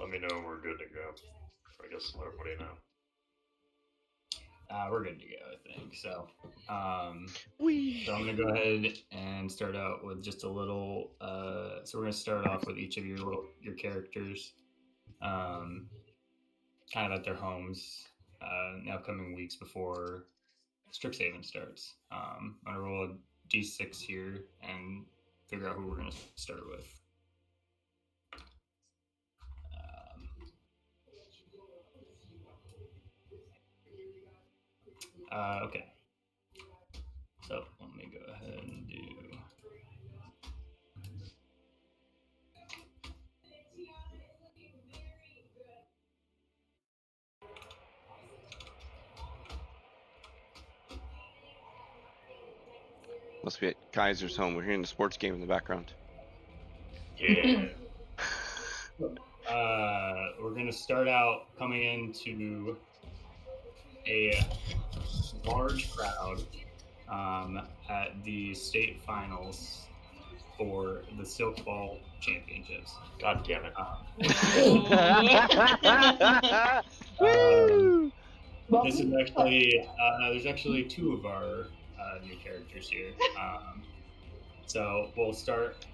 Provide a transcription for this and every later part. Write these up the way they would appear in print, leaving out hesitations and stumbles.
let me know we're good to go. I guess let everybody know. We're good to go, I think. So I'm going to go ahead and start out with just a little. So we're going to start off with each of your characters, kind of at their homes in the upcoming weeks before Strix Haven starts. I'm going to roll a d6 here and figure out who we're going to start with. Okay. So let me go ahead and do. Must be at Kaiser's home. We're hearing the sports game in the background. Yeah. We're going to start out coming into a large crowd at the state finals for the Silk Ball Championships. God damn it. This is actually, there's actually two of our new characters here. So we'll start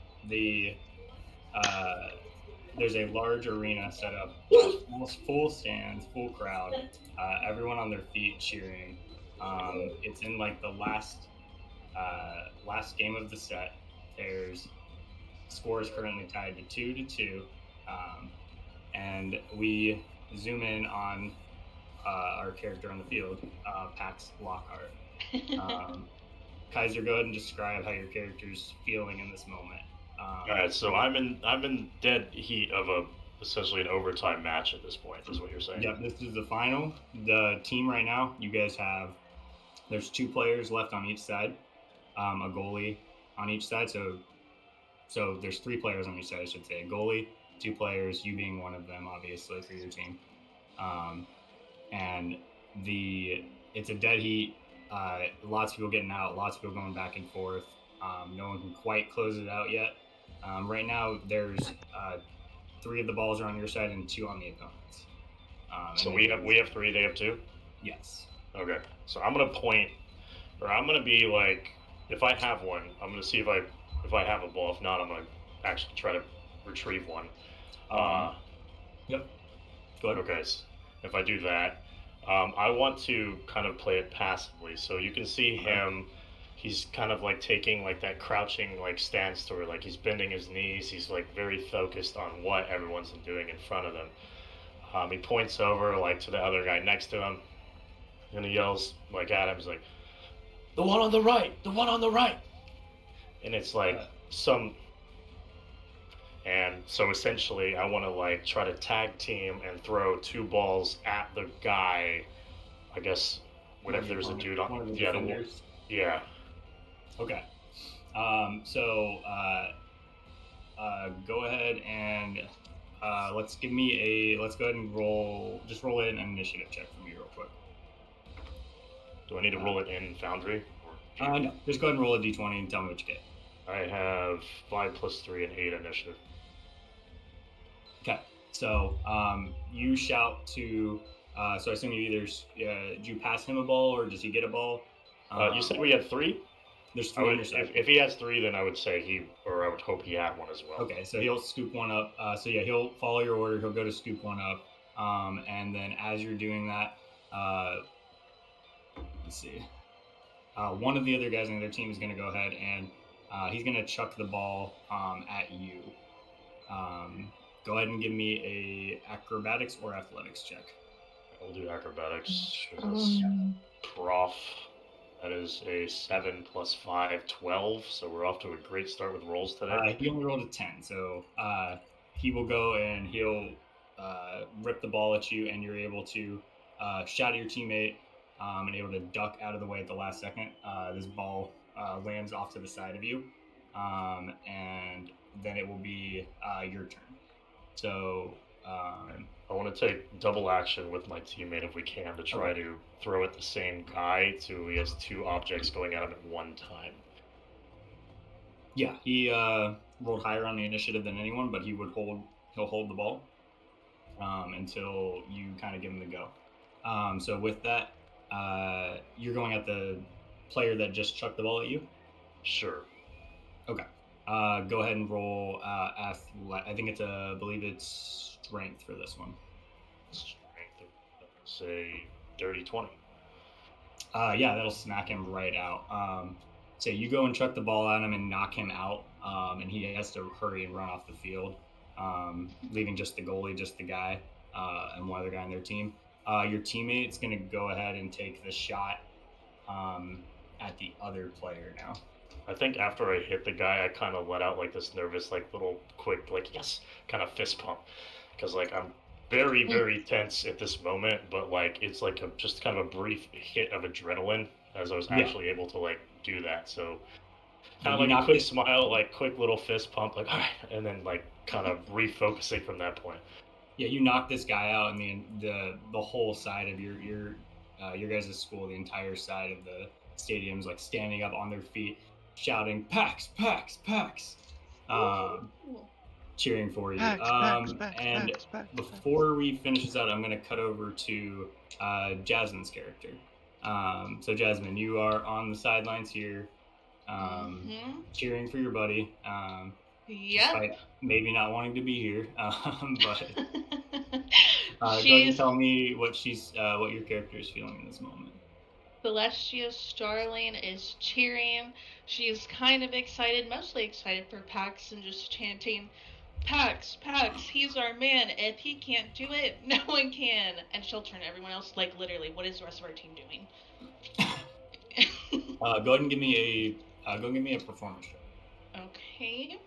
there's a large arena set up, almost full stands, full crowd, everyone on their feet cheering. It's in like the last game of the set. There's scores currently tied to 2-2, and we zoom in on our character on the field, Pax Lockhart. Kaiser, go ahead and describe how your character's feeling in this moment. All right, so I'm in dead heat of essentially an overtime match at this point. Is what you're saying? Yeah, this is the final. The team right now, you guys there's 2 players left on each side, a goalie on each side. So there's 3 players on each side, I should say. A goalie, 2 players, you being one of them, obviously, for your team. And it's a dead heat. Lots of people getting out, lots of people going back and forth. No one can quite close it out yet. Right now, there's 3 of the balls are on your side and 2 on the opponent's. So we have 3, they have 2? Yes. Okay, so I'm going to point, or I'm going to be like, if I have one, I'm going to see if I have a ball. If not, I'm going to actually try to retrieve one. Yep. Go ahead. Okay, so if I do that, I want to kind of play it passively. So you can see him, he's kind of like taking like that crouching like stance to where like he's bending his knees. He's like very focused on what everyone's doing in front of him. He points over like to the other guy next to him, and he yells like at him. He's like, "The one on the right! The one on the right!" And it's like And so essentially, I want to like try to tag team and throw 2 balls at the guy. I guess whatever there's a dude on. One of the Yeah, defenders. Yeah. Okay. So go ahead and let's go ahead and roll in an initiative check for me real quick. Do I need to roll it in Foundry? No, just go ahead and roll a d20 and tell me what you get. I have 5 + 3 and 8 initiative. Okay, so you shout to. So I assume you either do you pass him a ball or does he get a ball? You said we had 3. There's 3 on your side. If he has 3, then I would say I would hope he had one as well. Okay, so he'll scoop one up. So yeah, he'll follow your order. He'll go to scoop one up, and then as you're doing that, let's see. One of the other guys on the other team is going to go ahead and he's going to chuck the ball at you. Go ahead and give me a acrobatics or athletics check. We'll do acrobatics. That's prof. That is a 7 + 5, 12. So we're off to a great start with rolls today. He only rolled a 10, so he will go and he'll rip the ball at you, and you're able to shout at your teammate and able to duck out of the way at the last second. This ball lands off to the side of you, and then it will be your turn. So I want to take double action with my teammate if we can to try to throw at the same guy till he has 2 objects going at him at one time. Yeah, he rolled higher on the initiative than anyone, but he'll hold the ball. until you kind of give him the go. So with that, you're going at the player that just chucked the ball at you. Sure. Okay. Go ahead and roll. I think it's believe it's strength for this one. Strength, say dirty 20. Yeah, that'll smack him right out. So you go and chuck the ball at him and knock him out, and he has to hurry and run off the field, leaving just the goalie, just the guy, and one other guy on their team. Your teammate's going to go ahead and take the shot at the other player now. I think after I hit the guy, I kind of let out like this nervous, like little quick, like yes, kind of fist pump, because like I'm very, very tense at this moment, but like it's like just kind of a brief hit of adrenaline as I was actually able to like do that. So kind of like a quick smile, like quick little fist pump, like all right, and then like kind of refocusing from that point. Yeah, you knock this guy out, and the whole side of your guys' school, the entire side of the stadium's like standing up on their feet, shouting "Pax, Pax, Pax," cheering for you. And before we finish this out, I'm going to cut over to Jasmine's character. So Jasmine, you are on the sidelines here, cheering for your buddy. Despite maybe not wanting to be here, but go ahead and tell me what your character is feeling in this moment. Celestia Starling is cheering. She's kind of excited, mostly excited for Pax, and just chanting, Pax, Pax, he's our man. If he can't do it, no one can. And she'll turn to everyone else, like literally, what is the rest of our team doing? Go ahead and give me a performance check. Okay.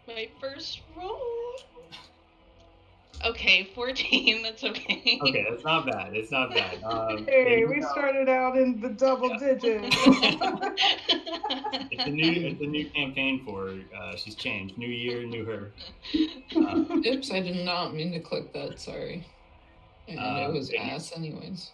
My first roll. Okay, 14. That's okay. Okay, that's not bad. It's not bad. Hey, we started out in the double digits. It's a new campaign for her. She's changed. New year, new her. Oops, I did not mean to click that. Sorry. And it was ass anyways.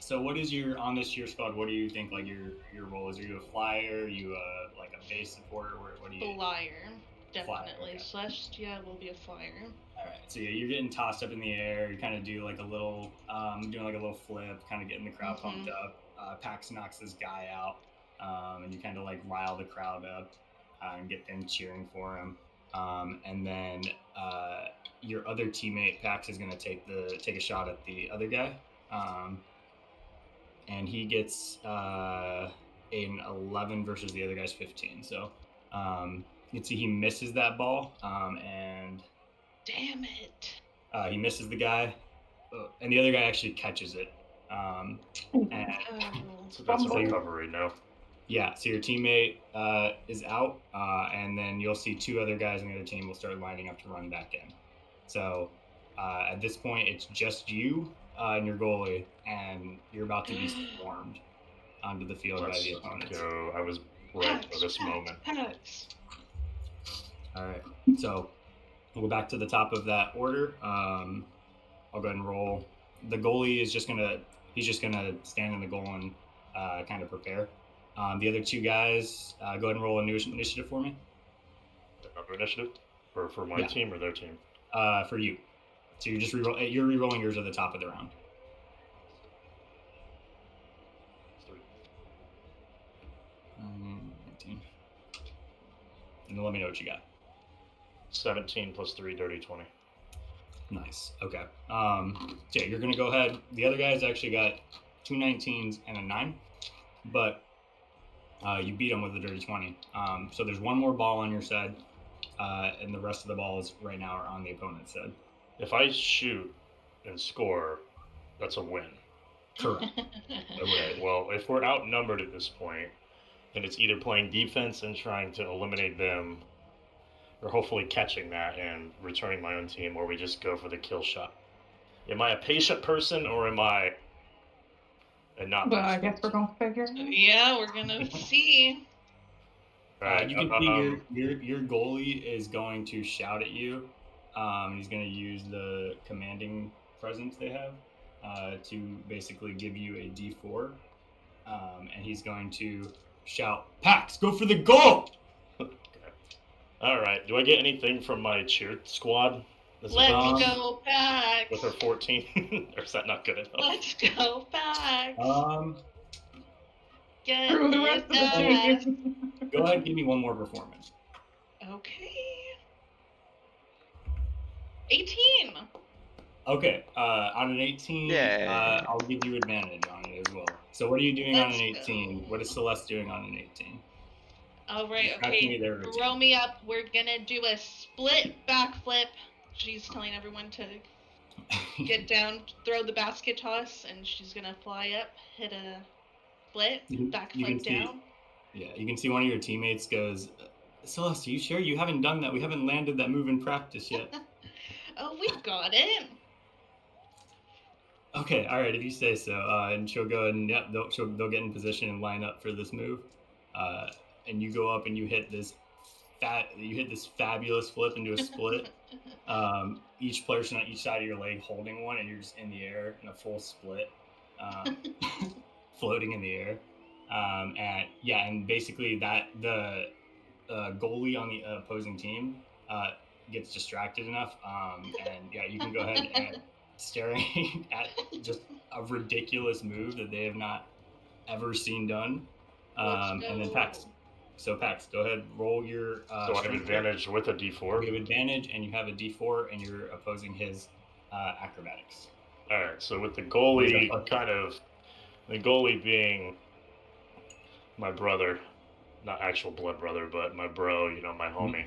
So what is on this year squad? What do you think like your role is? Are you a flyer? Are you like a base supporter? What do you? Flyer, definitely. Flyer, okay. Celestia will be a flyer. All right, so yeah, you're getting tossed up in the air. You kind of do like a little, doing like a little flip, kind of getting the crowd pumped up. Pax knocks this guy out, and you kind of like rile the crowd up and get them cheering for him. And then your other teammate Pax is gonna take a shot at the other guy, and he gets an 11 versus the other guy's 15. So you can see he misses that ball, and. Damn it. He misses the guy, and the other guy actually catches it. So that's a recovery now. Yeah, so your teammate is out, and then you'll see two other guys on the other team will start lining up to run back in. So at this point, it's just you and your goalie, and you're about to be swarmed onto the field by the opponents. Go. I was right for this moment. All right, so we'll go back to the top of that order. I'll go ahead and roll. The goalie is just gonna stand in the goal and kind of prepare. The other two guys, go ahead and roll a new initiative for me. Another initiative? For my team or their team? For you. So you're just re-rolling yours at the top of the round. 19. And then let me know what you got. 17 plus 3, dirty 20. Nice. Okay. So yeah, you're gonna go ahead. The other guys actually got 2 19s and a 9, but you beat them with a dirty 20. So there's one more ball on your side, and the rest of the balls right now are on the opponent's side. If I shoot and score, that's a win. Correct. Okay. Well, if we're outnumbered at this point, then it's either playing defense and trying to eliminate them, or hopefully catching that and returning my own team, or we just go for the kill shot. Am I a patient person, or am I a not? But I guess we're gonna figure. Yeah, we're gonna see. You can see your goalie is going to shout at you. He's going to use the commanding presence they have to basically give you a D4, and he's going to shout, "Pax, go for the goal!" Okay. All right. Do I get anything from my cheer squad? Is it Let's Um, go Pax. with her 14? Or is that not good enough? Let's go Pax. Get Screw the rest of the ass. team. Go ahead, give me one more performance. Okay. 18. Okay, on an 18, Yeah. I'll give you advantage on it as well. So what are you doing on Let's an 18? go. What is Celeste doing on an 18? All right, Describe to me okay. their routine. Throw me up. We're gonna do a split backflip. She's telling everyone to get down, throw the basket toss, and she's gonna fly up, hit a split, You can backflip see, down. yeah, you can see one of your teammates goes, Celeste, are you sure you haven't done that? We haven't landed that move in practice yet. Oh, we've got it. Okay, all right, if you say so. And she'll go and they'll get in position and line up for this move. And you go up and you hit this fabulous flip into a split. Each person on each side of your leg holding one, and you're just in the air in a full split, floating in the air. And basically the goalie on the opposing team gets distracted enough, and yeah, you can go ahead and staring at just a ridiculous move that they have not ever seen done. And then Pax. So Pax, go ahead, roll your. So I have strength advantage with a D4. You have advantage, and you have a D4, and you're opposing his acrobatics. All right. So with the goalie, the goalie being my brother, not actual blood brother, but my bro. You know, my homie.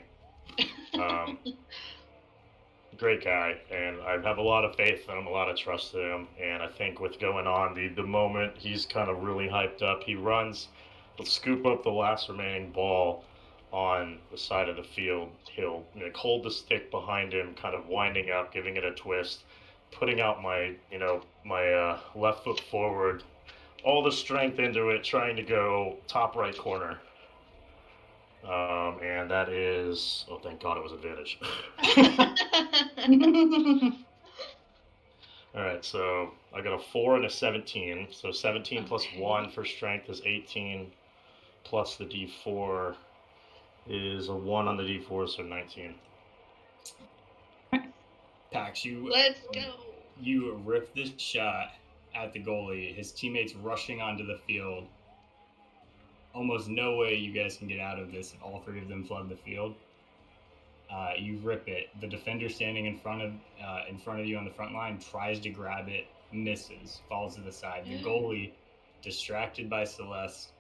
Great guy, and I have a lot of faith in him, a lot of trust in him, and I think with going on, the moment he's kind of really hyped up, he runs, he'll scoop up the last remaining ball on the side of the field, he'll hold the stick behind him, kind of winding up, giving it a twist, putting out my left foot forward, all the strength into it, trying to go top right corner. And that is, oh, thank God it was advantage. All right, so I got a 4 and a 17. So 17 plus 1 for strength is 18, plus the D4 is a 1 on the D4, so 19. Pax, Let's go. You rip this shot at the goalie. His teammates rushing onto the field. Almost no way you guys can get out of this if all three of them flood the field. You rip it. The defender standing in front of you on the front line tries to grab it, misses, falls to the side. The goalie, distracted by Celeste,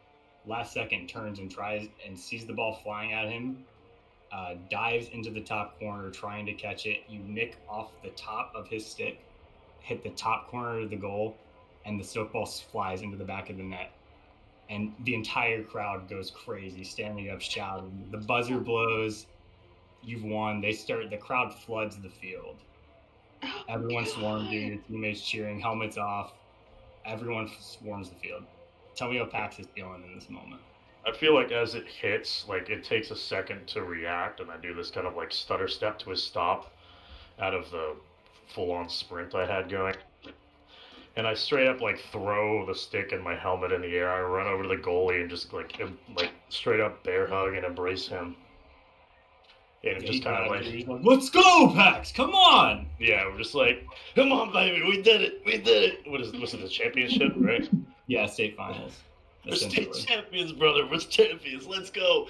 last second turns and tries and sees the ball flying at him, dives into the top corner trying to catch it. You nick off the top of his stick, hit the top corner of the goal, and the silk ball flies into the back of the net. And the entire crowd goes crazy, standing up, shouting. The buzzer blows. You've won. The crowd floods the field. Everyone swarms you, your teammates cheering, helmets off. Everyone swarms the field. Tell me how Pax is feeling in this moment. I feel like as it hits, like it takes a second to react, and I do this kind of like stutter step to a stop out of the full-on sprint I had going. And I straight up like throw the stick and my helmet in the air. I run over to the goalie and just like straight up bear hug and embrace him. And just kind of like, let's go, Pax! Come on! Yeah, we're just like, come on, baby, we did it, we did it. Was it the championship, right? Yeah, state finals. We're state champions, brother. We're champions. Let's go.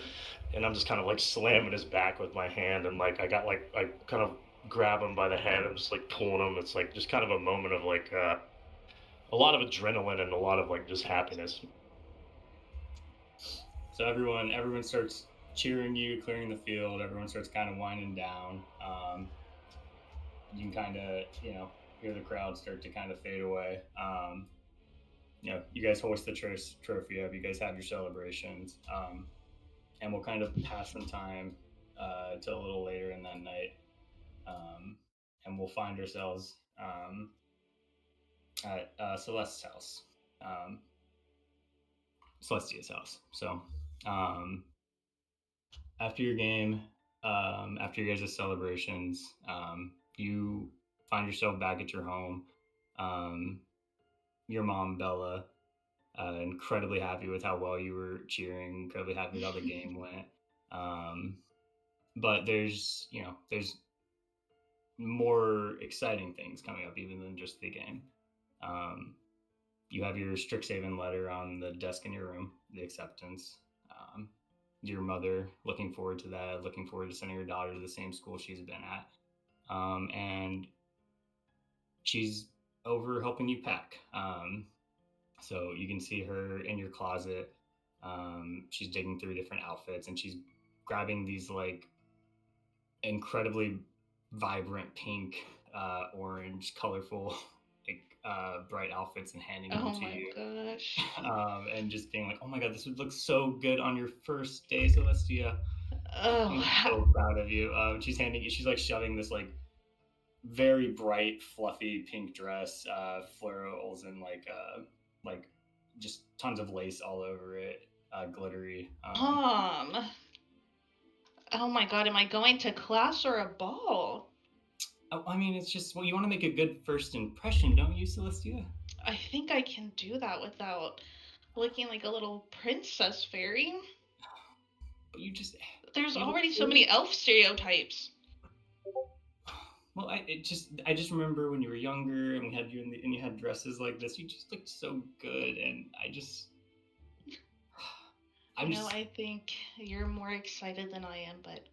And I'm just kind of like slamming his back with my hand, and like I kind of grab him by the head. I'm just like pulling him. It's like just kind of a moment of like a lot of adrenaline and a lot of like just happiness. So everyone starts cheering you, clearing the field. Everyone starts kind of winding down. You can kind of hear the crowd start to kind of fade away. You guys hoist the trophy up. You guys have your celebrations, and we'll kind of pass some time till a little later in that night, and we'll find ourselves at Celeste's house, Celestia's house. So after your game, after you guys' celebrations, you find yourself back at your home. Your mom, Bella, incredibly happy with how well you were cheering, incredibly happy with how the game went. But there's more exciting things coming up even than just the game. You have your Strix Haven letter on the desk in your room, the acceptance. Your mother, looking forward to that, looking forward to sending her daughter to the same school she's been at. And she's over helping you pack. So you can see her in your closet. She's digging through different outfits, and she's grabbing these like incredibly vibrant pink, orange, colorful, bright outfits and handing them to you. Gosh. And just being like, oh my god, this would look so good on your first day, Celestia. I'm so proud of you. She's like shoving this like very bright, fluffy pink dress, florals, and like just tons of lace all over it, glittery. Oh my god, am I going to class or a ball? I mean, it's just, well, you want to make a good first impression, don't you, Celestia? I think I can do that without looking like a little princess fairy. But there's already so many elf stereotypes. Well, I just remember when you were younger and we had you and you had dresses like this. You just looked so good, and I think you're more excited than I am, but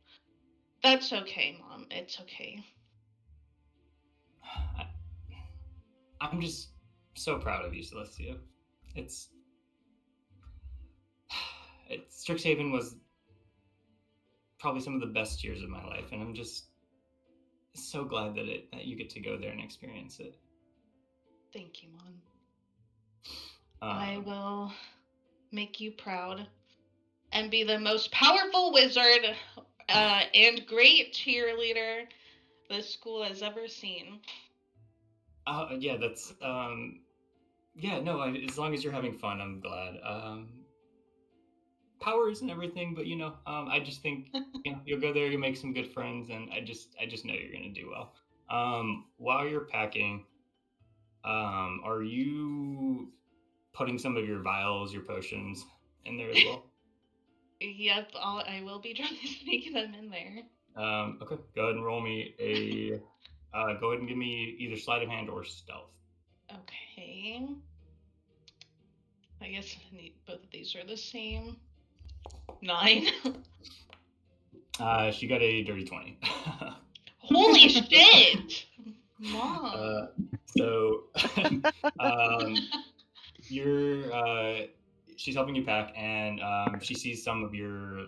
that's okay, Mom. It's okay. I'm just so proud of you, Celestia. Strix Haven was probably some of the best years of my life, and I'm just so glad that you get to go there and experience it. Thank you, Mom. I will make you proud and be the most powerful wizard and great cheerleader this school has ever seen. Yeah, that's as long as you're having fun, I'm glad. Power isn't everything, but I just think you'll go there, you'll make some good friends, and I just know you're gonna do well. While you're packing, are you putting some of your vials, your potions in there as well? Yep, I will be trying to sneak them in there. Okay, go ahead and roll me a. Go ahead and give me either sleight of hand or stealth. Okay. I guess both of these are the same. 9. She got a dirty 20. Holy shit! Mom. So, she's helping you pack, and she sees some of your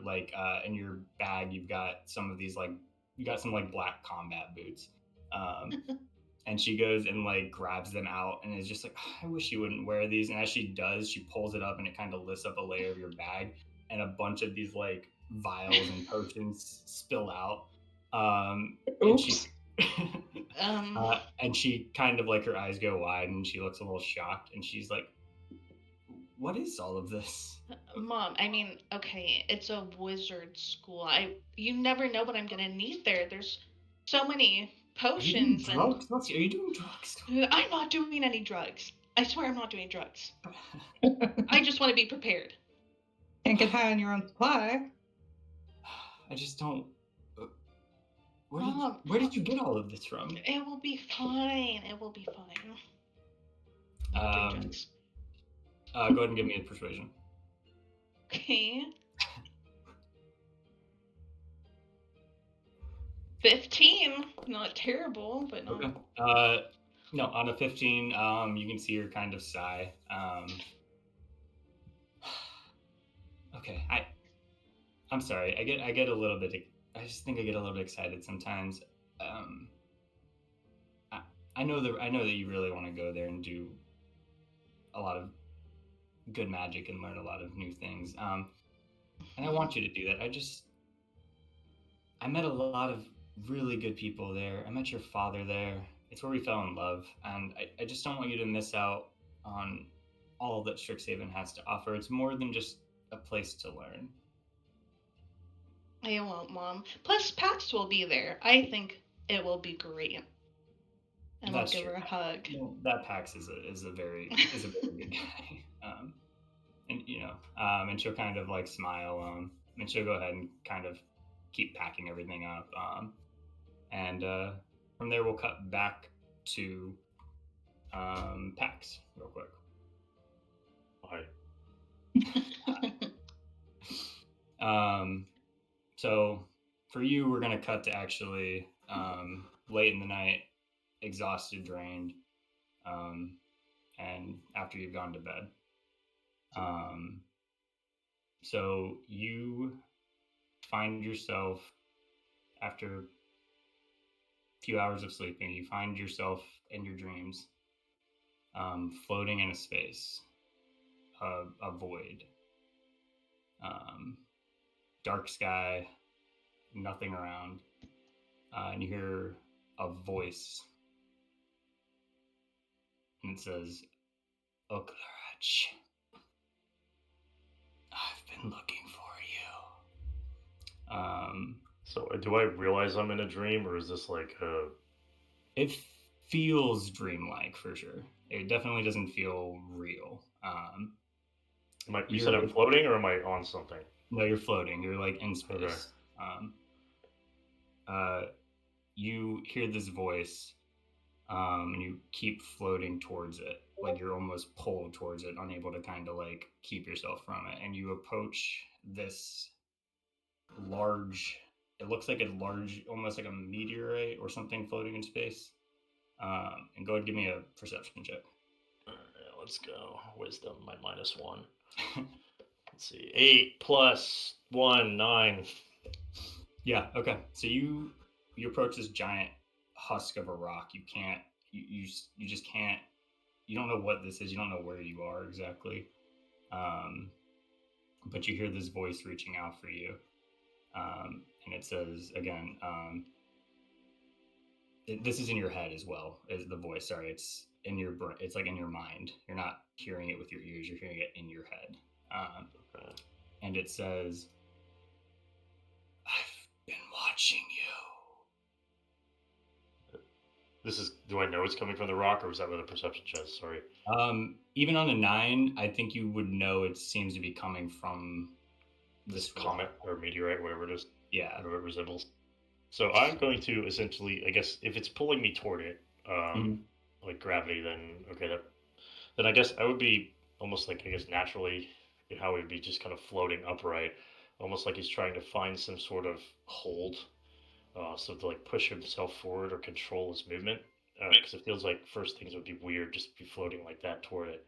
in your bag. You've got some of these you got some black combat boots. And she goes and grabs them out and is just like, oh, I wish you wouldn't wear these. And as she does, she pulls it up and it kind of lifts up a layer of your bag, and a bunch of these vials and potions spill out. Oops. And she kind of her eyes go wide and she looks a little shocked, and she's like, what is all of this? Mom, I mean, okay, it's a wizard school. You never know what I'm gonna need there. There's so many potions. Are you doing drugs? I'm not doing any drugs. I swear I'm not doing drugs. I just want to be prepared. Can't get high on your own supply. I just don't. Where did you get all of this from? It will be fine. It will be fine. Go ahead and give me a persuasion. Okay. 15. Not terrible, but not. Okay. No, on a 15, you can see her kind of sigh. Okay, I'm sorry. I get a little bit. I just think I get a little bit excited sometimes. I know that you really want to go there and do a lot of good magic and learn a lot of new things. And I want you to do that. I met a lot of really good people there. I met your father there. It's where we fell in love. And I just don't want you to miss out on all that Strix Haven has to offer. It's more than just a place to learn. I won't, Mom. Plus, Pax will be there. I think it will be great. And I'll give her a hug. Well, that Pax is a very good guy. And she'll kind of smile, and she'll go ahead and kind of keep packing everything up. And from there, we'll cut back to Pax real quick. Hi. So for you, we're gonna cut to actually late in the night, exhausted, drained, and after you've gone to bed. So you find yourself after a few hours of sleeping, you find yourself in your dreams, floating in a space, a void, dark sky, nothing around, and you hear a voice, and it says, "Oklarach, I've been looking for you." So do I realize I'm in a dream, or is this like a... It feels dreamlike for sure. It definitely doesn't feel real. You said I'm floating, or am I on something? No, you're floating. You're like in space. Okay. You hear this voice, and you keep floating towards it. Like you're almost pulled towards it, unable to kind of like keep yourself from it. And you approach this large, it looks like a large, almost like a meteorite or something floating in space. And go ahead and give me a perception check. All right, let's go. Wisdom, my -1. Let's see. 8 + 1, 9. Yeah, okay. So you approach this giant husk of a rock. You can't, you just can't, you don't know what this is. You don't know where you are exactly. But you hear this voice reaching out for you. And it says, again, this is in your head as well as the voice. Sorry, it's in your brain. It's like in your mind. You're not hearing it with your ears. You're hearing it in your head. Okay. And it says, "I've been watching you." Do I know it's coming from the rock, or was that with a perception check? Sorry. Even on a 9, I think you would know it seems to be coming from this comet or meteorite, whatever it is. Yeah. Whatever it resembles. So I'm going to essentially, I guess, if it's pulling me toward it, like gravity, then okay, then I guess I would be almost like, I guess, naturally how it would be just kind of floating upright, almost like he's trying to find some sort of hold, so to like push himself forward or control his movement, because it feels like first things would be weird just to be floating like that toward it.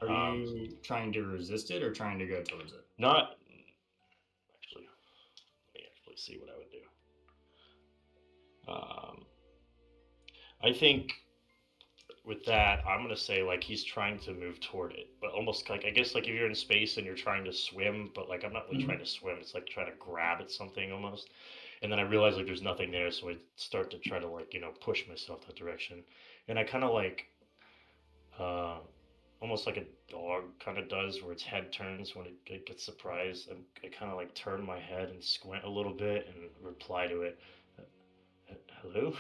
Are you trying to resist it or trying to go towards it? Not actually. Let me actually see what I would do. I think with that, I'm gonna say like he's trying to move toward it, but almost like, I guess, like if you're in space and you're trying to swim, but like I'm not really trying to swim. It's like trying to grab at something almost, and then I realize like there's nothing there, so I start to try to like push myself that direction, and I kind of like almost like a dog kind of does, where its head turns when it gets surprised, and I kind of like turn my head and squint a little bit and reply to it. Hello.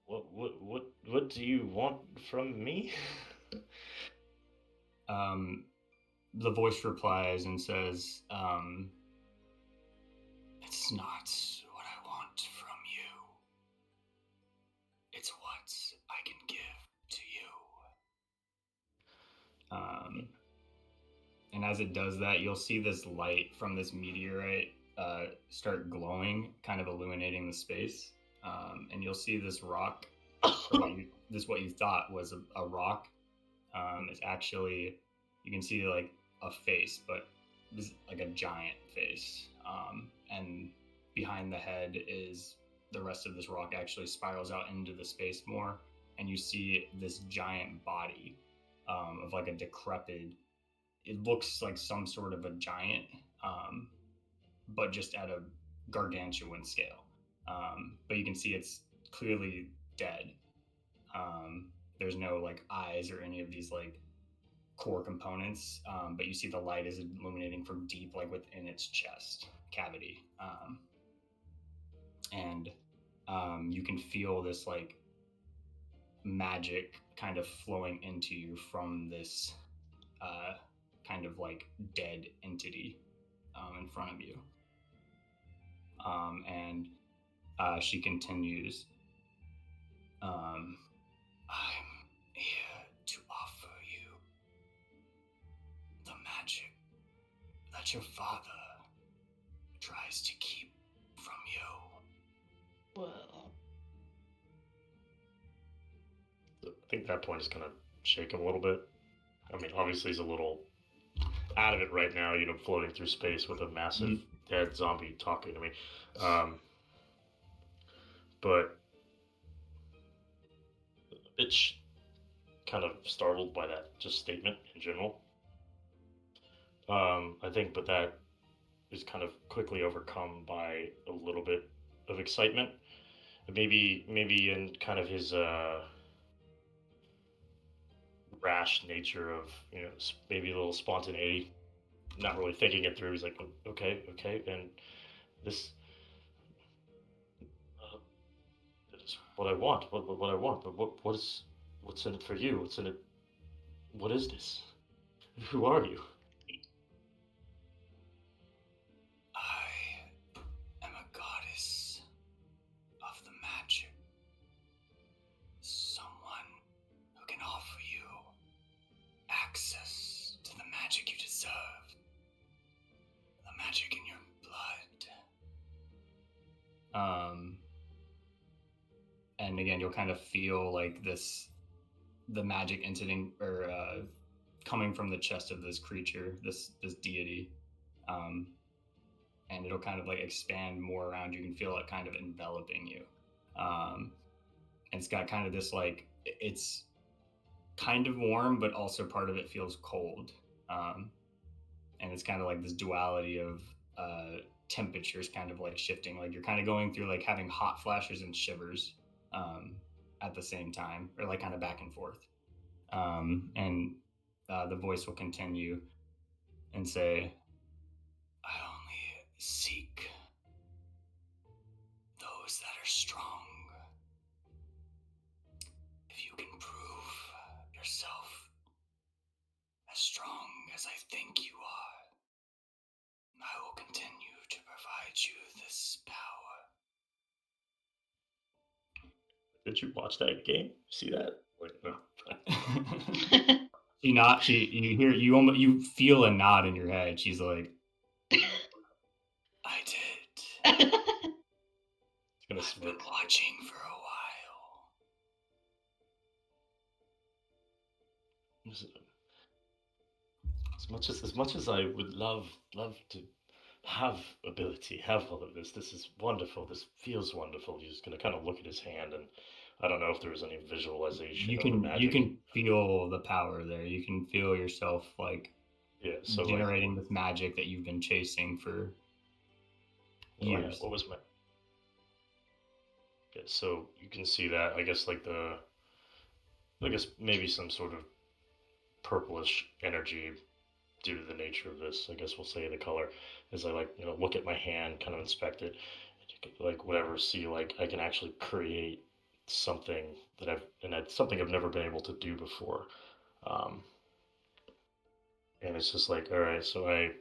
What do you want from me? The voice replies and says, "It's not what I want from you. It's what I can give to you." And as it does that, you'll see this light from this meteorite start glowing, kind of illuminating the space. And you'll see this rock, what you thought was a rock. It's actually, you can see like a face, but this is like a giant face. And behind the head is the rest of this rock actually spirals out into the space more. And you see this giant body of like a decrepit, it looks like some sort of a giant, but just at a gargantuan scale. But you can see it's clearly dead. There's no like eyes or any of these like core components, but you see the light is illuminating from deep, like within its chest cavity. And you can feel this like magic kind of flowing into you from this kind of like dead entity in front of you. And she continues. I'm here to offer you the magic that your father tries to keep from you. Well, I think that point is gonna shake him a little bit. I mean, obviously he's a little out of it right now, floating through space with a massive dead zombie talking to me. But it's kind of startled by that just statement in general. I think, but that is kind of quickly overcome by a little bit of excitement. Maybe in kind of his rash nature of maybe a little spontaneity, not really thinking it through. He's like, okay, and this is what I want. What I want. But what's in it for you? What's in it? What is this? Who are you? I am a goddess of the magic. Someone who can offer you access to the magic you deserve. The magic in your blood. And again, you'll kind of feel like the magic incident or coming from the chest of this creature, this deity, and it'll kind of like expand more around you. You can feel it kind of enveloping you, and it's got kind of this like it's kind of warm, but also part of it feels cold, and it's kind of like this duality of temperatures, kind of like shifting. Like you're kind of going through like having hot flashes and shivers. At the same time, or like kind of back and forth. And the voice will continue and say, I only seek those that are strong. If you can prove yourself as strong as I think you are, I will continue to provide you this power. Did you watch that game? See that? Like, no. You feel a nod in your head. She's like, I did. I've been watching for a while. As much as I would love to have ability, have all of this is wonderful. This feels wonderful. He's just gonna kind of look at his hand, and I don't know if there was any visualization. You can feel the power there. You can feel yourself like generating this magic that you've been chasing for years. What was my? Yeah, so you can see that. I guess maybe some sort of purplish energy due to the nature of this. I guess we'll say the color, as I look at my hand, kind of inspect it, see I can actually create something that's something I've never been able to do before. And it's just like, all right, so I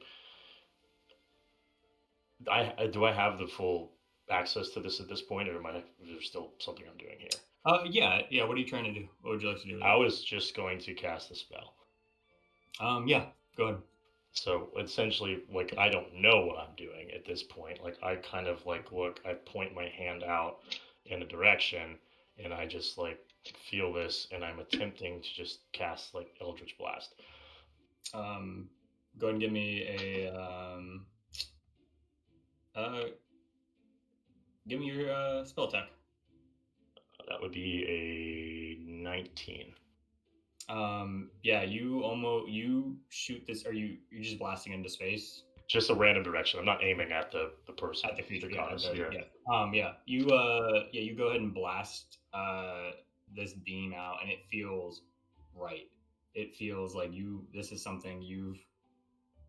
do I have the full access to this at this point, or is there still something I'm doing here? Yeah. What are you trying to do? What would you like to do? I was just going to cast a spell. Yeah, go ahead. So essentially, I don't know what I'm doing at this point. I kind of look, I point my hand out in a direction, and I just feel this, and I'm attempting to just cast Eldritch Blast. Go ahead and give me give me your spell attack. That would be a 19. Yeah, you shoot this. Are you're just blasting into space? Just a random direction. I'm not aiming at the person. At the creature. Yeah. You go ahead and blast this beam out, and it feels right. It feels like this is something you've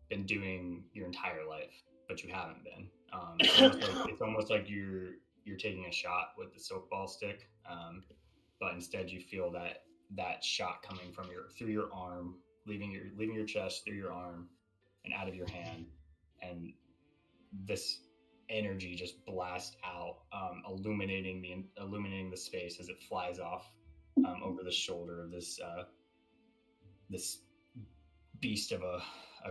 been doing your entire life, but you haven't been. It's almost like you're taking a shot with the silk ball stick, but instead you feel that shot coming from through your arm, leaving your chest, through your arm, and out of your hand, and this energy just blast out, illuminating the space as it flies off over the shoulder of this beast of a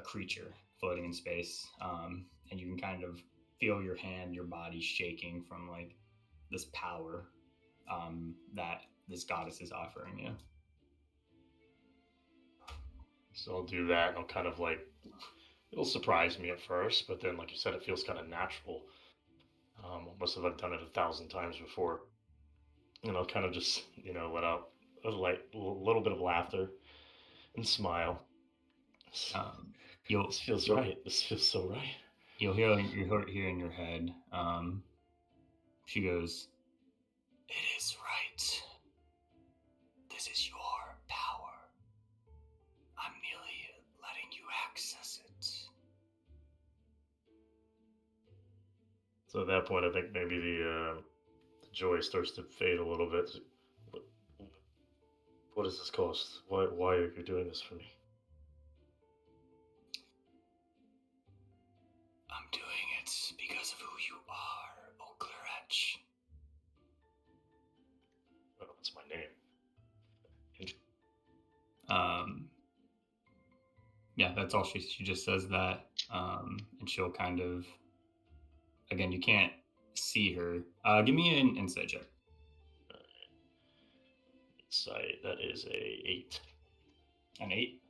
creature floating in space. And you can kind of feel your body shaking from like this power that this goddess is offering you. So I'll do that, and I'll kind of like, it'll surprise me at first, but then, like you said, it feels kind of natural. Almost as I've done it 1,000 times before. And I'll kind of just, let out a little bit of laughter and smile. This feels right. This feels so right. You'll hear in your head. She goes, "It is right. This is your power. I'm merely letting you access it." So at that point, I think maybe the joy starts to fade a little bit. What does this cost? Why are you doing this for me? I'm doing it because of who you are, Oakleretch. Oh, that's my name. Yeah, that's all she just says that. And she'll kind of, again, you can't see her. Give me an insight check. Insight, that is a 8. An 8?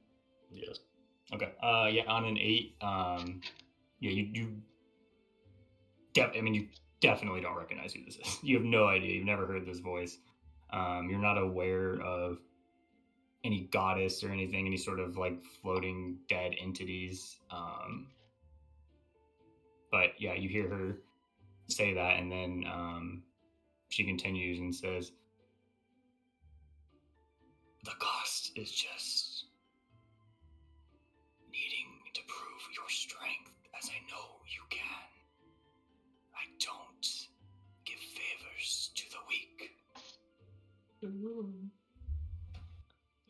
Yes. Okay. Yeah, on an 8, yeah, you definitely don't recognize who this is. You have no idea. You've never heard this voice. You're not aware of any goddess or anything, any sort of like floating dead entities. But yeah, you hear her say that, and then she continues and says, "The cost is just needing to prove your strength, as I know you can. I don't give favors to the weak." Ooh.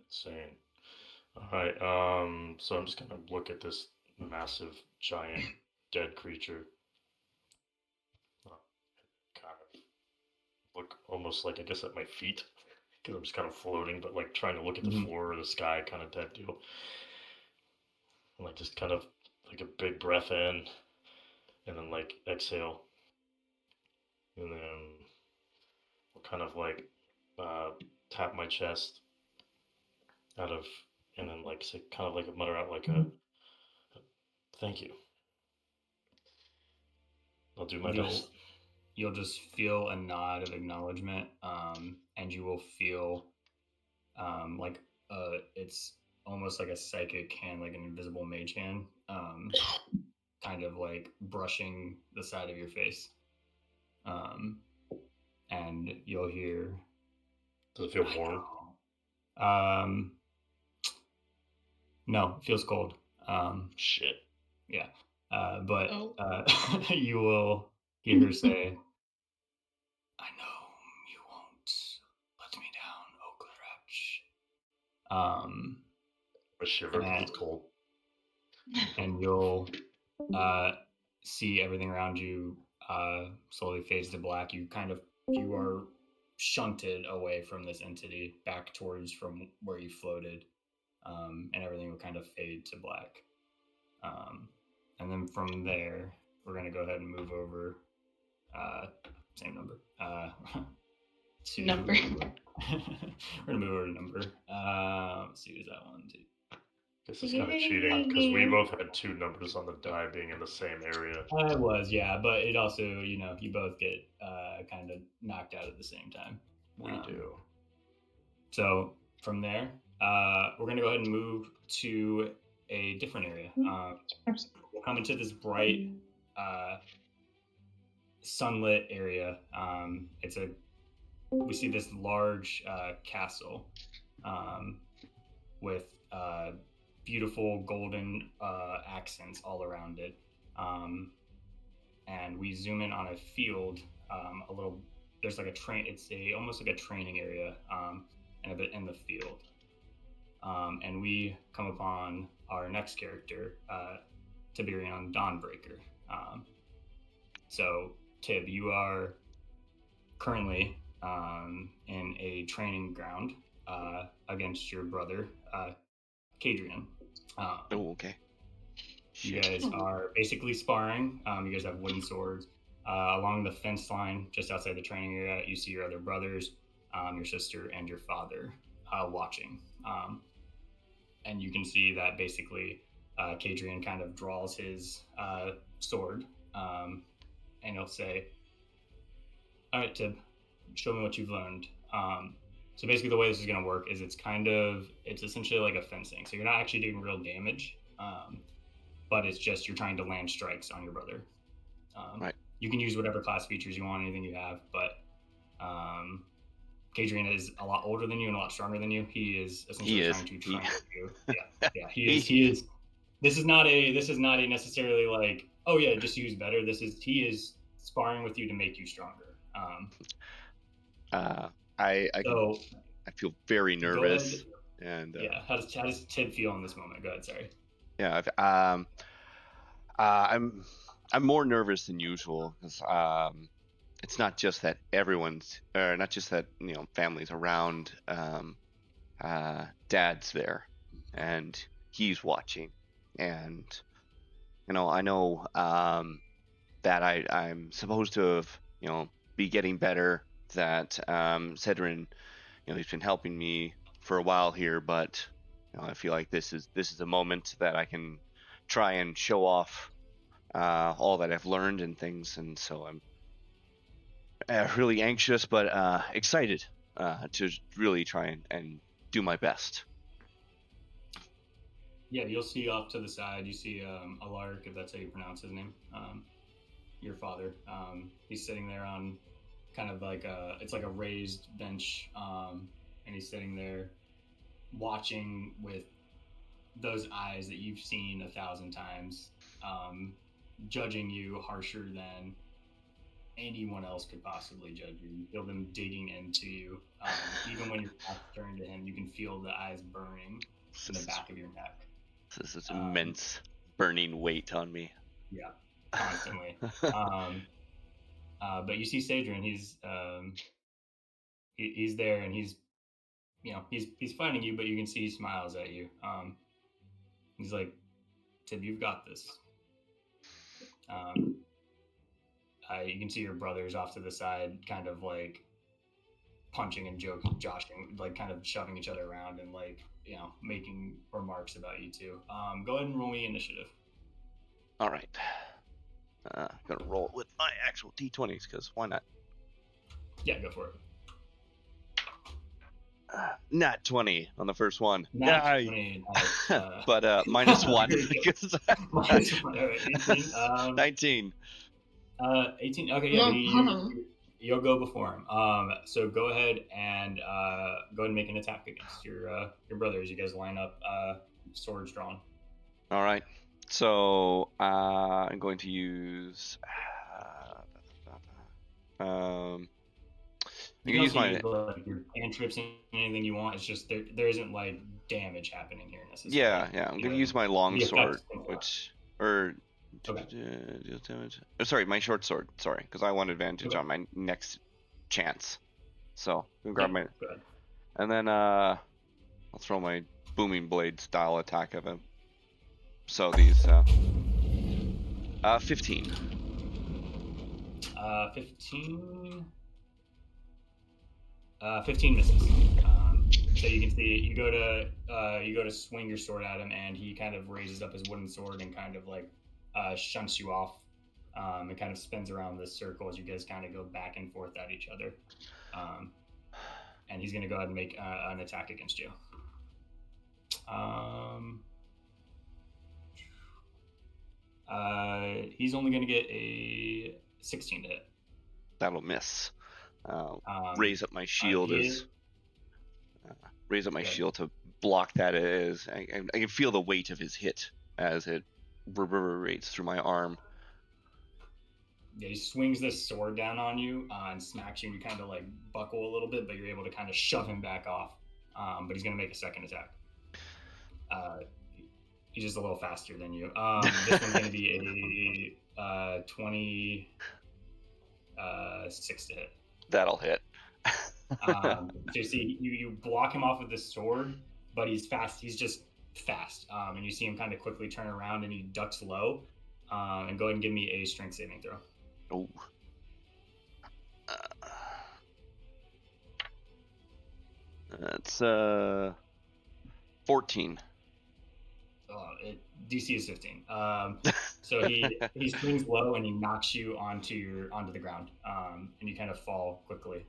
Insane. All right. So I'm just gonna look at this massive, giant, dead creature. Kind of look almost like, I guess, at my feet, because I'm just kind of floating, but like trying to look at the floor or the sky, kind of that deal. And like just kind of like a big breath in, and then like exhale, and then I'll kind of like tap my chest and then like say, kind of like mutter out like a thank you. I'll do my best. You'll just feel a nod of acknowledgement, and you will feel like it's almost like a psychic hand, like an invisible mage hand, kind of like brushing the side of your face. And you'll hear... Does it feel warm? No, it feels cold. Shit. Yeah. But you will hear her say, "I know you won't let me down, Oakleretch." A shiver because it's cold. And you'll see everything around you slowly fades to black. You are shunted away from this entity back towards from where you floated, and everything will kind of fade to black. And then from there, we're going to go ahead and move over, same number, to Number. We're going to move over to number. Let's see, is that 1, 2? This is kind of cheating because we both had 2 numbers on the die being in the same area. It was, yeah, but it also, you both get kind of knocked out at the same time. We do. So from there, we're going to go ahead and move to a different area. We'll come into this bright, sunlit area. We see this large castle with beautiful golden accents all around it. And we zoom in on a field, there's like a train, it's almost like a training area, and a bit in the field. And we come upon our next character, Tiberian Dawnbreaker. So, Tib, you are currently in a training ground against your brother, Kadrian. Oh, okay. You Shit. guys are basically sparring. You guys have wooden swords. Along the fence line, just outside the training area, you see your other brothers, your sister, and your father watching. And you can see that basically Kadrian kind of draws his sword, and he'll say, "All right, Tib, show me what you've learned." So basically, the way this is going to work is it's essentially like a fencing. So you're not actually doing real damage, but it's just you're trying to land strikes on your brother. Right. You can use whatever class features you want, anything you have, but Kadrian is a lot older than you and a lot stronger than you. He is essentially trying to train you. Yeah. He is. This is not a necessarily like, oh yeah, just use better. He is sparring with you to make you stronger. I feel very Go nervous, ahead. and How does Tib feel in this moment? Go ahead. Sorry. yeah, I'm more nervous than usual because it's not just that families around, Dad's there, and he's watching, and I know that I'm supposed to have be getting better. That Cedrin, he's been helping me for a while here, but I feel like this is a moment that I can try and show off all that I've learned and things, and so I'm really anxious but excited to really try and do my best. Yeah, you'll see off to the side. You see Alark, if that's how you pronounce his name. Your father. He's sitting there on kind of like it's like a raised bench, and he's sitting there watching with those eyes that you've seen 1,000 times, judging you harsher than anyone else could possibly judge you. You feel them digging into you. Even when your back's turned to him, you can feel the eyes burning in the back of your neck. This is immense burning weight on me. Yeah, constantly. But you see Sadrian, he's there, and he's fighting you, but you can see he smiles at you. He's like, Tib, you've got this. You can see your brothers off to the side, kind of like punching and joshing, like kind of shoving each other around and like, making remarks about you two. Go ahead and roll me initiative. All right. I'm gonna roll it with my actual d20s because why not? Yeah, go for it. Nat 20 on the first one. Nat 20, but minus one. Minus one. All right, 18. 19. 18. Okay, yeah, you'll go before him. So go ahead and make an attack against your brothers. You guys line up, swords drawn. All right. So I'm going to use. You can use my your cantrips and anything you want. It's just there isn't like damage happening here necessarily. Yeah. I'm gonna use my long sword, damage. Sorry, my short sword. Sorry, because I want advantage on my next chance. So I'm gonna grab my, and then I'll throw my booming blade style attack at him. So these 15. 15 misses. So you can see you go to swing your sword at him, and he kind of raises up his wooden sword and kind of like shunts you off. It kind of spins around this circle as you guys kind of go back and forth at each other. And he's going to go ahead and make an attack against you. He's only going to get a 16 to hit. That'll miss. Raise up my shield shield to block that. I can feel the weight of his hit as it reverberates through my arm. Yeah, he swings this sword down on you and smacks you, and you kind of like buckle a little bit, but you're able to kind of shove him back off. But he's going to make a second attack. He's just a little faster than you. This one's going to be a 20. 6 to hit. That'll hit. So you see, you block him off with the sword, but he's fast. He's just fast. And you see him kind of quickly turn around, and he ducks low. And go ahead and give me a strength saving throw. Oh. That's 14. DC is 15. So he swings low and he knocks you onto the ground, and you kind of fall quickly.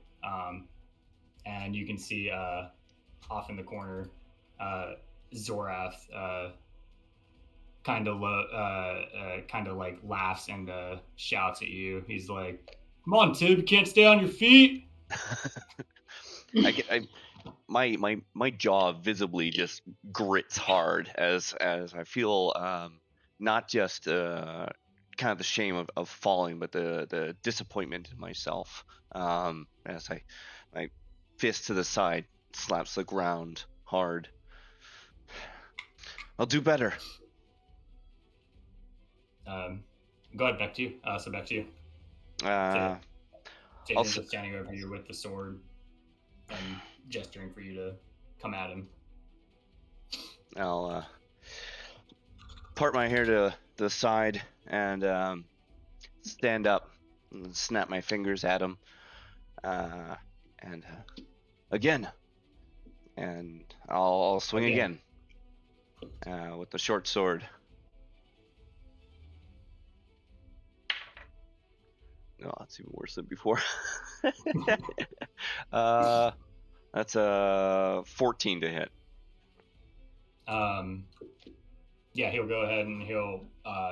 And you can see off in the corner, Zorath kind of like laughs and shouts at you. He's like, "Come on, Tib, you can't stay on your feet." My jaw visibly just grits hard as I feel not just kind of the shame of falling, but the disappointment in myself as my fist to the side slaps the ground hard. I'll do better. Go ahead, back to you. So back to you. Jason's just standing over you with the sword and gesturing for you to come at him. I'll part my hair to the side and stand up and snap my fingers at him. And again. And I'll swing again with the short sword. No, that's even worse than before. That's a 14 to hit. Yeah, he'll go ahead and he'll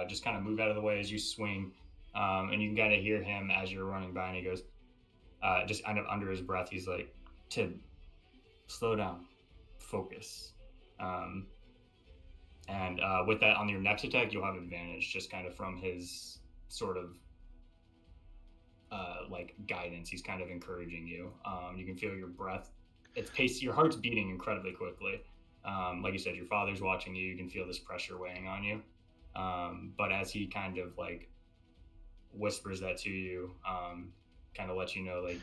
just kind of move out of the way as you swing, and you can kind of hear him as you're running by, and he goes, just kind of under his breath, he's like, "Tib, slow down, focus." And with that, on your next attack, you'll have advantage, just kind of from his sort of like guidance. He's kind of encouraging you. You can feel your breath. It's pace. Your heart's beating incredibly quickly. Like you said, your father's watching you. You can feel this pressure weighing on you. But as he kind of like whispers that to you, kind of lets you know, like,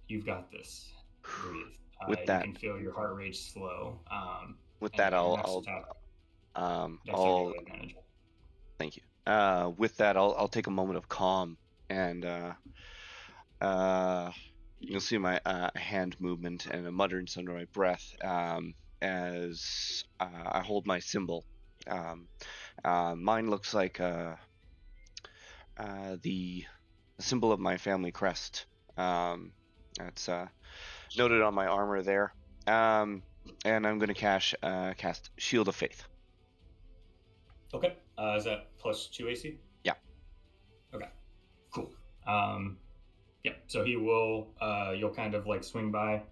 you've got this. Breathe. With that, you can feel your heart rate slow. With that, I'll thank you. With that, I'll take a moment of calm, and you'll see my hand movement and a muttering under my breath as I hold my symbol. Mine looks like the symbol of my family crest. That's noted on my armor there. And I'm going to cast Shield of Faith. Okay. Is that +2 AC? Yeah. Okay. Cool. Yeah. So he will. You'll kind of like swing by,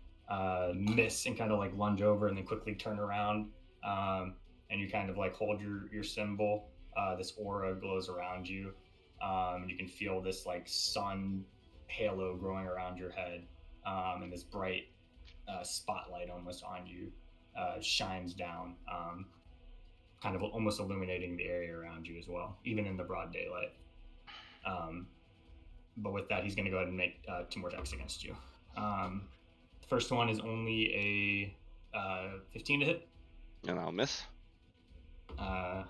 miss, and kind of like lunge over, and then quickly turn around. And you kind of like hold your symbol. This aura glows around you, and you can feel this like sun halo growing around your head, and this bright spotlight almost on you shines down, kind of almost illuminating the area around you as well, even in the broad daylight. But with that, he's going to go ahead and make 2 more attacks against you. The first one is only a 15 to hit. And I'll miss. And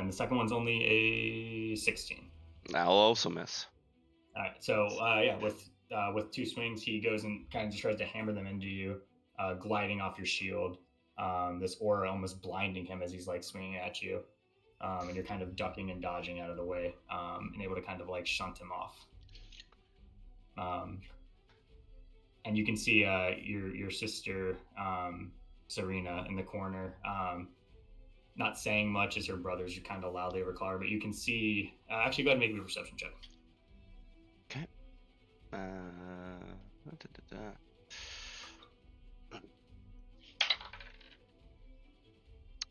the second one's only a 16. I'll also miss. All right, so yeah, with 2 swings, he goes and kind of just tries to hammer them into you, gliding off your shield. This aura almost blinding him as he's like swinging at you, and you're kind of ducking and dodging out of the way, and able to kind of like shunt him off. And you can see your sister Serena in the corner, not saying much as her brothers are kind of loudly recall her, but you can see. Actually, go ahead and make me a perception check. Okay.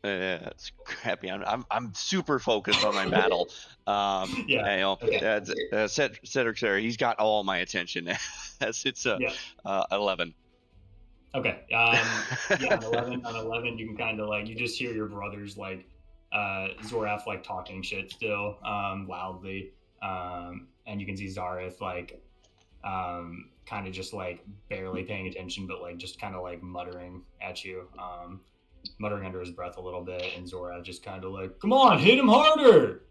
It's crappy. I'm super focused on my battle. Yeah. You know, Okay. Cedric's there. He's got all my attention. As it's 11. Okay. Yeah. On 11, you can kind of like, you just hear your brothers like Zorath like talking shit still, loudly, and and you can see Zareth like kind of just like barely paying attention, but like just kind of like muttering at you, muttering under his breath a little bit, and Zora just kind of like, "Come on, hit him harder!"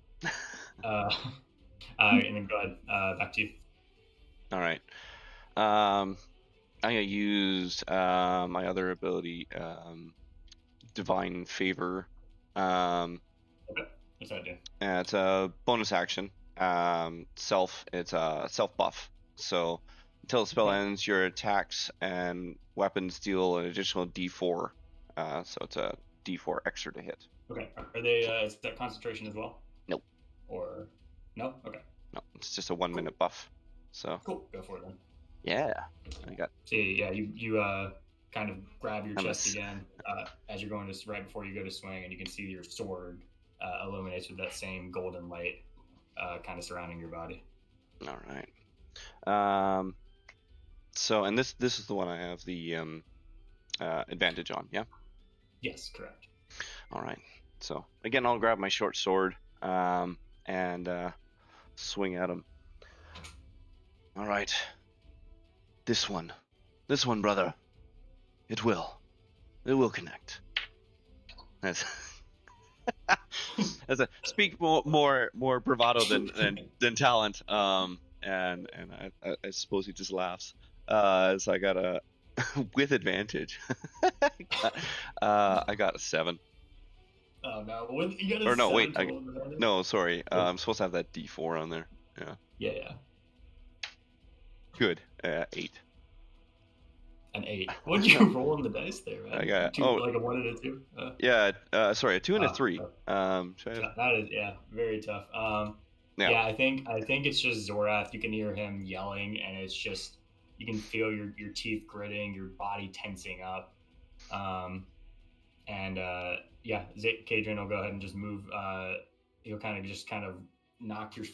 And then go ahead, back to you. All right. I'm gonna use my other ability, Divine Favor. Okay, what's that do? It's a bonus action. It's a self buff. So until the spell ends, your attacks and weapons deal an additional D4. So it's a D4 extra to hit. Okay, are they? Is that concentration as well? Nope. Or no? Okay. No, it's just a 1 minute buff. So cool. Go for it then. Yeah, I got. See, yeah, you kind of grab your chest again as you're going to right before you go to swing, and you can see your sword illuminates with that same golden light kind of surrounding your body. All right. So, and this is the one I have the advantage on. Yeah. Yes, correct. All right. So again, I'll grab my short sword and swing at him. All right. This one, brother. It will connect. As a speak more bravado than talent. And I suppose he just laughs. So I got a with advantage. I got a 7. Oh no! You got a or no, 7 wait. no, sorry. I'm supposed to have that D4 on there. Yeah. Yeah. Good. 8. An 8. What'd you roll on the dice there, man? I got like a 1 and a 2. Yeah. Sorry, a 2 and a 3. That is very tough. Yeah, I think it's just Zorath. You can hear him yelling, and it's just you can feel your teeth gritting, your body tensing up. Kadrian will go ahead and just move. He'll kind of knock your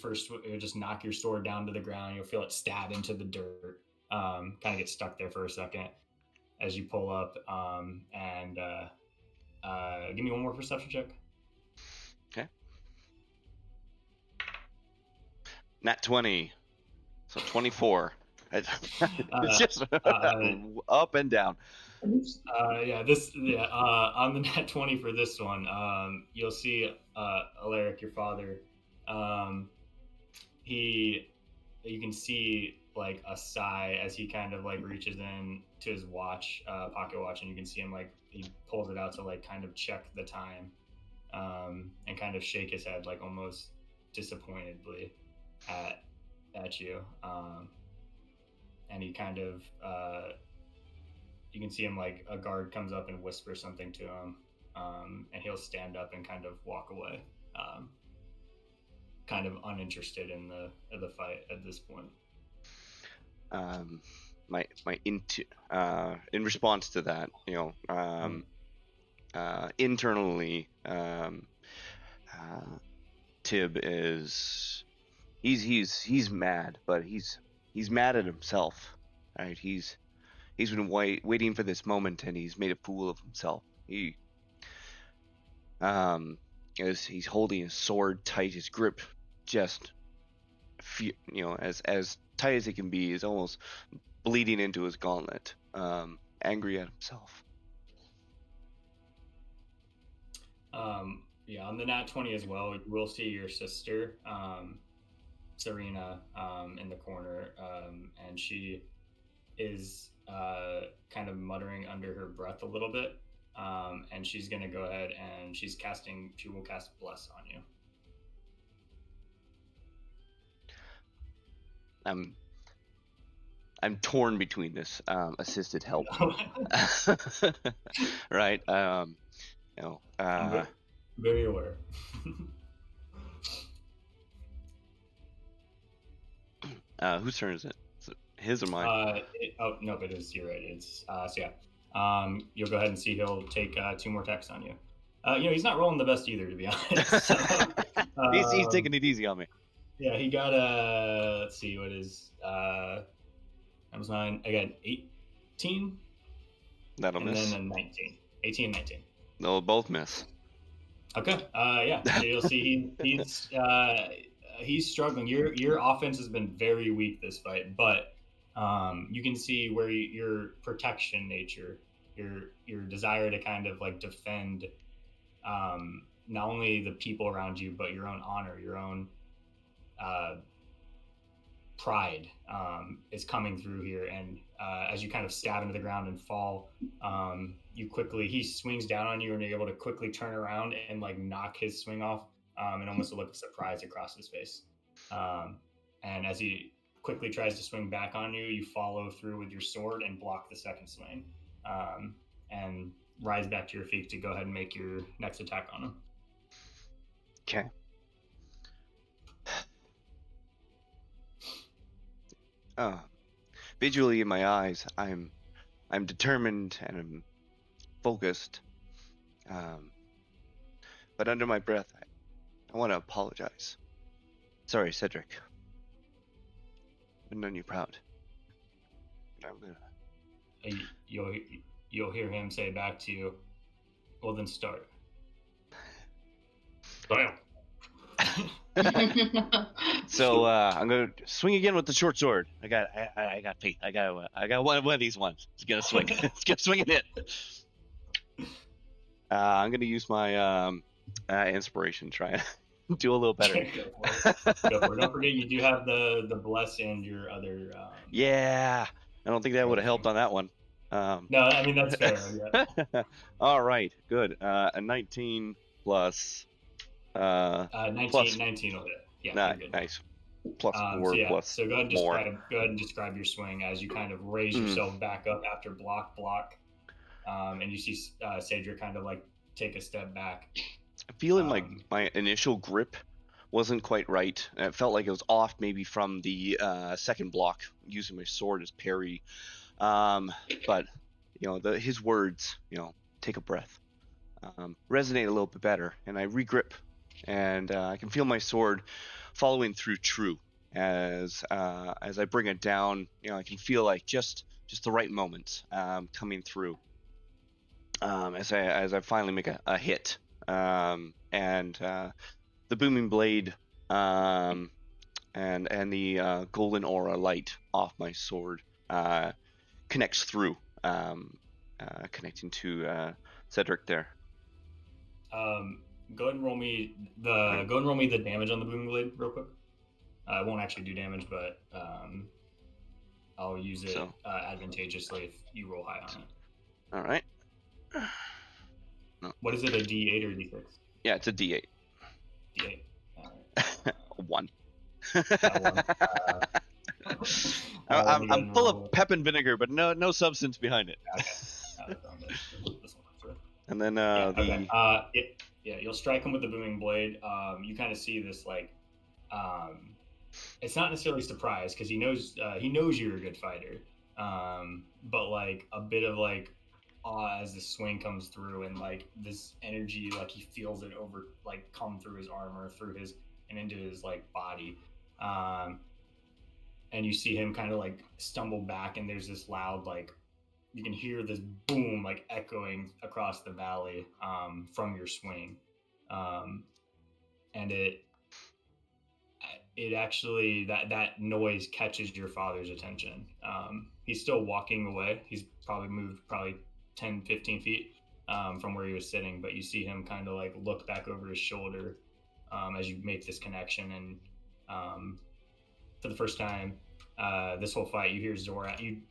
sword down to the ground. You'll feel it stab into the dirt. Kind of get stuck there for a second as you pull up. And give me one more perception check. Okay. Nat 20. So 24. It's just up and down. On the nat 20 for this one, you'll see Alaric, your father. You can see like a sigh as he kind of like reaches in to his watch, pocket watch, and you can see him like he pulls it out to like kind of check the time, and kind of shake his head like almost disappointedly at you. And he kind of you can see him like a guard comes up and whispers something to him, and he'll stand up and kind of walk away, kind of uninterested in the fight at this point. In response to that, internally, Tib is he's mad, but he's mad at himself, right? He's been waiting for this moment, and he's made a fool of himself. As he's holding his sword tight, his grip just, as tight as it can be, is almost bleeding into his gauntlet. Angry at himself. On the nat 20 as well, we'll see your sister, Serena, in the corner, and she is kind of muttering under her breath a little bit, and she's going to go ahead and she will cast Bless on you. I'm torn between this assisted help, right? Very aware. Whose turn is it? Is it his or mine? No, it is. You're right. It's you'll go ahead and see he'll take 2 more attacks on you. He's not rolling the best either, to be honest. So, he's taking it easy on me. Yeah, he got let's see what is that was 9. I got 18. That'll miss. And then a 19. 18 and 19. They'll both miss. Okay. So you'll see he's he's struggling. Your offense has been very weak this fight, but you can see where your protection nature, your desire to kind of like defend not only the people around you, but your own honor, your own pride is coming through here. And as you kind of stab into the ground and fall, he swings down on you, and you're able to quickly turn around and like knock his swing off, and almost a look of surprise across his face. And as he quickly tries to swing back on you, you follow through with your sword and block the second swing, and rise back to your feet to go ahead and make your next attack on him. Okay. Visually in my eyes, I'm determined and I'm focused. But under my breath, I want to apologize. Sorry, Cedric. I've done you proud. But I'm gonna. You'll hear him say back to you, "Well, then start." Bam. So I'm gonna swing again with the short sword. I got faith. I got one of these ones. It's gonna swing. It's gonna swing and hit. I'm gonna use my inspiration. Try and do a little better. Go for it. Don't forget you do have the bless and your other. Yeah, I don't think that would have helped on that one. No, I mean that's fair. Yeah. All right, good. A 19 plus. 19 will hit. Yeah, you're good. Nice. Plus 4 so plus so go ahead and describe your swing as you kind of raise Mm. yourself back up after block, and you see Cedric kind of like take a step back. I'm feeling like my initial grip wasn't quite right. It felt like it was off maybe from the second block, using my sword as parry. But his words, take a breath, resonate a little bit better, and I regrip, and I can feel my sword following through true as I bring it down. I can feel like just the right moments coming through as I finally make a hit, and the booming blade and the golden aura light off my sword connects through, connecting to Cedric there. Go ahead and roll me the damage on the booming blade real quick. It won't actually do damage, but I'll use it advantageously if you roll high on it. All right. No. What is it, a D8 or a D6? Yeah, it's a D8. D8. All right. 1. One. I'm full of pep and vinegar, but no substance behind it. Okay. And then you'll strike him with the booming blade. You kind of see this like, it's not necessarily surprise because he knows you're a good fighter, but like a bit of like awe as the swing comes through, and like this energy, like he feels it over, like come through his armor, through his and into his like body, and you see him kind of like stumble back, and there's this loud like, you can hear this boom like echoing across the valley from your swing, and it actually that noise catches your father's attention. He's still walking away. He's probably moved 10-15 feet from where he was sitting, but you see him kind of like look back over his shoulder as you make this connection, and for the first time this whole fight, you hear Zorath. You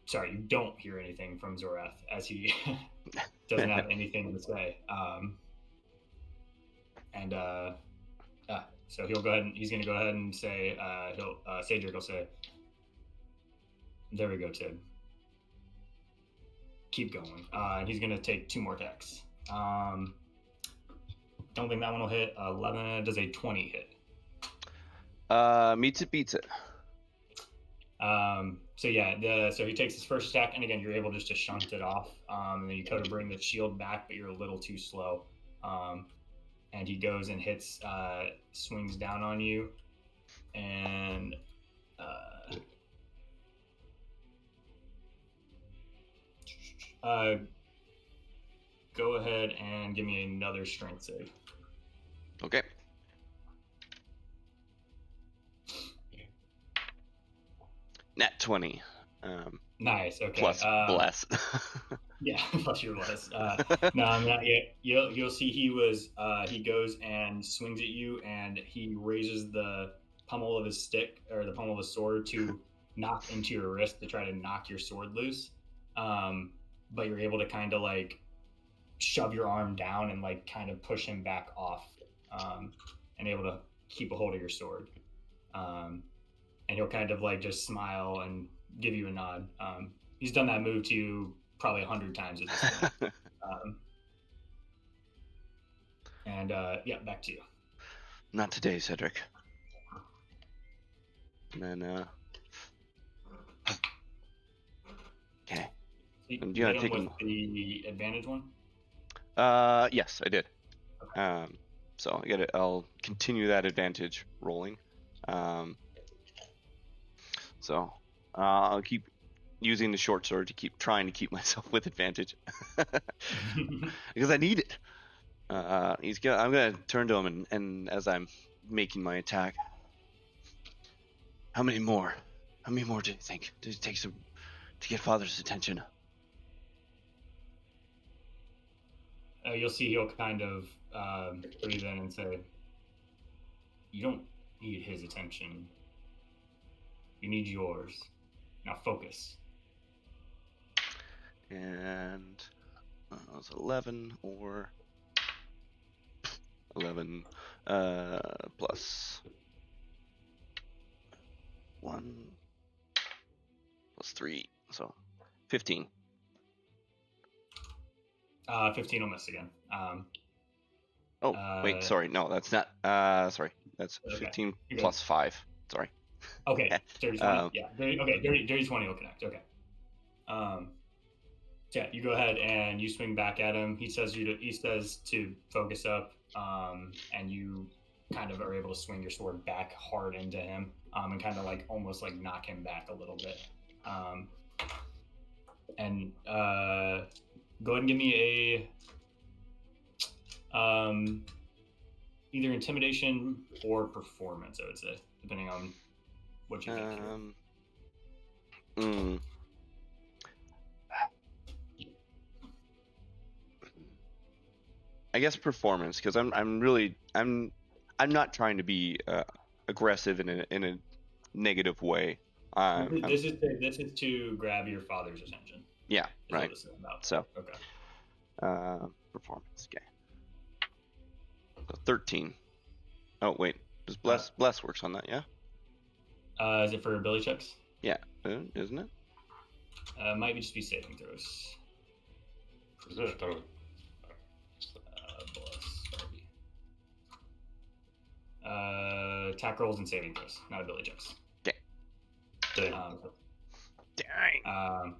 don't hear anything from Zorath as he doesn't have anything to say. So he's going to go ahead and say, Cedric will say, "There we go, Tib. Keep going." And he's going to take 2 more attacks. Don't think that one will hit. 11, does a 20 hit? Meets it, beats it. So he takes his first attack, and again, you're able just to shunt it off, and then you try to bring the shield back, but you're a little too slow. And he goes and hits, swings down on you, and go ahead and give me another strength save. Okay. 20. Nice. Okay. Plus bless. Yeah, plus your bless. No, I'm not yet. You'll see he goes and swings at you, and he raises the pommel of his stick or the pommel of his sword to knock into your wrist to try to knock your sword loose. But you're able to kind of like shove your arm down and like kind of push him back off, and able to keep a hold of your sword. And he'll kind of like just smile and give you a nod. He's done that move to you probably 100 times at this point. Yeah, back to you. Not today, Cedric. And then, okay. And you you gotta take him with the advantage one? Yes, I did. So I'll continue that advantage rolling. So I'll keep using the short sword to trying to keep myself with advantage because I need it. I'm gonna turn to him and as I'm making my attack, how many more do you think does it take to get Father's attention? You'll see he'll kind of breathe in and say, "You don't need his attention. You need yours. Now focus." And it was 11 or 11 plus 1 plus 3, so 15. 15 will miss again. Wait, sorry, no, that's not. Sorry, that's okay. 15 You're plus 5. Sorry. Okay, dirty 20. Yeah, dirty 20 will connect. Okay. Yeah, you go ahead and you swing back at him. He says to focus up, and you kind of are able to swing your sword back hard into him, and kind of like almost like knock him back a little bit. And go ahead and give me a either intimidation or performance, I would say, depending on what you think. I guess performance, because I'm not trying to be aggressive in a negative way. This is to grab your father's attention. Yeah, right. So, okay. Performance, okay. So 13. Oh wait, does bless works on that? Yeah. Is it for ability checks? Yeah, isn't it? Might just be saving throws. Is it? Bless. Attack rolls and saving throws, not ability checks. Okay. Dang.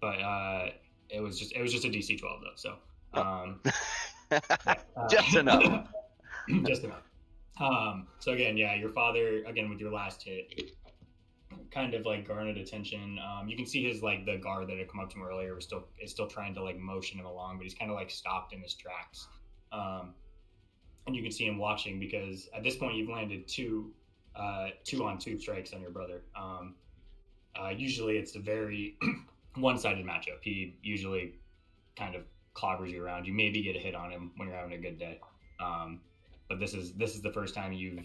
But it was just a DC 12 though, so just enough. Just enough. So again, yeah, your father again with your last hit kind of like garnered attention. You can see his like the guard that had come up to him earlier is still trying to like motion him along, but he's kind of like stopped in his tracks. And you can see him watching because at this point you've landed two on two strikes on your brother. Usually it's a very one-sided matchup. He usually kind of clobbers you around. You maybe get a hit on him when you're having a good day. But this is the first time you've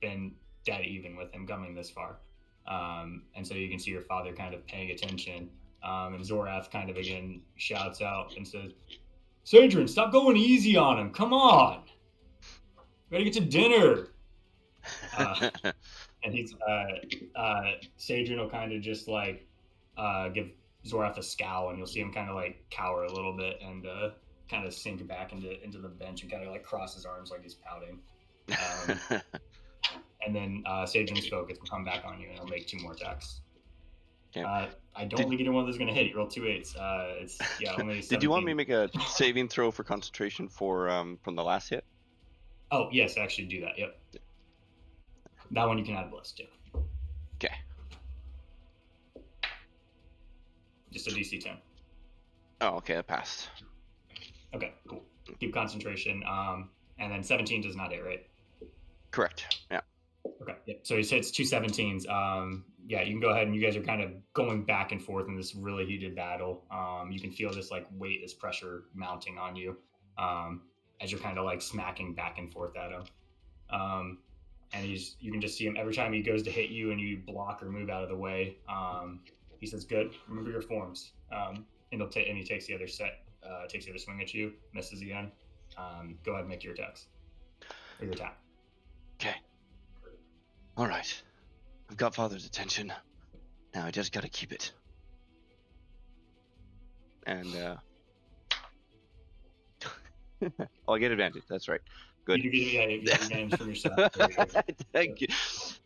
been dead even with him coming this far. And so you can see your father kind of paying attention. And Zorath kind of again shouts out and says, "Sadrian, stop going easy on him. Come on. We gotta get to dinner." And he's Sadrian will kind of just like give Zorath a scowl, and you'll see him kind of like cower a little bit and kind of sink back into the bench and kind of like cross his arms like he's pouting. And then Sadrian's focus will come back on you and he'll make 2 more attacks. Okay. I don't think either one of those is going to hit. He rolled 2 8s. It's only 17. Did you want me to make a saving throw for concentration for from the last hit? Oh yes, actually do that. Yep. That one you can add bless too. Okay. Just a DC 10. Oh, okay, that passed. Okay, cool. Keep concentration. And then 17 does not hit, right? Correct. Yeah. Okay. Yep. So he hits 2 17s. yeah, you can go ahead and you guys are kind of going back and forth in this really heated battle. You can feel this like weight, this pressure mounting on you as you're kind of like smacking back and forth at him. And you can just see him every time he goes to hit you and you block or move out of the way. He says, "Good. Remember your forms." And he takes the other takes the other swing at you, misses again. Go ahead and make your attacks or your attack. Okay. All right. I've got Father's attention. Now I just gotta keep it. And oh, I get advantage. That's right. Good. You get advantage from yourself. There you go. Thank you.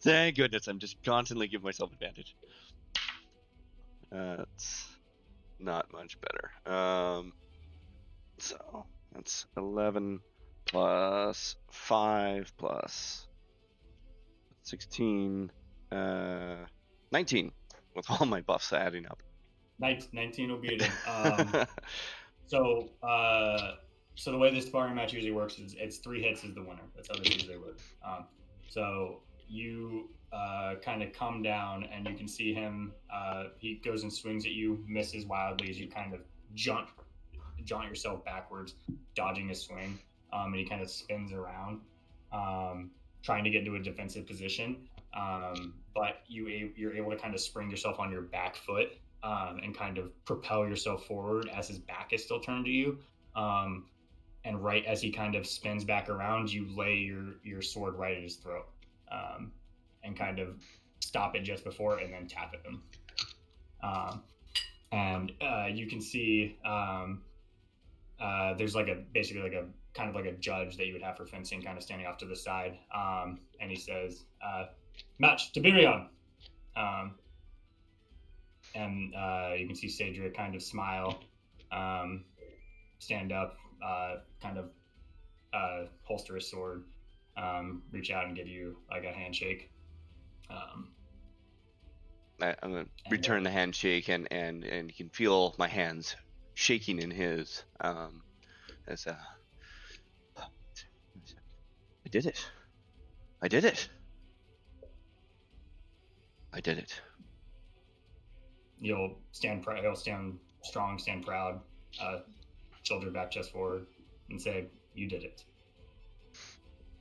Thank goodness. I'm just constantly giving myself advantage. That's not much better. So that's 11 plus 5 plus 16, 19 with all my buffs adding up. 19 will beat him. So the way this sparring match usually works is it's 3 hits is the winner. That's how this usually works. So you kind of come down and you can see him. He goes and swings at you, misses wildly as you kind of jaunt yourself backwards, dodging his swing. And he kind of spins around, trying to get into a defensive position. But you're able to kind of spring yourself on your back foot and kind of propel yourself forward as his back is still turned to you. And right as he kind of spins back around, you lay your sword right at his throat and kind of stop it just before and then tap at him. And you can see there's basically like a kind of like a judge that you would have for fencing kind of standing off to the side. And he says, "Match, Tiberion." And you can see Cedric kind of smile, stand up, kind of holster his sword, reach out and give you like a handshake. I'm going to return the handshake, and you can feel my hands shaking in his. As I did it. I did it. I did it. He'll stand strong, stand proud, shoulder back, chest forward, and say, "You did it."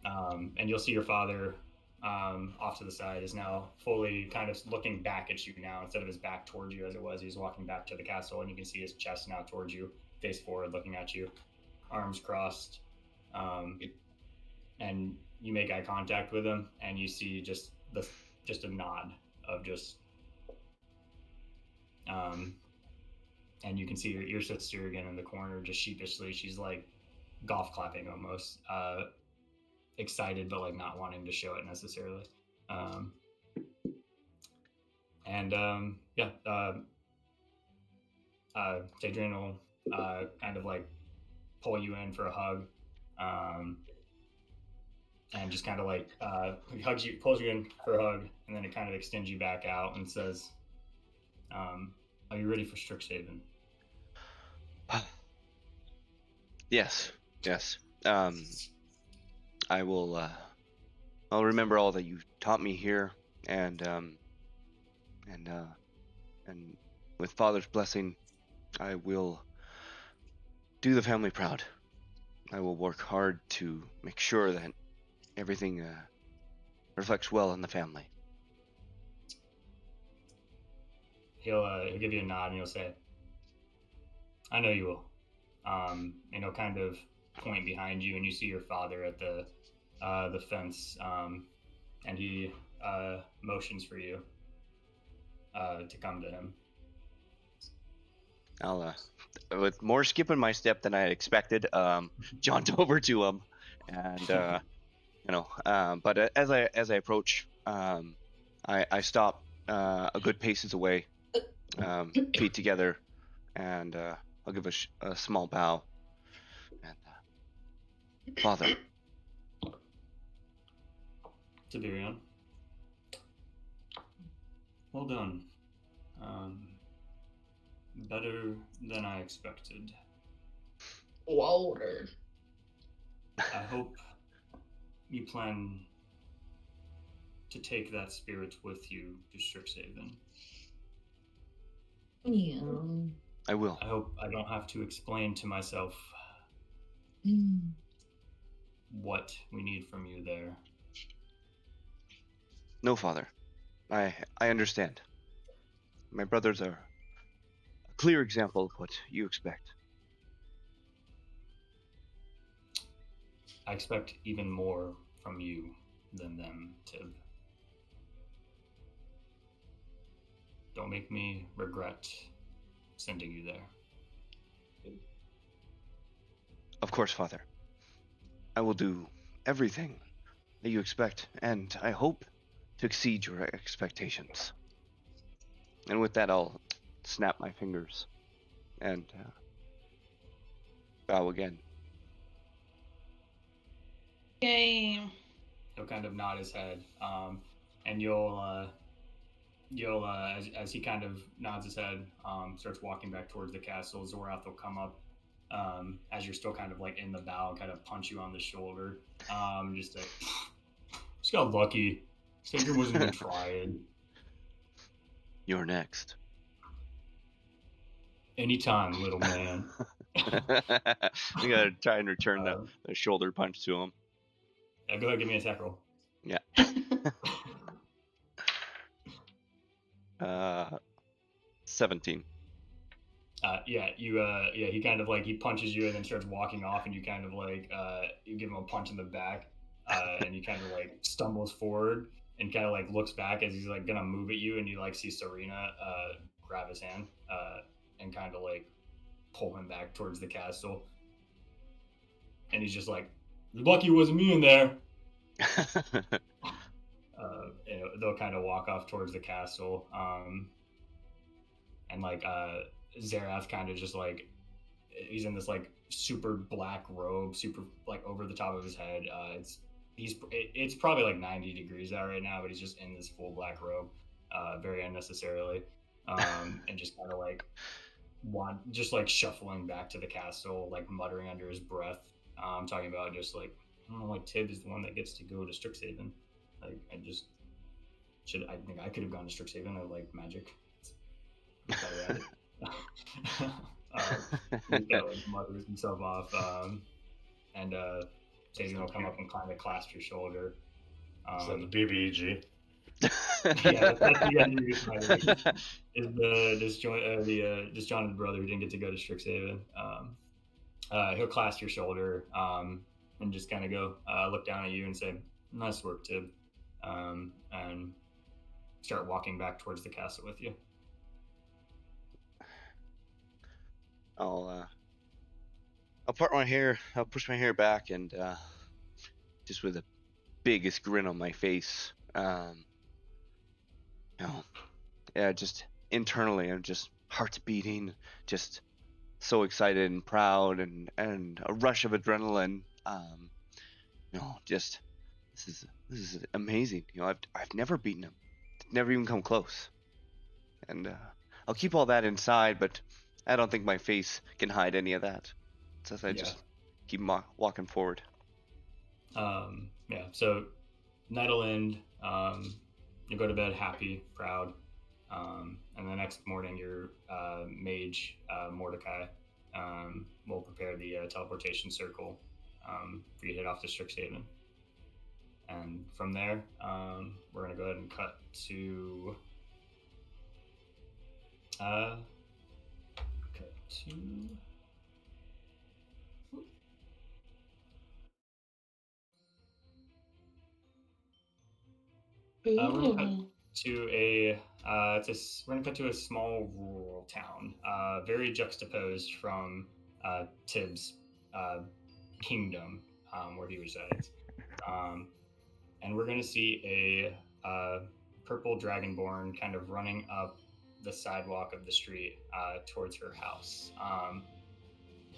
And you'll see your father off to the side is now fully kind of looking back at you now instead of his back towards you as it was. He's walking back to the castle, and you can see his chest now towards you, face forward, looking at you, arms crossed. And you make eye contact with him, and you see just a nod of just. And you can see your sister again in the corner, just sheepishly. She's like golf clapping almost, excited but like not wanting to show it necessarily. Adrian will kind of like pull you in for a hug, and just kind of like he hugs you, pulls you in for a hug, and then it kind of extends you back out and says, "Are you ready for Strix Haven?" Yes. I will. I'll remember all that you taught me here, and with Father's blessing, I will do the family proud. I will work hard to make sure that everything reflects well on the family. He'll give you a nod and he'll say, "I know you will." And he'll kind of point behind you, and you see your father at the fence, and he motions for you to come to him. I'll, with more skip in my step than I had expected, jaunt over to him, and but as I approach, I stop a good paces away, feet together, and I'll give a small bow. And Father, Tiberion, well done. Better than I expected. Water. I hope you plan to take that spirit with you to Strix Haven. Yeah. I will. I hope I don't have to explain to myself what we need from you there. No, Father. I understand. My brothers are a clear example of what you expect. I expect even more from you than them, Tib. Don't make me regret sending you there. Of course, Father. I will do everything that you expect, and I hope to exceed your expectations. And with that, I'll snap my fingers and bow again. Yay. He'll kind of nod his head, and you'll as he kind of nods his head, starts walking back towards the castle. Zorath will come up as you're still kind of like in the bow and kind of punch you on the shoulder. Just got lucky. Sager wasn't even trying. You're next. Anytime, little man. You gotta try and return the shoulder punch to him. Yeah, go ahead, give me an attack roll. Yeah. 17. He kind of like he punches you and then starts walking off, and you kind of like you give him a punch in the back, and he kind of like stumbles forward and kind of like looks back as he's like gonna move at you, and you like see Serena grab his hand and kind of like pull him back towards the castle, and he's just like, "You're lucky it wasn't me in there." They'll kind of walk off towards the castle, and like Zerath kind of just like he's in this like super black robe, super like over the top of his head. It's probably like 90 degrees out right now, but he's just in this full black robe, very unnecessarily, and just kind of like just like shuffling back to the castle, like muttering under his breath. I'm talking about just like, I don't know, like Tib is the one that gets to go to Strix Haven. Like I think I could have gone to Strix Haven. I like magic. He's got like mutters himself off, and Sagan will come up and kind of clasp your shoulder. Is that the BBEG? Yeah, that's the end of your fighting. Is the disjointed brother who didn't get to go to Strix Haven. He'll clasp your shoulder and just kind of go look down at you and say, "Nice work, Tib," and start walking back towards the castle with you. I'll part my hair. I'll push my hair back and just with the biggest grin on my face, just internally, I'm just heart's beating, just so excited and proud, and a rush of adrenaline. Just this is amazing. I've never beaten him, never even come close, and I'll keep all that inside, but I don't think my face can hide any of that. So I just keep walking forward. So night'll end. You go to bed happy, proud. And the next morning, your mage, Mordecai, will prepare the teleportation circle for you to head off to Strix Haven. And from there, we're going to go ahead and cut to... we're going to cut to a small rural town, very juxtaposed from Tib's kingdom, where he resides. And we're going to see a purple dragonborn kind of running up the sidewalk of the street towards her house.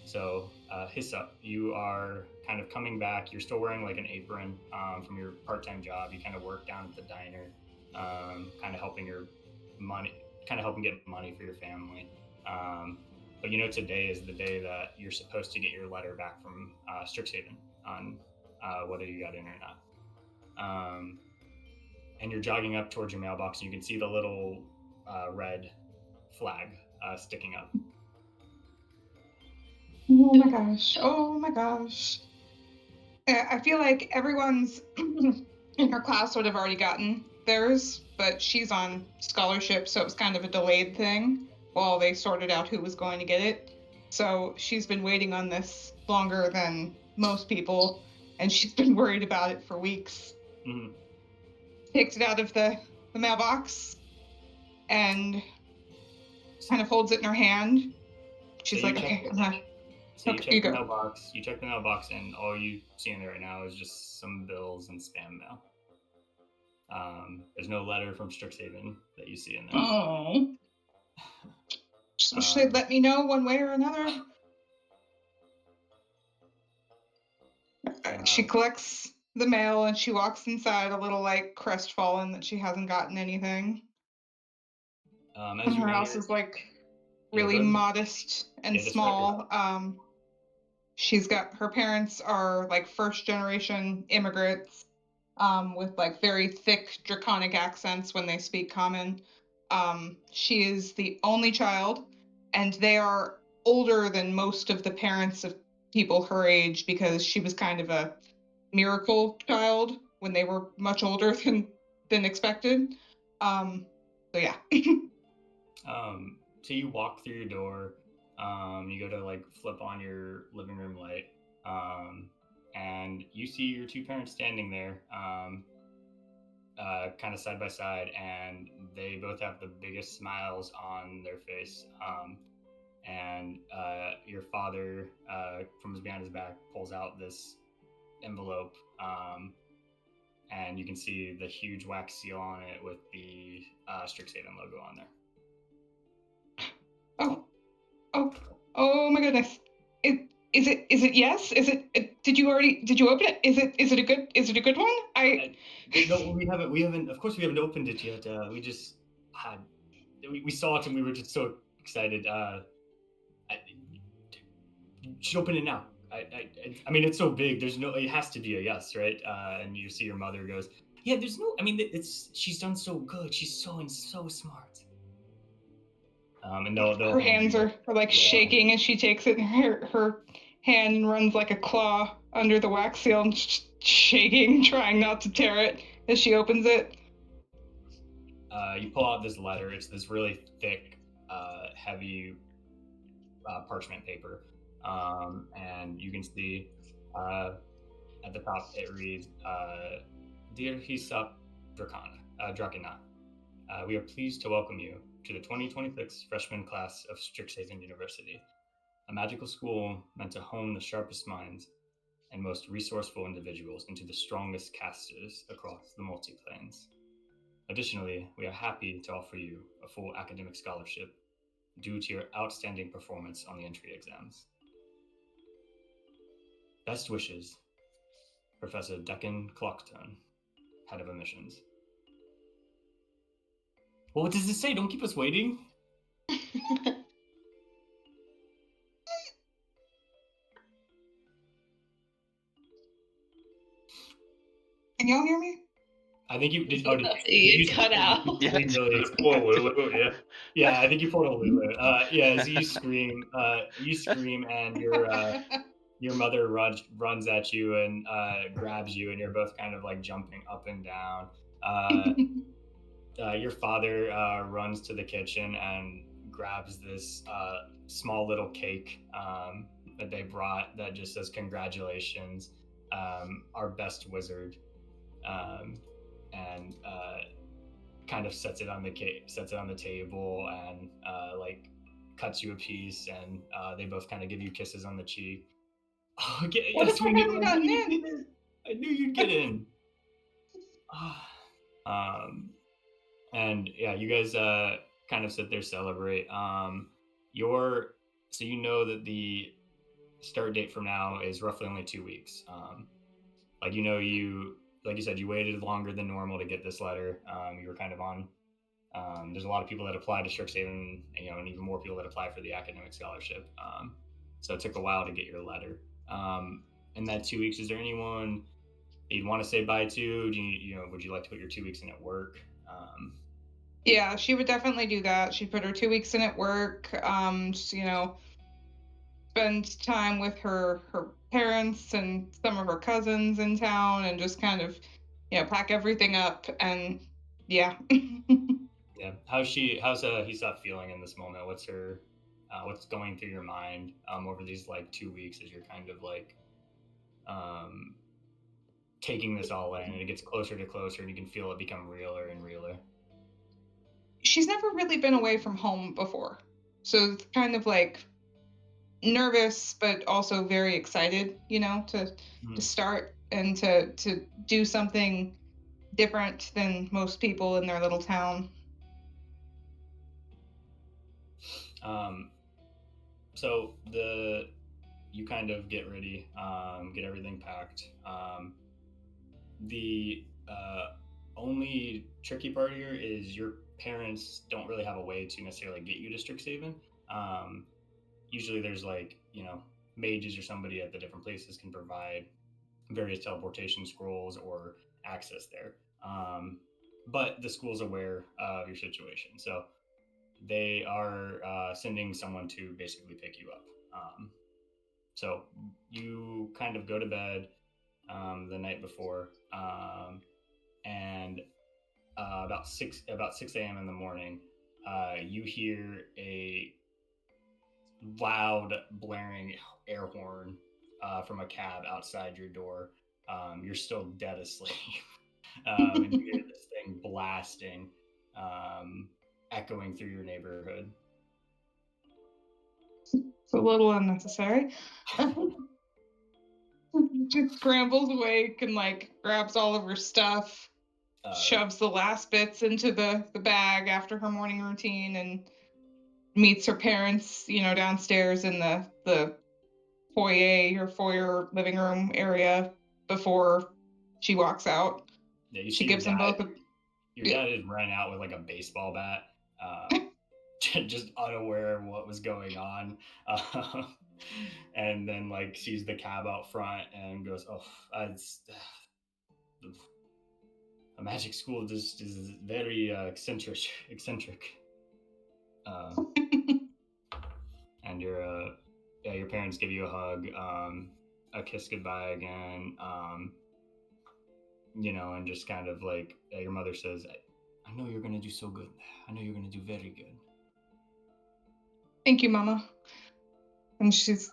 So Hissa, you are kind of coming back. You're still wearing like an apron from your part-time job. You kind of work down at the diner, kind of helping get money for your family. But today is the day that you're supposed to get your letter back from Strixhaven on whether you got in or not. and you're jogging up towards your mailbox, and you can see the little red flag sticking up. Oh my gosh. Oh my gosh. I feel like everyone's in her class would have already gotten theirs, but she's on scholarship, so it was kind of a delayed thing while they sorted out who was going to get it. So she's been waiting on this longer than most people, and she's been worried about it for weeks. Mm-hmm. Takes it out of the mailbox and kind of holds it in her hand. She's So like, okay, I'm gonna. So you Okay, check you the go. mailbox. You check the mailbox, and all you see in there right now is just some bills and spam mail. There's no letter from Strix Haven that you see in there. Oh. Just wish they'd let me know one way or another. She collects the mail and she walks inside a little like crestfallen that she hasn't gotten anything. As And you her house enter, is like Yeah, really go ahead. modest and describe your small. She's got her parents are like first generation immigrants with like very thick draconic accents when they speak common. She is the only child, and they are older than most of the parents of people her age because she was kind of a miracle child when they were much older than expected. So yeah. So you walk through your door. You go to like flip on your living room light, and you see your two parents standing there, kind of side by side, and they both have the biggest smiles on their face. And your father, from behind his back, pulls out this envelope, and you can see the huge wax seal on it with the Strix Haven logo on there. Oh my goodness. Is it yes? Did you open it? Is it a good one? No, we haven't of course we haven't opened it yet. We just had we saw it and we were just so excited. You should open it now. I mean, it's so big. It has to be a yes, right? And you see your mother goes, yeah. There's no. I mean, she's done so good. She's so smart. And her hands are like shaking as she takes it, and her hand runs like a claw under the wax seal and shaking, trying not to tear it as she opens it. You pull out this letter. It's this really thick, heavy parchment paper, and you can see at the top it reads, "Dear Hisap Dracana, we are pleased to welcome you to the 2026 freshman class of Strix Haven University, a magical school meant to hone the sharpest minds and most resourceful individuals into the strongest casters across the multiplanes. Additionally, we are happy to offer you a full academic scholarship due to your outstanding performance on the entry exams. Best wishes, Professor Deccan Clockton, Head of Admissions." Well, what does this say? Don't keep us waiting. Can y'all hear me? I think you did. You cut out. Yeah. Poor Lulu, yeah. Yeah, I think you pulled a Lulu. Yeah, as you scream, and your mother runs at you and grabs you, and you're both kind of like jumping up and down. Your father runs to the kitchen and grabs this small little cake that they brought that just says "Congratulations, our best wizard," and kind of sets it on the table, and like cuts you a piece, and they both kind of give you kisses on the cheek. Oh, What if I hadn't gotten in? I knew you'd get in. And yeah, you guys kind of sit there, celebrate. So you know that the start date from now is roughly only 2 weeks. Like you said, you waited longer than normal to get this letter. You were kind of on. There's a lot of people that apply to Strixhaven, and even more people that apply for the academic scholarship. So it took a while to get your letter. In that 2 weeks, is there anyone you'd want to say bye to? Would you like to put your 2 weeks in at work? Yeah, she would definitely do that. She'd put her 2 weeks in at work. Spend time with her parents and some of her cousins in town, and just kind of, pack everything up. And yeah. Yeah. How's Hisop feeling in this moment? What's going through your mind over these like 2 weeks as you're kind of like um, taking this all in, and it gets closer to closer, and you can feel it become realer and realer. She's never really been away from home before, so it's kind of like nervous, but also very excited, to start and to do something different than most people in their little town. So you kind of get ready, get everything packed. The only tricky part here is your parents don't really have a way to necessarily get you to Strixhaven. Usually there's like, mages or somebody at the different places can provide various teleportation scrolls or access there. But the school's aware of your situation. So they are sending someone to basically pick you up. So you kind of go to bed the night before, and about 6 a.m. in the morning, you hear a loud blaring air horn from a cab outside your door. You're still dead asleep, and you hear this thing blasting, echoing through your neighborhood. It's a little unnecessary. Just scrambles awake and like grabs all of her stuff, shoves the last bits into the bag after her morning routine, and meets her parents, downstairs in the foyer living room area before she walks out. Yeah, you She see your gives them dad. both Your dad is running out with like a baseball bat, just unaware of what was going on, and then like sees the cab out front and goes, "Oh, it's a magic school. Just is very eccentric." And your parents give you a hug, a kiss goodbye again, and just kind of like your mother says, I know you're gonna do so good. I know you're gonna do very good. Thank you, Mama. And she's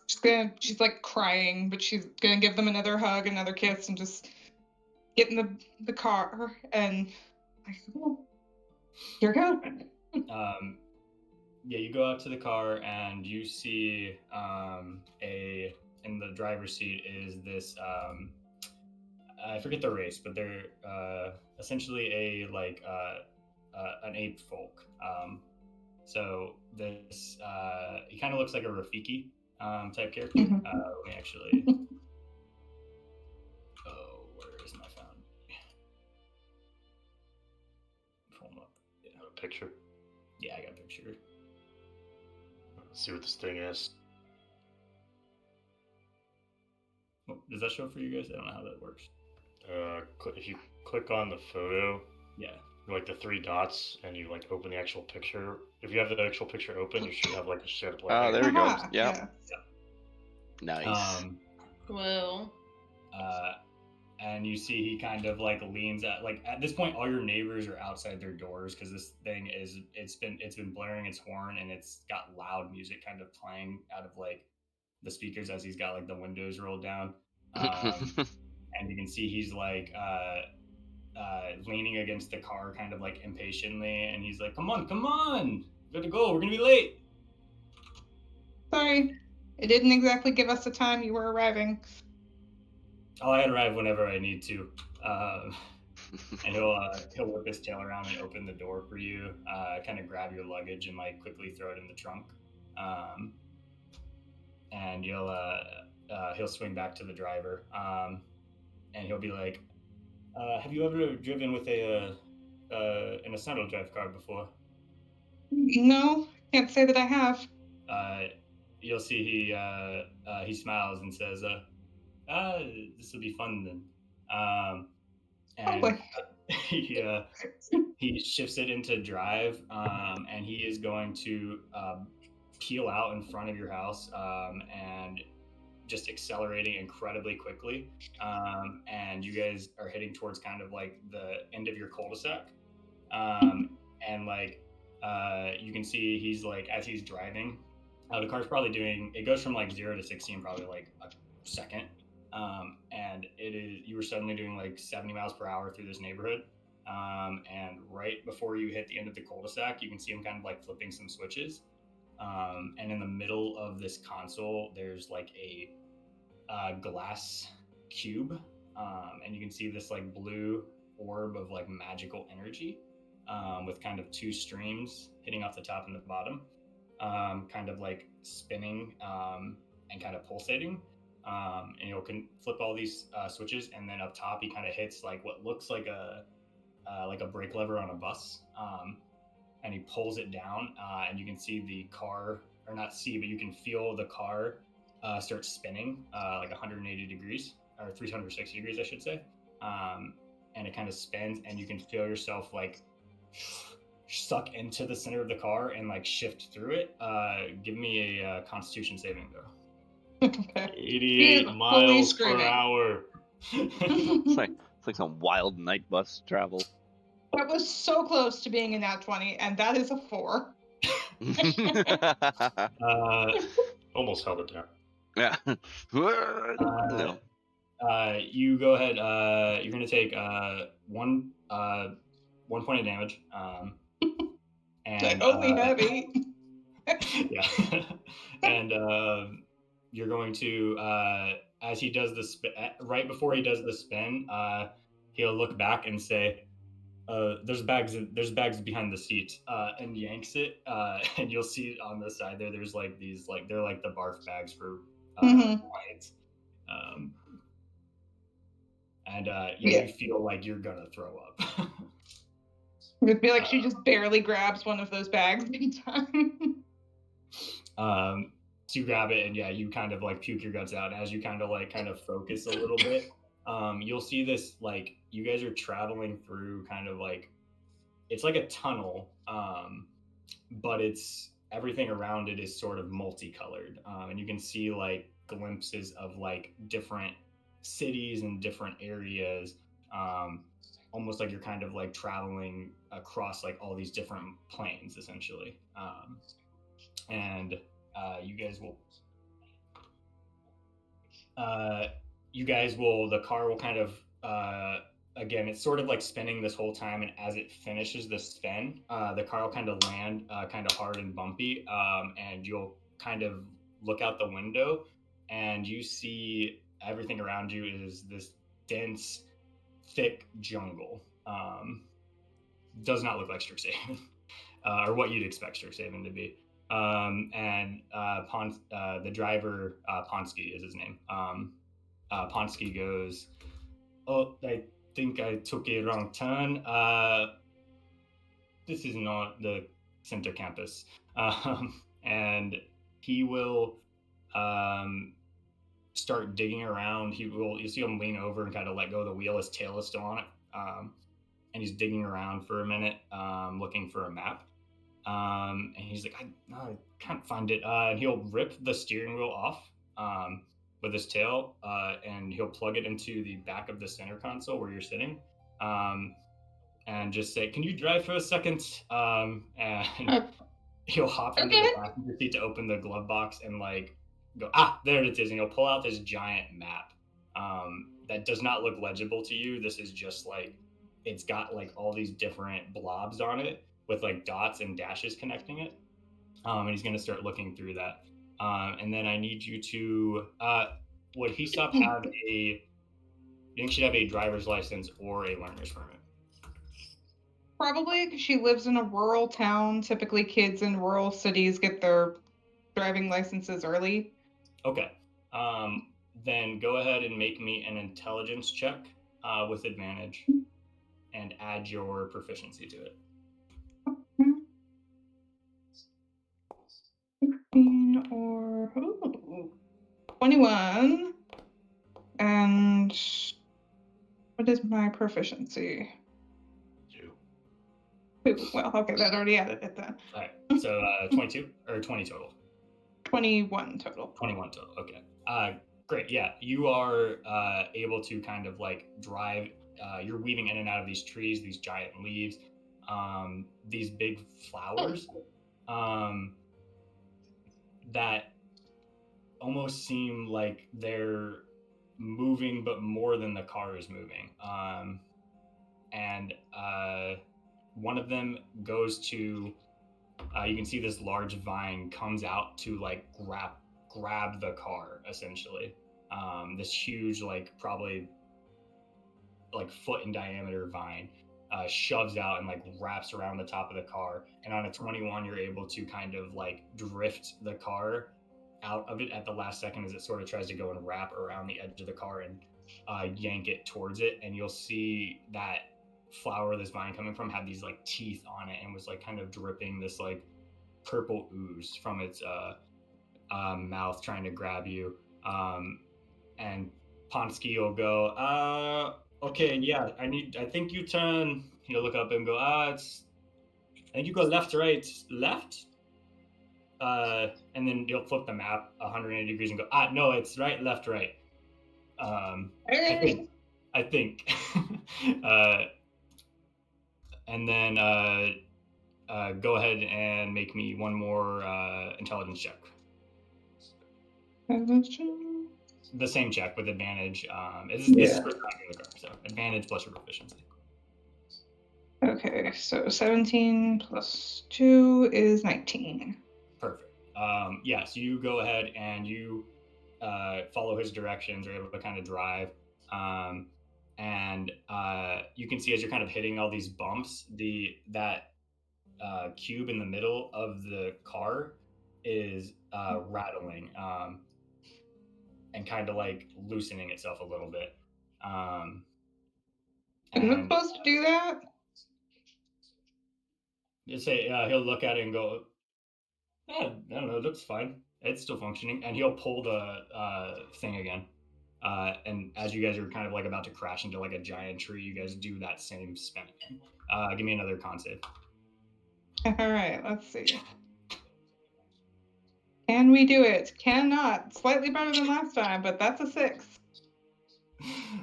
like crying, but she's gonna give them another hug, another kiss, and just get in the car and like, oh, here goes. Yeah, you go out to the car and you see in the driver's seat is this I forget the race, but they're essentially an ape folk. So this he kind of looks like a Rafiki type character. Mm-hmm. Let me actually. Oh, where is my phone? Pull him up. Yeah. A picture. Yeah, I got a picture. Let's see what this thing is. Does that show for you guys? I don't know how that works. If you click on the photo, yeah, like the three dots, and you like open the actual picture. If you have the actual picture open, you should have like a shared. Oh, there we go. Yep. Yeah. Nice. Whoa. And you see he kind of like leans at this point all your neighbors are outside their doors because this thing it's been blaring its horn, and it's got loud music kind of playing out of like the speakers as he's got like the windows rolled down, and you can see he's like leaning against the car kind of like impatiently, and he's like, come on, we gotta go, we're gonna be late. Sorry, it didn't exactly give us the time you were arriving. I arrive whenever I need to. And he'll whip his tail around and open the door for you, kind of grab your luggage and like quickly throw it in the trunk. And he'll swing back to the driver, and he'll be like, have you ever driven with in a saddle drive car before? No, can't say that I have. You'll see he smiles and says, this will be fun then. And boy. he shifts it into drive, and he is going to peel out in front of your house, and just accelerating incredibly quickly. And you guys are heading towards kind of like the end of your cul-de-sac. And like you can see he's like, as he's driving, the car's probably doing, it goes from like 0 to 60 in probably like a second. And you were suddenly doing like 70 miles per hour through this neighborhood. And right before you hit the end of the cul-de-sac, you can see him kind of like flipping some switches. And in the middle of this console, there's like a glass cube. And you can see this like blue orb of like magical energy, with kind of two streams hitting off the top and the bottom, kind of like spinning, and kind of pulsating. And you can flip all these switches, and then up top he kind of hits like what looks like a brake lever on a bus, and he pulls it down, and you can see the car, or not see, but you can feel the car start spinning like 180 degrees, or 360 degrees, I should say. And it kind of spins, and you can feel yourself like suck into the center of the car and like shift through it. Give me a Constitution saving throw. Okay. 88 fully miles per screaming. hour. It's like some wild night bus travel. That was so close to being a nat 20, and that is a 4. Almost held it down. Yeah. No. You go ahead. You're going to take one point of damage. And I only have 8. yeah. And you're going to, as he does the spin, right before he does the spin, he'll look back and say, there's bags behind the seat, and yanks it, and you'll see on the side there's like these, like, they're like the barf bags for whites. And you feel like you're gonna throw up. It'd be like she just barely grabs one of those bags anytime. So you grab it, and you kind of like puke your guts out. As you kind of focus a little bit, you'll see this, like, you guys are traveling through kind of like, it's like a tunnel, but it's, everything around it is sort of multicolored, and you can see like glimpses of like different cities and different areas, almost like you're kind of like traveling across like all these different planes, essentially. And you guys will, the car will kind of, again, it's sort of like spinning this whole time, and as it finishes the spin, the car will kind of land kind of hard and bumpy, and you'll kind of look out the window, and you see everything around you is this dense, thick jungle. Does not look like Strix Haven, or what you'd expect Strix Haven to be. And the driver, Ponsky is his name. Ponsky goes, "Oh, I think I took a wrong turn. This is not the center campus." And he will start digging around. You see him lean over and kind of let go of the wheel. His tail is still on it. And he's digging around for a minute, looking for a map. And he's like, I can't find it. And he'll rip the steering wheel off with his tail, and he'll plug it into the back of the center console where you're sitting, and just say, "Can you drive for a second?" And he'll hop into the passenger seat to open the glove box and like go, there it is. And he'll pull out this giant map that does not look legible to you. This is just like, it's got like all these different blobs on it with like dots and dashes connecting it. And he's going to start looking through that. And then I need you to, would Hesop have you think she'd have a driver's license or a learner's permit? Probably, because she lives in a rural town. Typically, kids in rural cities get their driving licenses early. Okay. Then go ahead and make me an intelligence check with advantage, and add your proficiency to it. 16 or 21 and What is my proficiency? 2. Ooh, well, okay, that already added it then. All right. So 22 or 20 total. 21 total. 21 total. Okay. Great. Yeah, you are able to kind of like drive. You're weaving in and out of these trees, these giant leaves, these big flowers that almost seem like they're moving, but more than the car is moving. And one of them goes to. You can see this large vine comes out to like grab the car essentially. This huge, like probably like foot in diameter vine shoves out and like wraps around the top of the car. And on a 21, you're able to kind of like drift the car out of it at the last second as it sort of tries to go and wrap around the edge of the car and yank it towards it. And you'll see that flower this vine coming from had these like teeth on it and was like kind of dripping this like purple ooze from its mouth trying to grab you. And Ponsky will go, okay, yeah, I think you turn, he'll look up and go, I think you go left, right, left? And then you'll flip the map 180 degrees and go, no, it's right, left, right. I think. And then go ahead and make me one more intelligence check. The same check with advantage. This is for driving the car, so advantage plus your proficiency. Okay, so 17 plus 2 is 19. Perfect. Yeah, so you go ahead and you follow his directions, are able to kind of drive. And you can see as you're kind of hitting all these bumps, that cube in the middle of the car is rattling and kind of like loosening itself a little bit. Is it supposed to do that? Just say he'll look at it and go, I don't know, it looks fine. It's still functioning. And he'll pull the thing again. And as you guys are kind of like about to crash into like a giant tree, you guys do that same spin again. Give me another con save. All right, let's see. Can we do it? Cannot. Slightly better than last time, but that's a 6.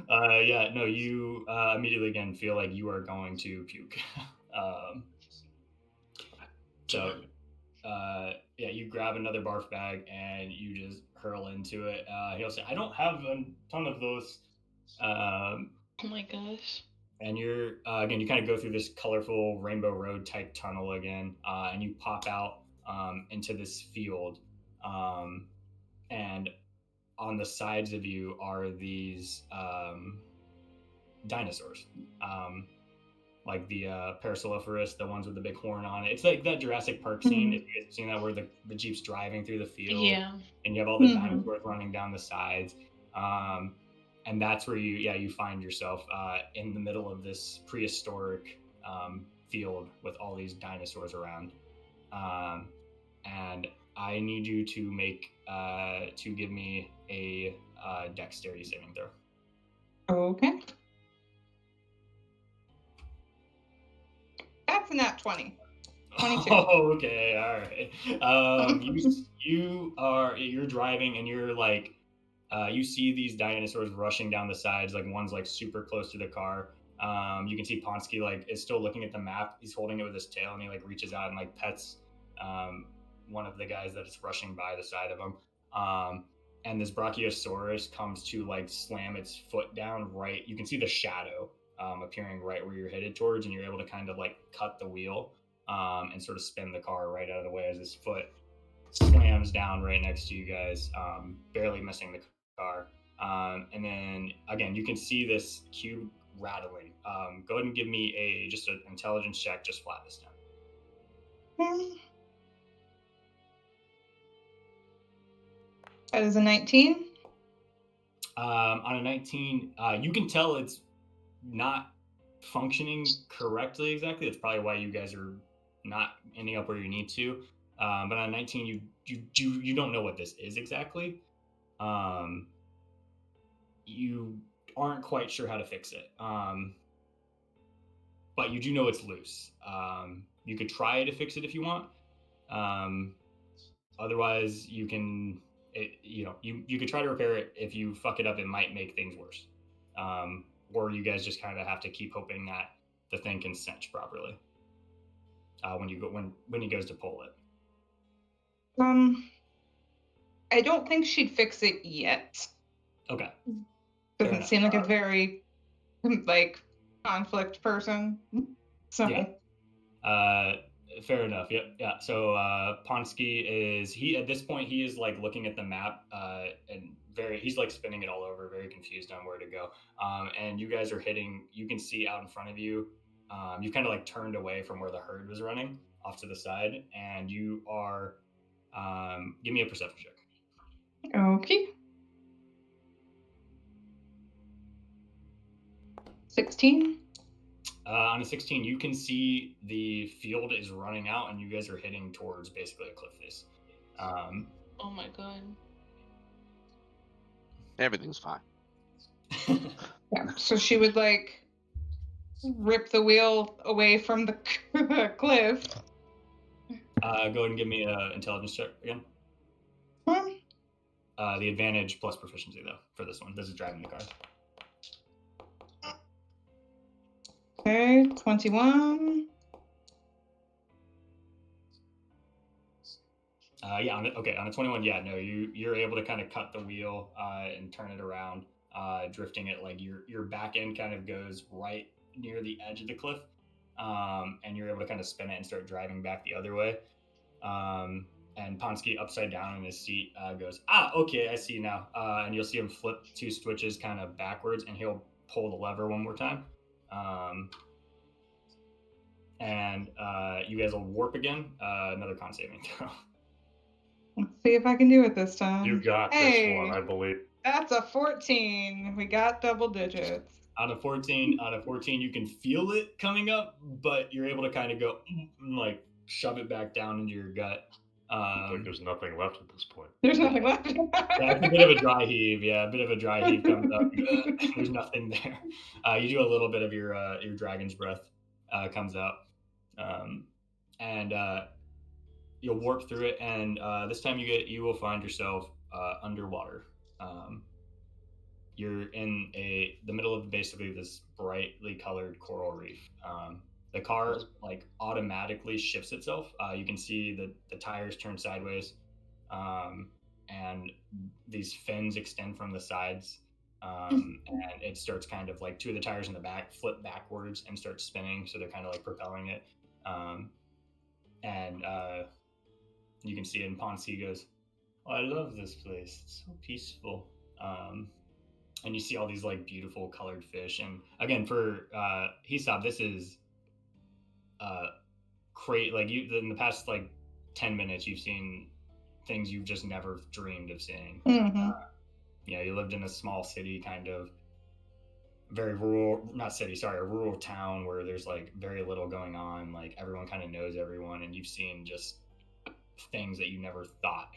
Yeah, no, you immediately again feel like you are going to puke. Yeah, you grab another barf bag and you just hurl into it. He'll say, I don't have a ton of those. Oh my gosh. And you're, again, you kind of go through this colorful Rainbow Road type tunnel again, and you pop out into this field. And on the sides of you are these dinosaurs. Like the Parasaurolophus, the ones with the big horn on it. It's like that Jurassic Park scene, if you guys have seen that, where the Jeep's driving through the field. Yeah. And you have all the dinosaurs running down the sides. And that's where you find yourself in the middle of this prehistoric field with all these dinosaurs around. And I need you to give me a dexterity saving throw. Okay. That's a nat 20. 22. Oh, okay, all right. You're driving and you're like, you see these dinosaurs rushing down the sides, like one's like super close to the car. You can see Ponsky like is still looking at the map. He's holding it with his tail and he like reaches out and like pets one of the guys that is rushing by the side of him. And this Brachiosaurus comes to like slam its foot down right. You can see the shadow appearing right where you're headed towards, and you're able to kind of like cut the wheel and sort of spin the car right out of the way as his foot slams down right next to you guys, barely missing the car. And then again, you can see this cube rattling. Go ahead and give me just an intelligence check, just flat this time. That is a 19. On a 19, you can tell it's not functioning correctly exactly. That's probably why you guys are not ending up where you need to. But on a 19, you don't know what this is exactly. You aren't quite sure how to fix it. But you do know it's loose. You could try to fix it if you want. Otherwise, you can, you could try to repair it. If you fuck it up, it might make things worse. Or you guys just kind of have to keep hoping that the thing can cinch properly when he goes to pull it. I don't think she'd fix it yet. Okay. Doesn't seem like a very like conflict person. So yeah. Fair enough. Yep. Yeah. So Ponsky at this point he is like looking at the map and he's like spinning it all over, very confused on where to go. And you guys are you can see out in front of you. You've kind of like turned away from where the herd was running off to the side, and you are give me a perception check. Okay. 16. On a 16, you can see the field is running out, and you guys are heading towards basically a cliff face. Oh my god. Everything's fine. Yeah. So she would like rip the wheel away from the cliff. Go ahead and give me an intelligence check again. The advantage plus proficiency though for this one. This is driving the car. Okay, 21. On a 21, yeah, no, you're able to kind of cut the wheel and turn it around, drifting it like your back end kind of goes right near the edge of the cliff, and you're able to kind of spin it and start driving back the other way. And Ponsky, upside down in his seat, goes, okay, I see now. And you'll see him flip 2 switches kind of backwards, and he'll pull the lever one more time. And you guys will warp again. Another con saving throw. Let's see if I can do it this time. You got this one, I believe. That's a 14. We got double digits. On a 14, you can feel it coming up, but you're able to kind of go like shove it back down into your gut. Like there's nothing left at this point. There's nothing left. Yeah, it's a bit of a dry heave. Yeah, a bit of a dry heave comes up. There's nothing there. You do a little bit of your dragon's breath comes out, and you'll warp through it. And this time you will find yourself underwater. You're in the middle of basically this brightly colored coral reef. The car like automatically shifts itself. You can see the tires turn sideways, and these fins extend from the sides, and it starts kind of like 2 of the tires in the back flip backwards and start spinning, so they're kind of like propelling it. And you can see it, and Ponsky goes, I love this place. It's so peaceful. And you see all these like beautiful colored fish. And again, for Hisab, this is like in the past like 10 minutes, you've seen things you've just never dreamed of seeing. Mm-hmm. You lived in a small city, kind of very rural, not city, sorry, a rural town where there's like very little going on. Like everyone kind of knows everyone, and you've seen just things that you never thought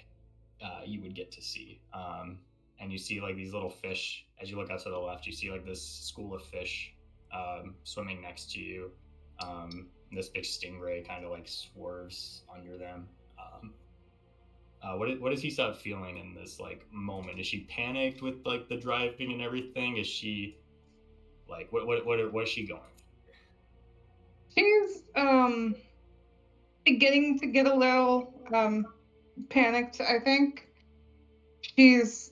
you would get to see. And you see like these little fish as you look out to the left. You see like this school of fish swimming next to you. This big stingray kind of like swerves under them. What is Hisab feeling in this like moment? Is she panicked with like the driving and everything? Is she like what is she going through? She's beginning to get a little panicked, I think. She's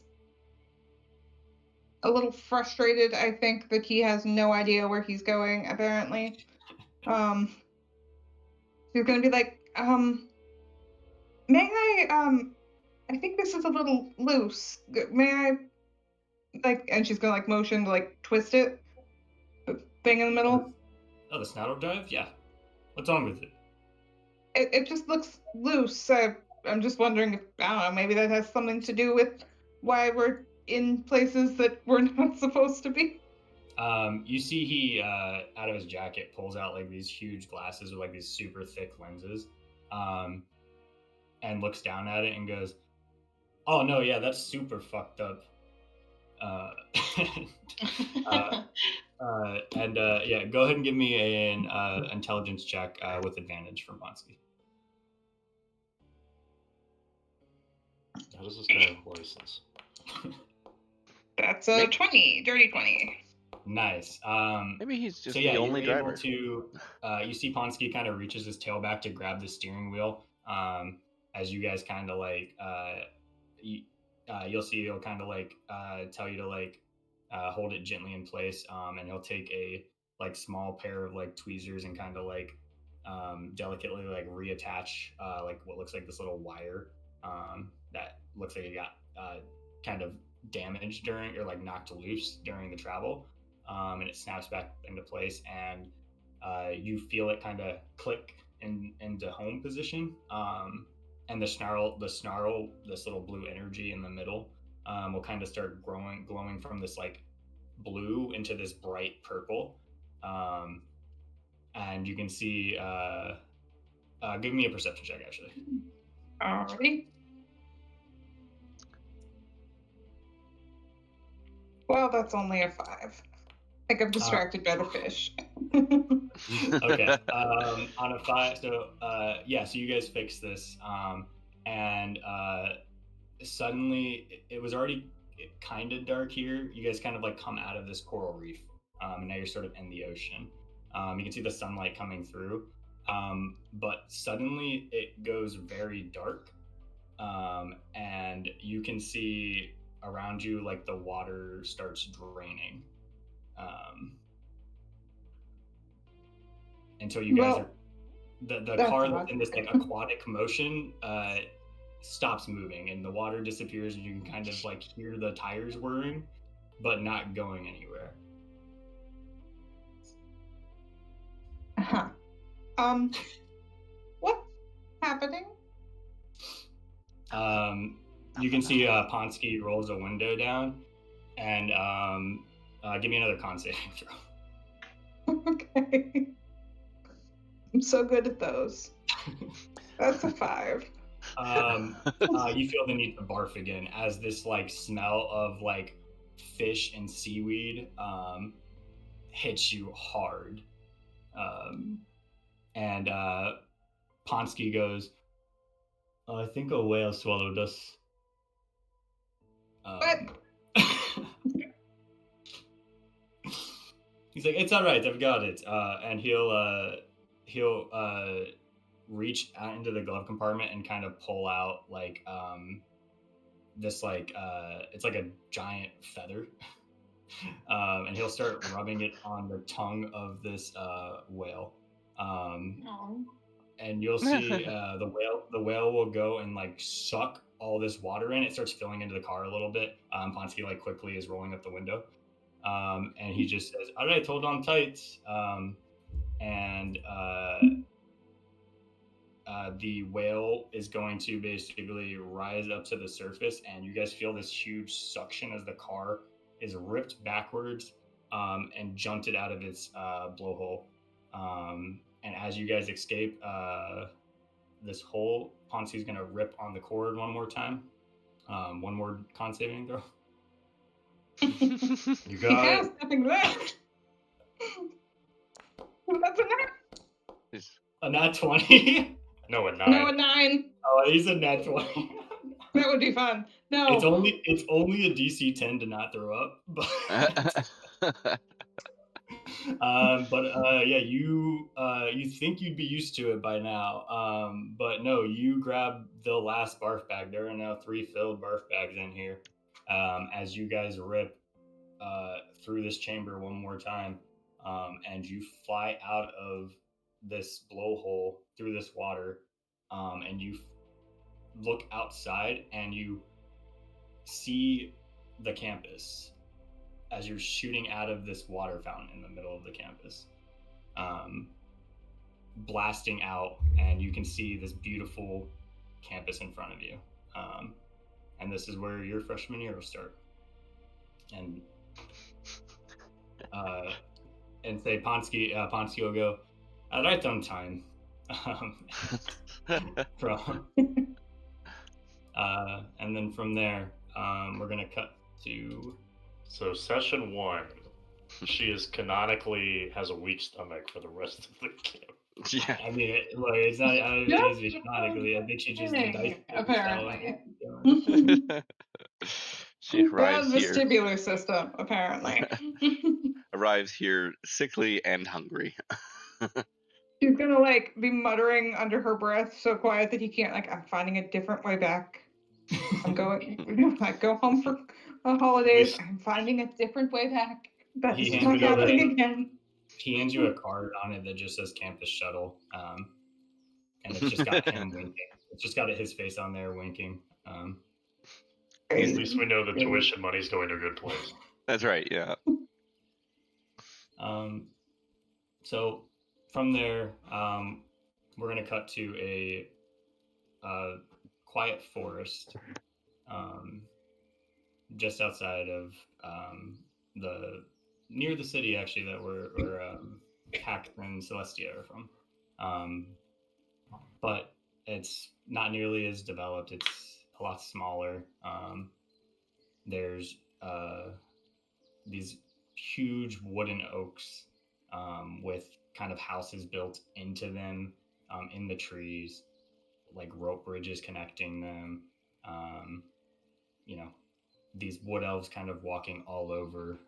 a little frustrated, I think, that he has no idea where he's going, apparently. She's gonna be like, may I think this is a little loose. May I, like, and she's gonna, like, motion to, like, twist it. The thing in the middle. Oh, the snout dive? Yeah. What's wrong with it? It just looks loose. I'm just wondering if, I don't know, maybe that has something to do with why we're in places that we're not supposed to be. You see he, out of his jacket, pulls out like these huge glasses with like these super thick lenses, and looks down at it and goes, oh no, yeah, that's super fucked up. Yeah, go ahead and give me an intelligence check with advantage from Bonsky. How does this guy have a license? That's a 20, dirty 20. Nice. Maybe he's just So yeah, the only you're driver. able to. You see Ponsky kind of reaches his tail back to grab the steering wheel. As you guys kind of like, you'll see he'll kind of like tell you to like hold it gently in place, and he'll take a like small pair of like tweezers and kind of like delicately like reattach like what looks like this little wire that looks like it got kind of damaged during or like knocked loose during the travel, and it snaps back into place, and you feel it kind of click into home position, and the snarl, this little blue energy in the middle, will kind of start glowing from this like blue into this bright purple, and you can see. Give me a perception check, actually. Alrighty. Well, that's only a 5. I think I'm distracted by the fish. Okay. On a 5, so yeah, so you guys fix this, and suddenly it was already kind of dark here. You guys kind of like come out of this coral reef, and now you're sort of in the ocean. You can see the sunlight coming through, but suddenly it goes very dark, and you can see around you like the water starts draining, until you guys are the car that's in this like aquatic motion stops moving and the water disappears, and you can kind of like hear the tires whirring but not going anywhere. What's happening? You can see Ponsky rolls a window down, and give me another con saving throw. Okay. I'm so good at those. That's a 5. You feel the need to barf again as this like smell of like fish and seaweed hits you hard, and Ponsky goes, "I think a whale swallowed us." What? He's like, "It's all right, I've got it," and he'll reach out into the glove compartment and kind of pull out like this like it's like a giant feather, and he'll start rubbing it on the tongue of this whale, and you'll see the whale will go and like suck all this water in. It starts filling into the car a little bit. Ponsky like quickly is rolling up the window, and he just says, "All right, hold on tight," and the whale is going to basically rise up to the surface, and you guys feel this huge suction as the car is ripped backwards and jolted out of its blowhole. And as you guys escape this hole, Ponsky's going to rip on the cord one more time. One more con saving throw. You got He has it. nothing left. That's A nat 20. No, a 9. No, a 9. Oh, he's a nat 20. That would be fun. No. It's only a DC 10 to not throw up, but yeah, you think you'd be used to it by now, but no, you grab the last barf bag. There are now 3 filled barf bags in here, as you guys rip through this chamber one more time, and you fly out of this blowhole through this water, and you look outside and you see the campus as you're shooting out of this water fountain in the middle of the campus, blasting out, and you can see this beautiful campus in front of you, and this is where your freshman year will start. And say Ponsky will go, "Right on time," and then from there, we're gonna cut to So session 1, she is canonically has a weak stomach for the rest of the camp. Yeah. I mean, it's not. I don't think it's canonically. I think she just the dice apparently. She Bad arrives here. vestibular system, apparently. Arrives here sickly and hungry. She's gonna like be muttering under her breath so quiet that he can't I'm finding a different way back. I'm going like go home for holidays. I'm finding a different way back. That's He not hands you happening again. He hands you a card on it that just says campus shuttle, and it's just got him winking. It's just got his face on there winking. At least we know the tuition money's going to a good place. That's right. Yeah. So from there, we're gonna cut to a quiet forest, just outside of near the city actually that we're Pax and Celestia are from. But it's not nearly as developed. It's a lot smaller. There's these huge wooden oaks with kind of houses built into them in the trees, like rope bridges connecting them. These wood elves kind of walking all over.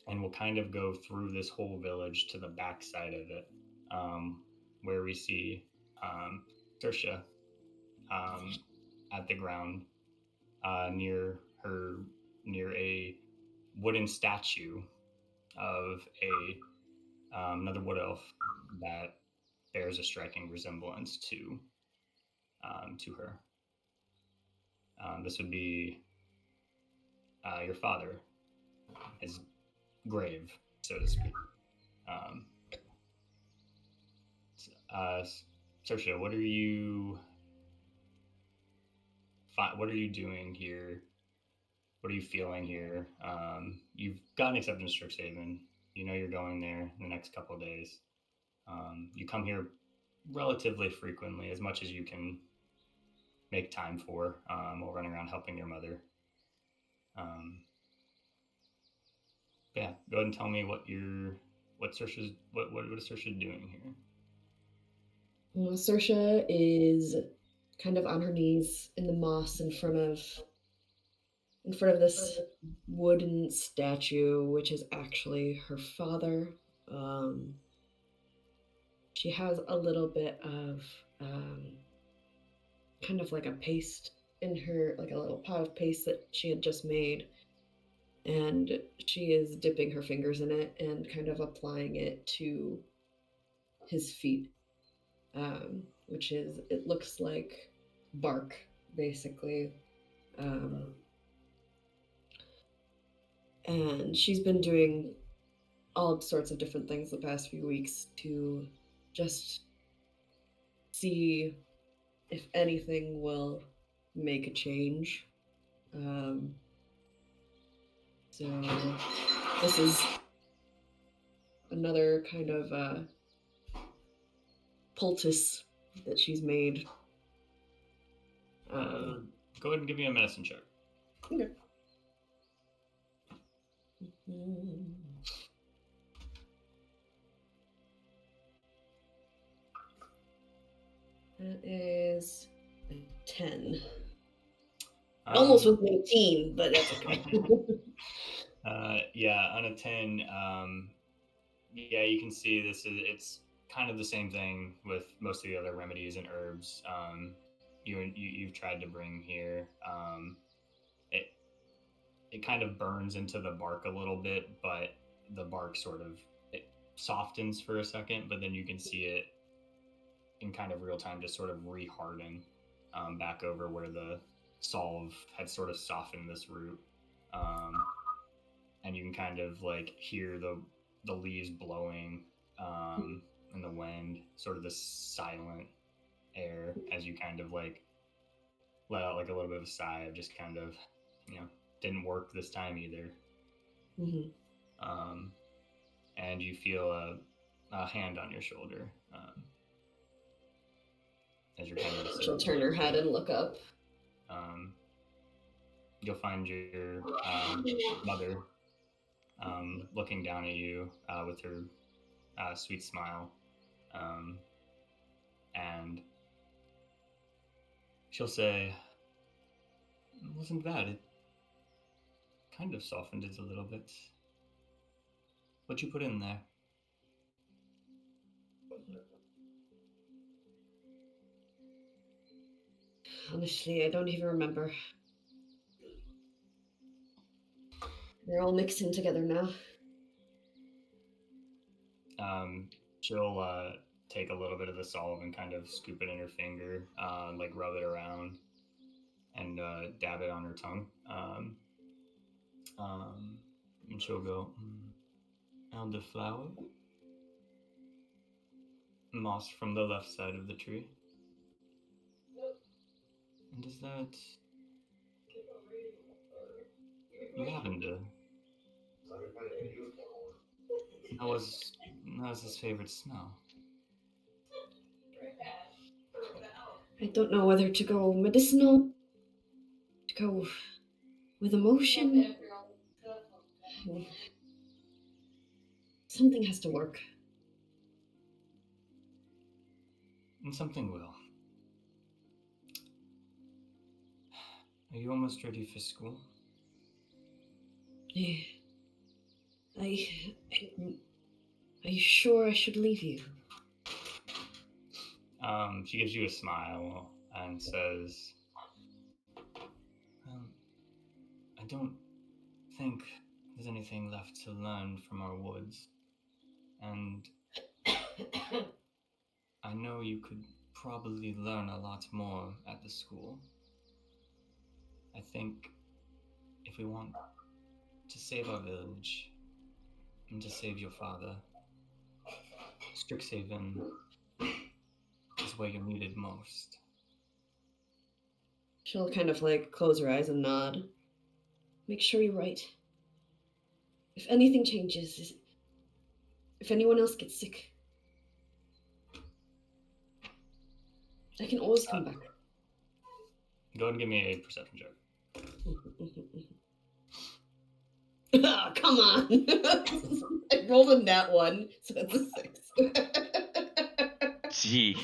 And we'll kind of go through this whole village to the backside of it, where we see Saoirse at the ground near a wooden statue of another wood elf that bears a striking resemblance to her. This would be your father, his grave, so to speak. Saoirse, what are you doing here? What are you feeling here? You've gotten acceptance to Strix Haven. You know you're going there in the next couple of days. You come here relatively frequently, as much as you can make time for, while running around helping your mother. Yeah, go ahead and tell me what Saoirse's doing here. Well, Saoirse is kind of on her knees in the moss in front of this wooden statue, which is actually her father. She has a little bit of kind of like a paste in her, like a little pot of paste that she had just made. And she is dipping her fingers in it and kind of applying it to his feet, which is, it looks like bark, basically. And she's been doing all sorts of different things the past few weeks to just see if anything will make a change. So this is another kind of poultice that she's made. Go ahead and give me a medicine check. Okay. That is a 10. Almost was 19, but that's okay. Yeah, on a 10, yeah, you can see it's kind of the same thing with most of the other remedies and herbs you've tried to bring here. It kind of burns into the bark a little bit, but the bark sort of it softens for a second, but then you can see it in kind of real time just sort of reharden back over where the solve had sort of softened this root. And you can kind of like hear the leaves blowing in the wind, sort of this silent air as you kind of like let out like a little bit of a sigh of just kind of, didn't work this time either. Mm-hmm. And you feel a hand on your shoulder as you're kind of She'll turn her head and look up. you'll find your mother looking down at you with her sweet smile. And she'll say, "It wasn't bad. It kind of softened it a little bit. What'd you put in there?" Honestly, I don't even remember. They're all mixing together now. She'll take a little bit of the salt and kind of scoop it in her finger, like rub it around, and dab it on her tongue. And she'll go, "Elderflower, moss from the left side of the tree. And is that lavender? That was his favorite smell." I don't know whether to go medicinal, to go with emotion. Something has to work. And something will. Are you almost ready for school? Are you sure I should leave you? She gives you a smile and says, "I don't think there's anything left to learn from our woods. And I know you could probably learn a lot more at the school. I think if we want to save our village and to save your father, Strix Haven is where you're needed most." She'll kind of like close her eyes and nod. Make sure you're right. If anything changes, if anyone else gets sick, I can always come back. Go ahead and give me a perception check. Oh, come on. I rolled a nat 1, so it's a 6. Jeez.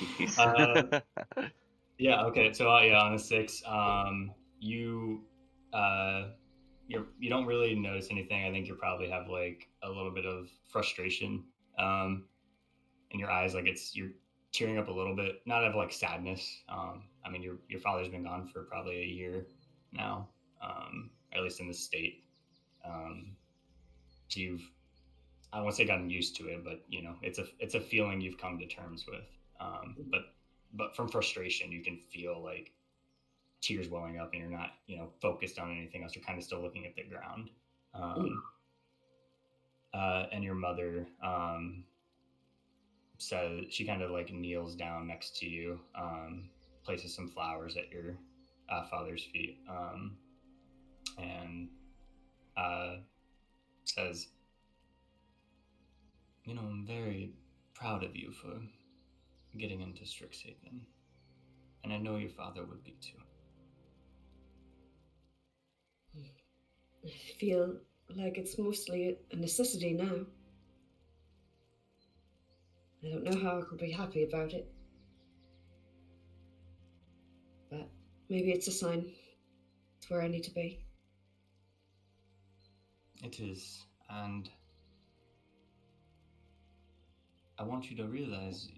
Yeah. Okay. So on a 6, you you don't really notice anything. I think you probably have like a little bit of frustration in your eyes, like you're tearing up a little bit, not of like sadness. I mean, your father's been gone for probably a year now, at least in the state. So you've, I don't want to say gotten used to it, but it's a feeling you've come to terms with. But from frustration, you can feel like tears welling up, and you're not focused on anything else. You're kind of still looking at the ground. And your mother says, she kind of like kneels down next to you, places some flowers at your father's feet, and says, "I'm very proud of you for getting into Strix Haven, and I know your father would be too." I feel like it's mostly a necessity now. I don't know how I could be happy about it. But maybe it's a sign. It's where I need to be. It is, and I want you to realize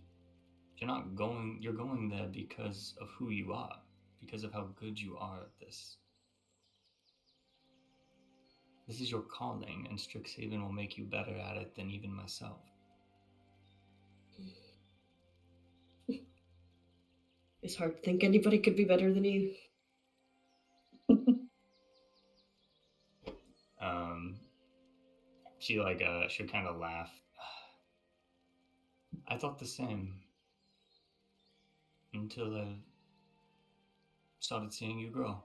you're going there because of who you are, because of how good you are at this. This is your calling, and Strixhaven will make you better at it than even myself. It's hard to think anybody could be better than you. She'll kind of laugh. I thought the same until I started seeing you grow.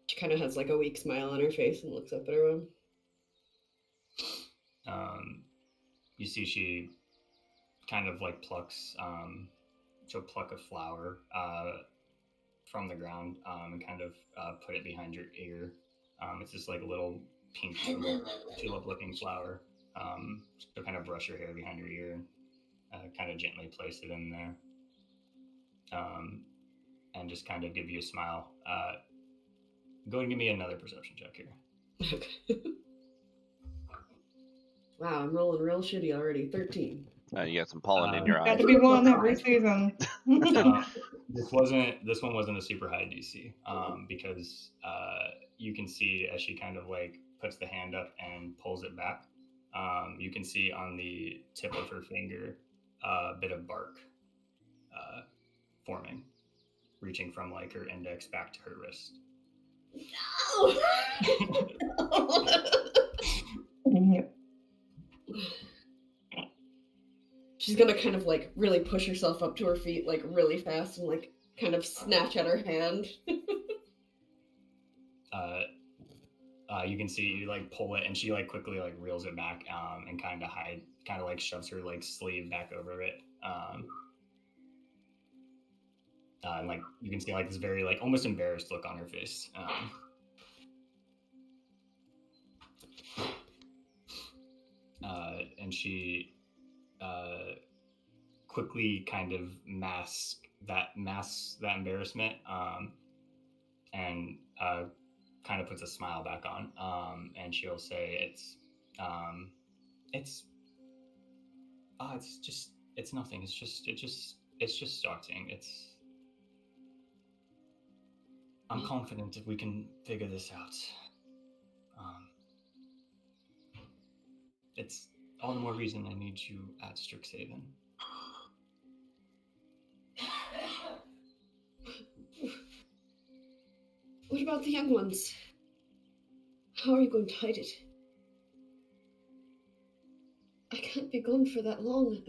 She kind of has like a weak smile on her face and looks up at everyone. You see she kind of like plucks, she'll pluck a flower from the ground and kind of put it behind your ear. It's just like a little pink tulip-looking flower. So kind of brush your hair behind your ear and kind of gently place it in there. And just kind of give you a smile. Go and give me another perception check here. Wow, I'm rolling real shitty already. 13. You got some pollen in your Got eyes. to be one every season. This one wasn't a super high DC because you can see as she kind of like puts the hand up and pulls it back. You can see on the tip of her finger a bit of bark forming, reaching from like her index back to her wrist. No. She's gonna kind of like really push herself up to her feet like really fast and like kind of snatch at her hand. You can see you like pull it and she like quickly like reels it back and kind of like shoves her like sleeve back over it. And like you can see like this very like almost embarrassed look on her face. And she quickly kind of masks that embarrassment and kind of puts a smile back on. And she'll say it's nothing. It's just starting. I'm confident that we can figure this out. It's all the more reason I need you at Strix Haven. What about the young ones? How are you going to hide it? I can't be gone for that long.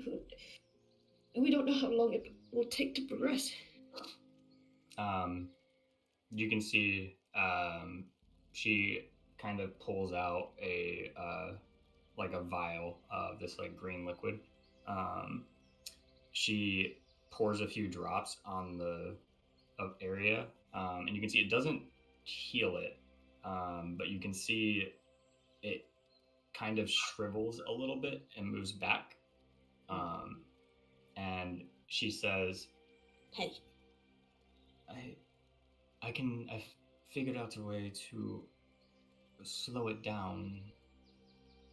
We don't know how long it will take to progress. You can see she kind of pulls out a vial of this like green liquid. She pours a few drops on the area, and you can see it doesn't heal it, but you can see it kind of shrivels a little bit and moves back. And she says, "Hey, I've figured out a way to slow it down,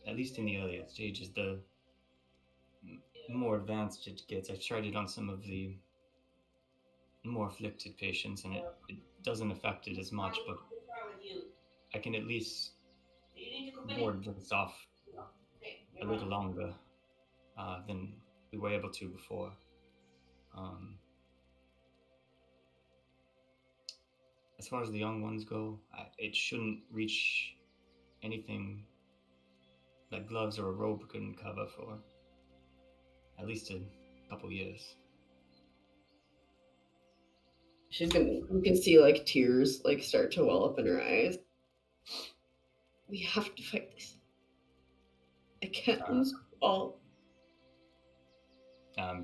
at least in the earlier stages. The more advanced it gets, I've tried it on some of the more afflicted patients, and it doesn't affect it as much, but I can at least ward this off a little longer than we were able to before. As far as the young ones go, it shouldn't reach anything that gloves or a robe couldn't cover for at least a couple years." You can see like tears like start to well up in her eyes. We have to fight this. I can't lose all.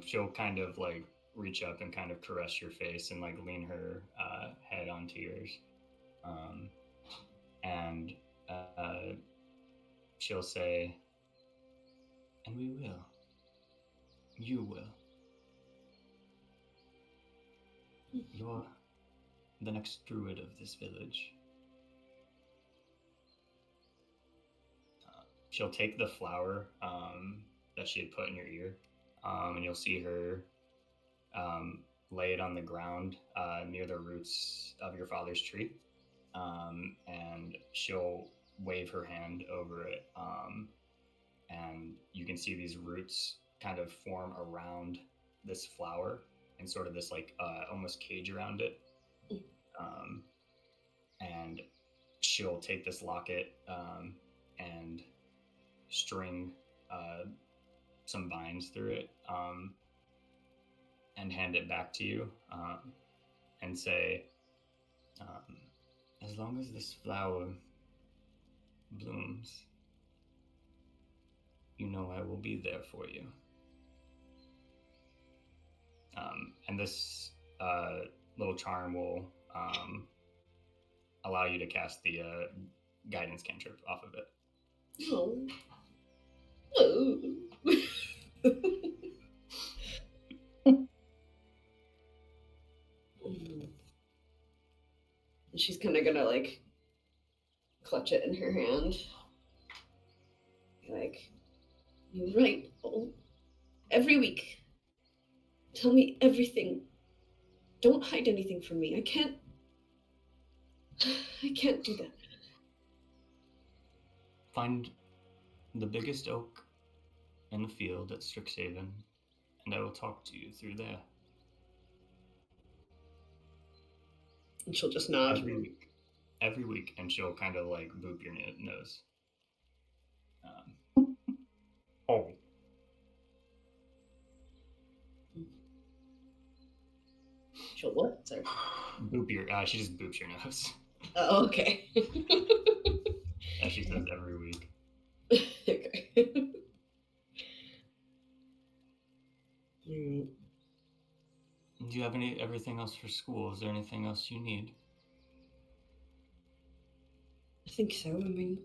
She'll kind of like reach up and kind of caress your face and like lean her head onto yours. And she'll say, "And we will. You will. You're the next druid of this village." She'll take the flower that she had put in your ear, and you'll see her lay it on the ground near the roots of your father's tree, and she'll wave her hand over it, and you can see these roots kind of form around this flower and sort of this like almost cage around it. And she'll take this locket and string some vines through it and hand it back to you and say, "As long as this flower blooms, you know I will be there for you." And this little charm will allow you to cast the guidance cantrip off of it. Oh. Oh. She's kind of gonna like clutch it in her hand. Like, you write every week. Tell me everything. Don't hide anything from me. I can't do that. Find the biggest oak in the field at Strix Haven, and I will talk to you through there. And she'll just nod. Every week, and she'll kind of like boop your nose. Oh. She'll what? Sorry. Boop your. She just boops your nose. Oh, okay. As she says every week. Okay. Do you have everything else for school? Is there anything else you need? I think so. I mean,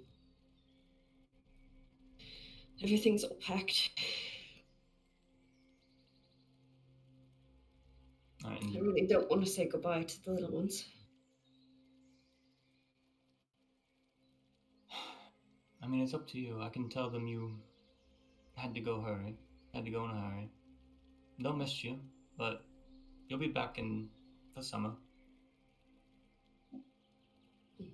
everything's all packed. Right, I really don't want to say goodbye to the little ones. I mean, it's up to you. I can tell them you had to go in a hurry. They'll miss you, but you'll be back in the summer. I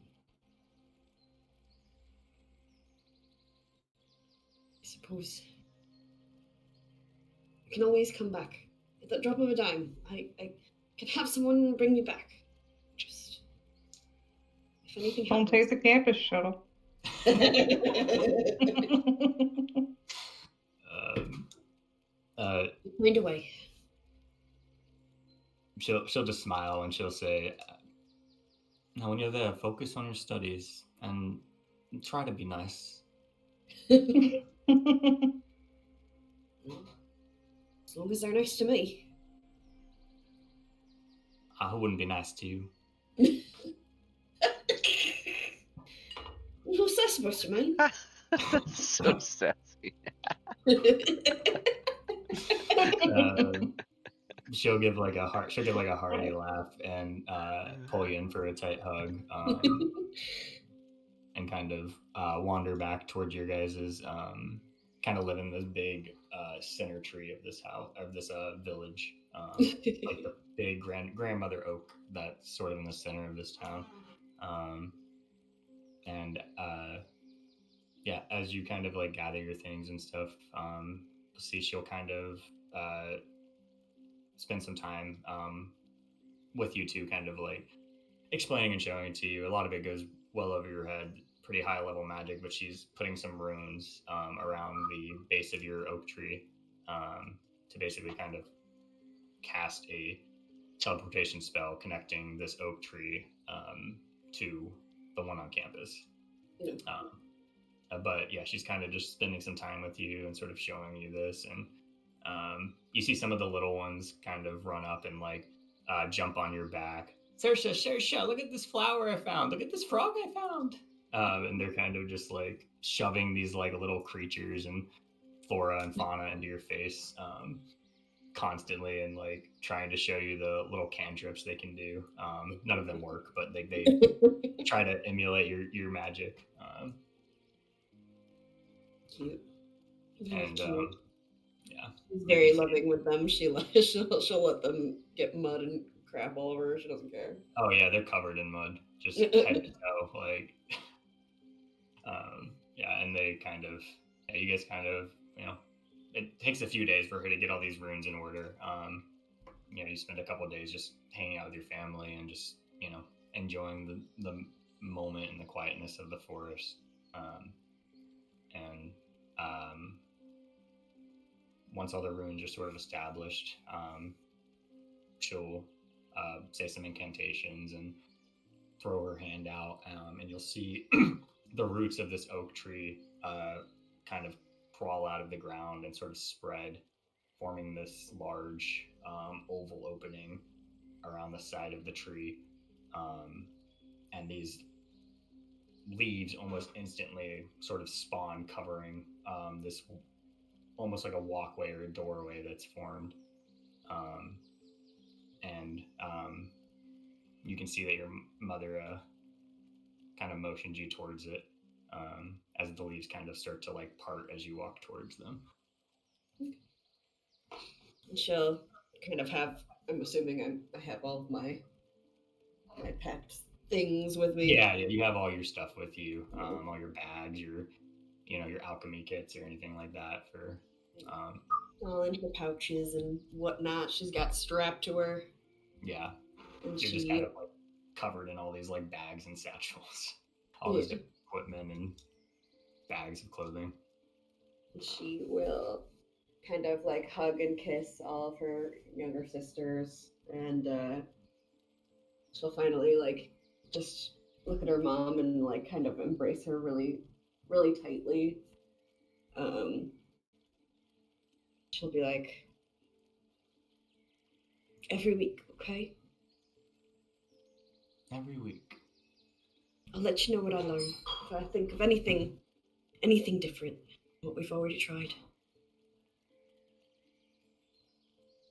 suppose I can always come back at the drop of a dime. I can have someone bring me back. Just if anything Don't happens. take the campus shuttle. Find a way. She'll just smile and she'll say, "Now, when you're there, focus on your studies and try to be nice." As long as they're nice to me. I wouldn't be nice to you. What's that supposed to mean? So sassy. She'll give like a hearty laugh and pull you in for a tight hug, and kind of wander back towards your guys's kind of live in this big center tree of this house, of this village, like the big grandmother oak that's sort of in the center of this town. And yeah, as you kind of like gather your things and stuff, see she'll kind of spend some time with you two, kind of like explaining and showing it to you. A lot of it goes well over your head, pretty high level magic, but she's putting some runes around the base of your oak tree to basically kind of cast a teleportation spell connecting this oak tree to the one on campus. But yeah, she's kind of just spending some time with you and sort of showing you this, and you see some of the little ones kind of run up and like jump on your back. Saoirse, look at this flower I found. Look at this frog I found. And they're kind of just like shoving these like little creatures and flora and fauna into your face constantly, and like trying to show you the little cantrips they can do. None of them work, but they try to emulate your magic. Cute. And cute. yeah, She's very loving with them. She'll let them get mud and crap all over her. She doesn't care. Oh yeah, they're covered in mud, just head to toe. Like, yeah, and they kind of, yeah, you guys kind of, it takes a few days for her to get all these runes in order. You spend a couple of days just hanging out with your family and just, enjoying the moment and the quietness of the forest. And once all the runes are sort of established, she'll say some incantations and throw her hand out, and you'll see the roots of this oak tree kind of crawl out of the ground and sort of spread, forming this large oval opening around the side of the tree, and these leaves almost instantly sort of spawn, covering this almost like a walkway or a doorway that's formed. And you can see that your mother kind of motions you towards it, as the leaves kind of start to like part as you walk towards them. She'll kind of have, I'm assuming I have all of my packed things with me. Yeah, you have all your stuff with you, all your bags, your alchemy kits or anything like that for all in her pouches and whatnot. She's got strapped to her. Yeah. And you're just kind of like covered in all these like bags and satchels, all this different equipment and bags of clothing. She will kind of like hug and kiss all of her younger sisters, and she'll finally like just look at her mom and like kind of embrace her really, really tightly. She'll be like, every week, okay? Every week. I'll let you know what I learn. If I think of anything different, what we've already tried.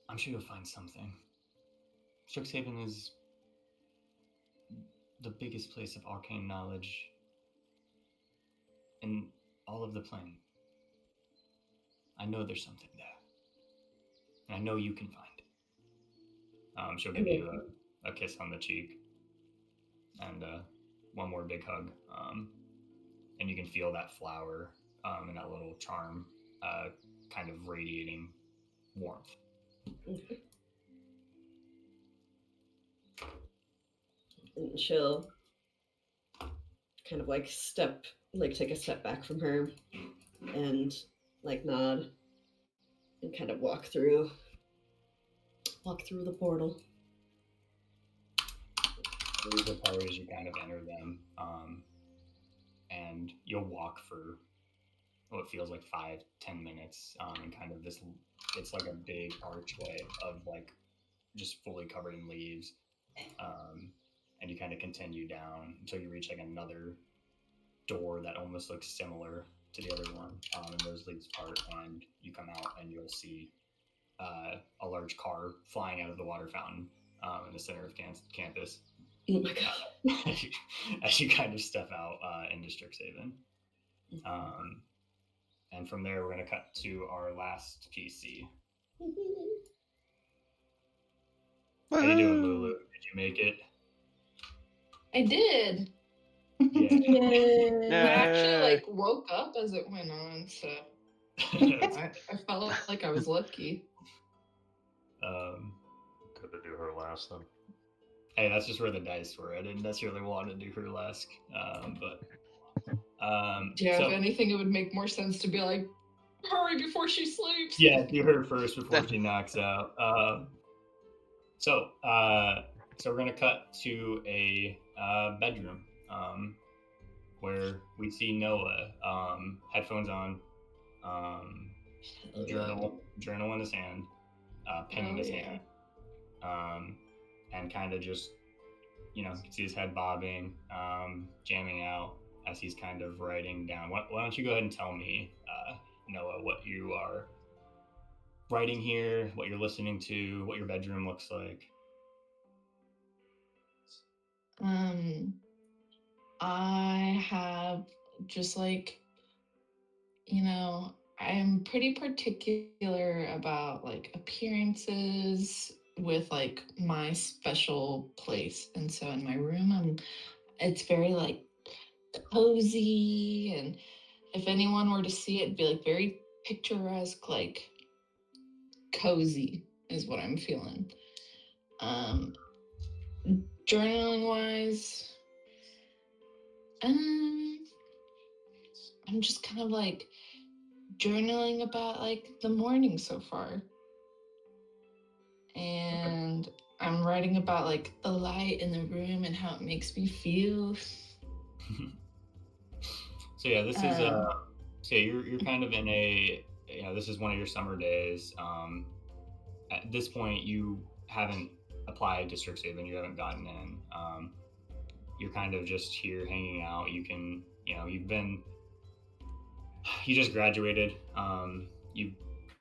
I'm sure you'll find something. Strix Haven is the biggest place of arcane knowledge in all of the plane. I know there's something there. And I know you can find it. She'll give you a kiss on the cheek and one more big hug. And you can feel that flower and that little charm kind of radiating warmth. And she'll kind of like take a step back from her and like nod and kind of walk through the portal. These are part as you kind of enter them, and you'll walk for what feels like 5-10 minutes, and kind of this, it's like a big archway of like just fully covered in leaves, and you kind of continue down until you reach like another door that almost looks similar to the other one, and those leaves part, and you come out and you'll see a large car flying out of the water fountain in the center of campus. Oh my god. As you kind of step out into Strix Haven. And from there, we're going to cut to our last PC. How you doing, Lulu? Did you make it? I did. Yeah. I actually like woke up as it went on, so I felt like I was lucky. Good to do her last then. Hey, that's just where the dice were. I didn't necessarily want to do her last, but yeah. So, if anything, it would make more sense to be like, hurry before she sleeps. Yeah, do her first before she knocks out. So we're gonna cut to a bedroom where we see Noah, headphones on, journal in his hand, pen in his hand, and kind of just, you can see his head bobbing, jamming out as he's kind of writing down. Why don't you go ahead and tell me, Noah, what you are writing here, what you're listening to, what your bedroom looks like. I have just like, I'm pretty particular about like appearances with like my special place. And so in my room, it's very like cozy, and if anyone were to see it, it'd be like very picturesque, like cozy is what I'm feeling. Journaling wise, I'm just kind of like journaling about like the morning so far, and I'm writing about like the light in the room and how it makes me feel. So yeah, this is so you're kind of in a, this is one of your summer days. At this point, you haven't applied to Strix Haven. You haven't gotten in. You're kind of just here hanging out. You can, you just graduated. You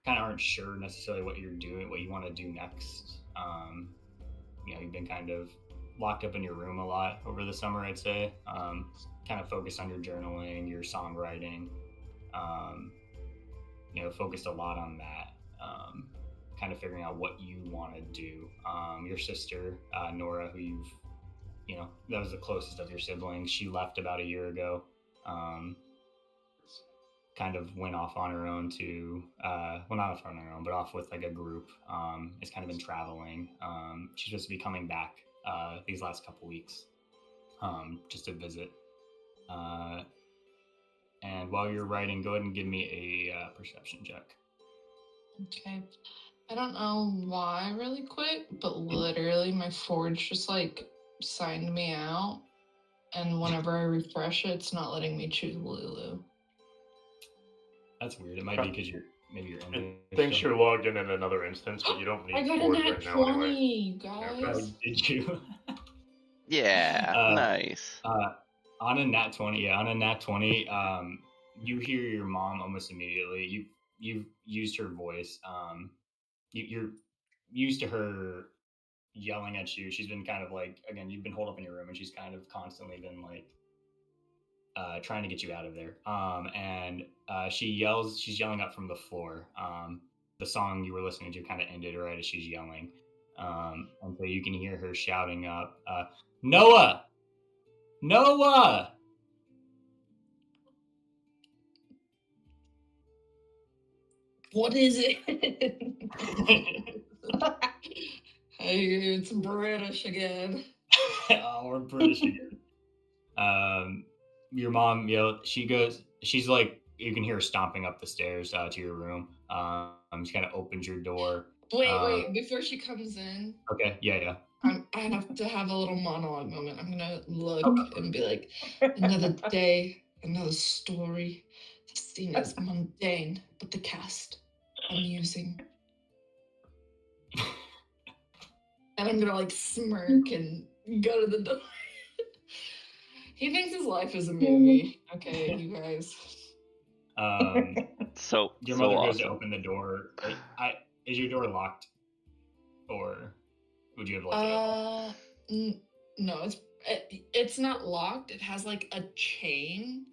kind of aren't sure necessarily what you're doing, what you want to do next. You've been kind of locked up in your room a lot over the summer, I'd say. Kind of focused on your journaling, your songwriting. Focused a lot on that. Kind of figuring out what you want to do. Your sister, Nora, who that was the closest of your siblings. She left about a year ago. Kind of went off on her own to, well, not off on her own, but off with like a group. Has kind of been traveling. She's supposed to be coming back these last couple weeks, just to visit. And while you're writing, go ahead and give me a perception check. Okay. I don't know why really quick, but literally my forge just like signed me out. And whenever I refresh it, it's not letting me choose Lulu. That's weird. It might be because you're in there. It thinks you're logged in another instance, but you don't need I got a Forge nat right now 20, anyway. you guys. Oh, did you? Yeah, nice. On a nat 20, you hear your mom almost immediately. You've used her voice. You're used to her yelling at you. She's been kind of like, again, you've been holed up in your room, and she's kind of constantly been like trying to get you out of there. And she's yelling up from the floor. The song you were listening to kind of ended right as she's yelling. And so you can hear her shouting up, Noah! Noah! What is it? Hey, it's British again. Oh, we're British again. Your mom, she's like, you can hear her stomping up the stairs to your room. She kind of opens your door. Wait, before she comes in. Okay, yeah. I have to have a little monologue moment. I'm gonna look and be like, another day, another story. The scene is mundane, but the cast amusing. And I'm gonna like smirk and go to the door. He thinks his life is a movie. Okay, you guys. So your mother goes awesome. to open the door. Is your door locked, or would you have left it open? No, it's not locked. It has like a chain,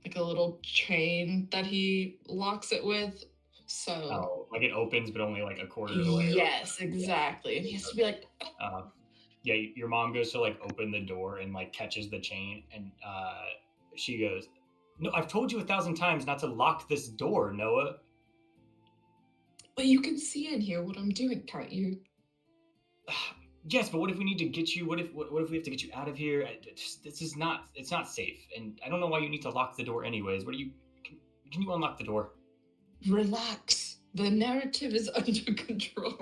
like a little chain that he locks it with. So like it opens, but only like a quarter of the way. Yes, exactly. And he has to be like, your mom goes to like open the door and like catches the chain, and she goes, "No, I've told you 1,000 times not to lock this door, Noah." But you can see in here what I'm doing, can't you? Yes, but what if we need to get you? What if we have to get you out of here? This is not. It's not safe, and I don't know why you need to lock the door anyways. What do you? Can you unlock the door? Relax. The narrative is under control.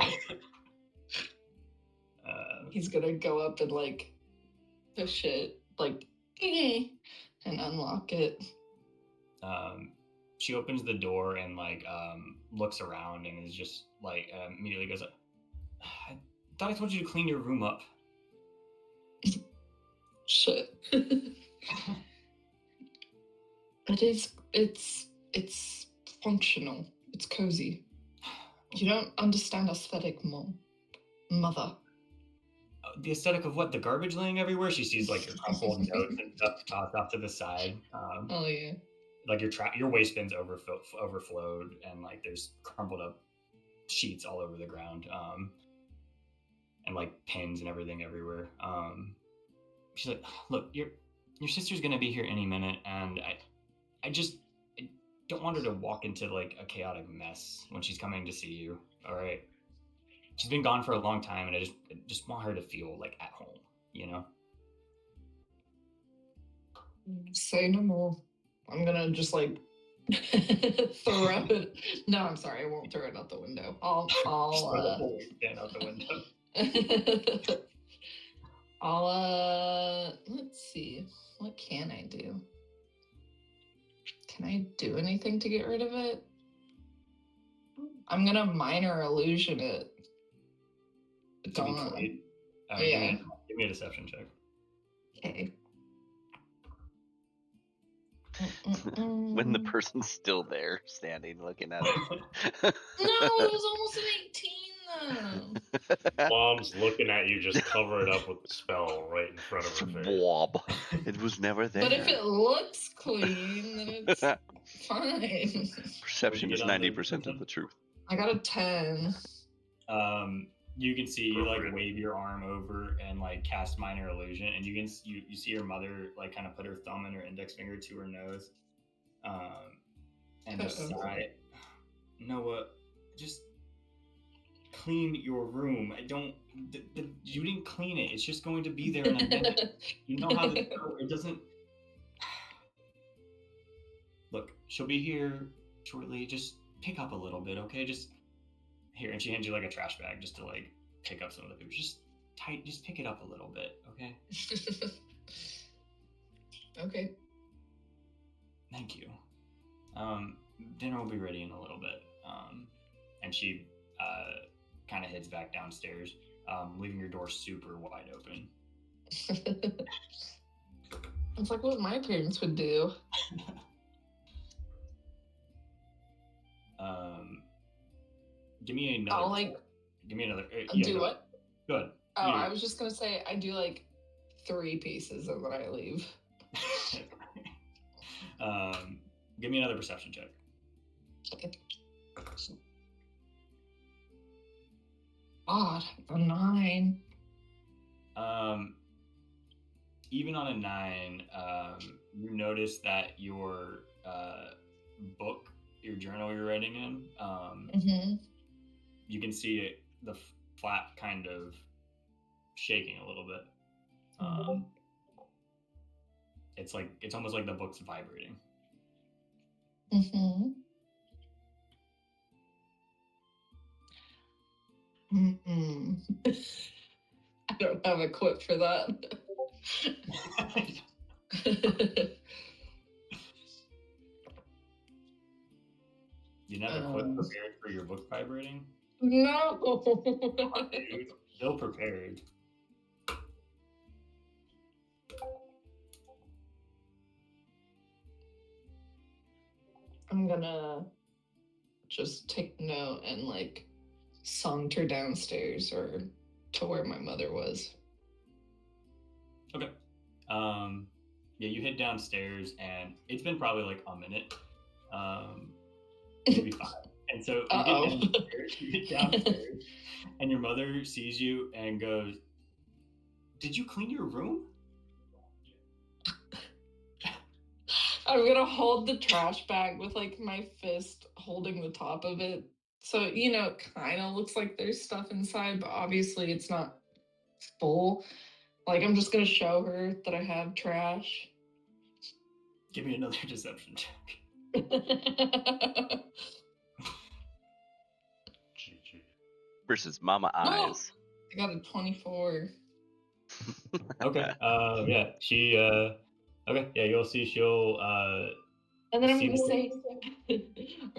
He's gonna go up and like push it, like, and unlock it. She opens the door and like looks around and is just like immediately goes, "I thought I told you to clean your room up." Shit. It's functional. It's cozy. You don't understand aesthetic, mother. The aesthetic of what? The garbage laying everywhere? She sees like your crumpled notes and stuff tossed off to the side. Oh yeah. Like your waistband's overflowed, and like there's crumpled up sheets all over the ground, and like pins and everything everywhere. She's like, "Look, your sister's gonna be here any minute, and I don't want her to walk into like a chaotic mess when she's coming to see you. All right, she's been gone for a long time, and I just want her to feel like at home, you know." Say no more. I'm gonna just like throw it. No, I'm sorry. I won't throw it out the window. I'll stand out the window. Let's see. What can I do? Can I do anything to get rid of it? I'm gonna minor illusion it. to be Gone. played. Yeah. Give me a deception check. Okay. When the person's still there, standing, looking at it. No, it was almost an 18 though. Mom's looking at you, just cover it up with the spell right in front of her face. Swab. It was never there. But if it looks clean, then it's fine. Perception is 90% of the truth. I got a 10. You can see you like wave your arm over and like cast minor illusion, and you see your mother like kind of put her thumb and her index finger to her nose, and just sigh. Noah, just clean your room. You didn't clean it. It's just going to be there in a minute. You know how it doesn't. Look, she'll be here shortly. Just pick up a little bit, okay? Just here, and she hands you like a trash bag just to like pick up some of the food. Just pick it up a little bit, okay? Okay. Thank you. Dinner will be ready in a little bit. And she kind of heads back downstairs, leaving your door super wide open. It's like what my parents would do. Give me another. Give me another. Do what? Good. Oh, I was just gonna say I do like 3 pieces and then I leave. Give me another perception check. Okay. God, a 9. Even on a 9, you notice that your book, your journal you're writing in, you can see it, the flap kind of shaking a little bit. It's almost like the book's vibrating. I don't have a quip for that. You never quite prepared for your book vibrating? No. Dude, still prepared. I'm gonna just take note and like saunter downstairs or to where my mother was. Okay. Yeah, you head downstairs and it's been probably like a minute. Maybe 5. And so you get downstairs and your mother sees you and goes, "Did you clean your room?" I'm gonna hold the trash bag with like my fist holding the top of it. So, it kind of looks like there's stuff inside, but obviously it's not full. Like, I'm just gonna show her that I have trash. Give me another deception check. Versus Mama Eyes. I got a 24. Okay. Yeah. She. Okay. Yeah. You'll see. She'll. And then I'm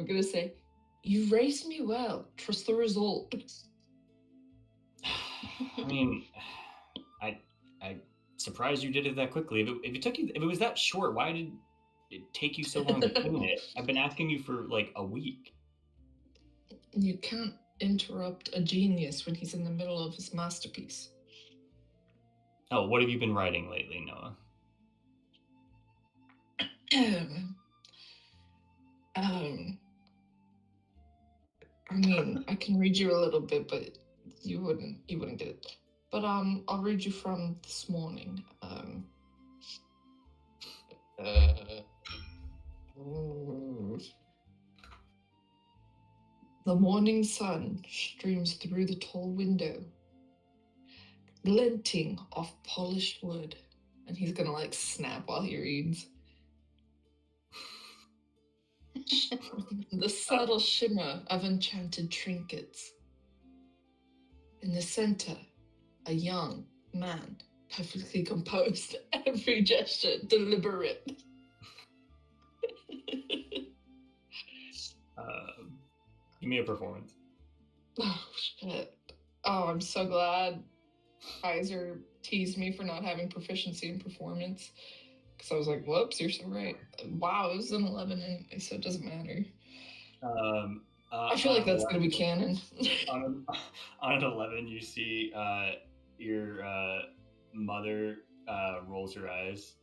gonna say, you raised me well. Trust the result. I mean, I surprised you did it that quickly. If it was that short, why did it take you so long to clean it? I've been asking you for like a week. You can't interrupt a genius when he's in the middle of his masterpiece. Oh, what have you been writing lately, Noah? I mean, I can read you a little bit, but you wouldn't get it. But I'll read you from this morning. The morning sun streams through the tall window, glinting off polished wood. And he's gonna like snap while he reads. The subtle shimmer of enchanted trinkets. In the center, a young man, perfectly composed, every gesture deliberate. Give me a performance. Oh shit. Oh, I'm so glad Kaiser teased me for not having proficiency in performance. Because I was like, whoops, you're so right. Wow, it was an 11 anyway, so it doesn't matter. I feel like that's going to be canon. on an 11, you see your mother rolls her eyes.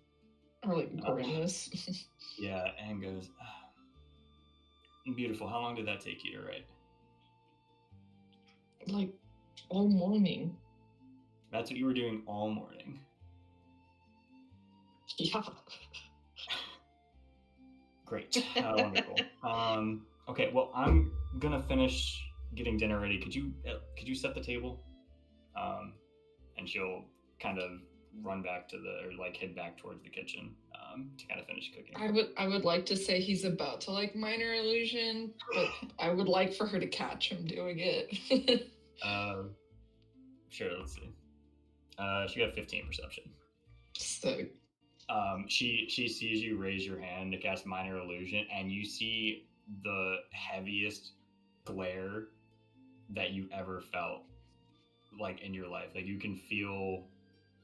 Or like grimace. Yeah, and goes, beautiful. How long did that take you to write? Like all morning. That's what you were doing all morning. Yeah. Great. Wonderful. Okay, well, I'm gonna finish getting dinner ready. Could you set the table? And she'll kind of run back to head back towards the kitchen to kind of finish cooking. I would like to say he's about to like minor illusion, but I would like for her to catch him doing it. Sure. Let's see. She got 15 perception. So. She sees you raise your hand to cast minor illusion, and you see the heaviest glare that you ever felt, like in your life. Like you can feel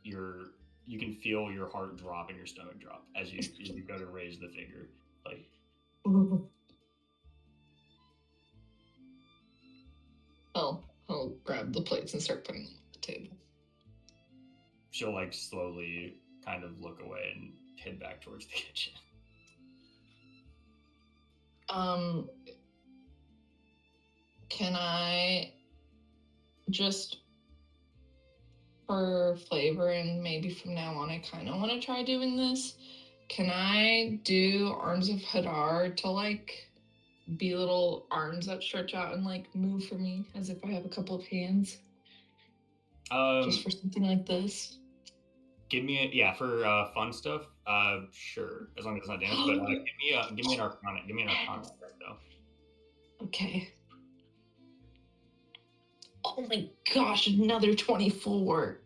your heart drop and your stomach drop as you go to raise the figure. Like. I'll grab the plates and start putting them on the table. She'll like slowly kind of look away and head back towards the kitchen. Can I just, for flavor, and maybe from now on I kind of want to try doing this, can I do Arms of Hadar to like be little arms that stretch out and like move for me as if I have a couple of hands? Just for something like this. Give me for fun stuff. Sure, as long as it's not damage. But give me an Arcana. Give me an Arcana check though. Okay. Oh my gosh! Another 24.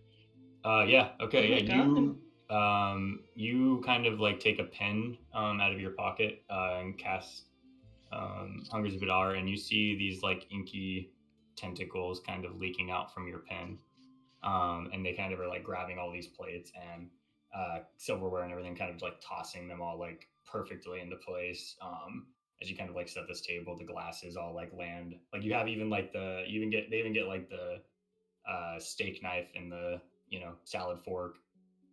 Yeah. Okay. Oh Yeah. You kind of like take a pen out of your pocket and cast Hungers of Vidar, and you see these like inky tentacles kind of leaking out from your pen. And they kind of are like grabbing all these plates and silverware and everything, kind of like tossing them all like perfectly into place. As you kind of like set this table, the glasses all like land. Like you have even like they even get like the steak knife and the salad fork,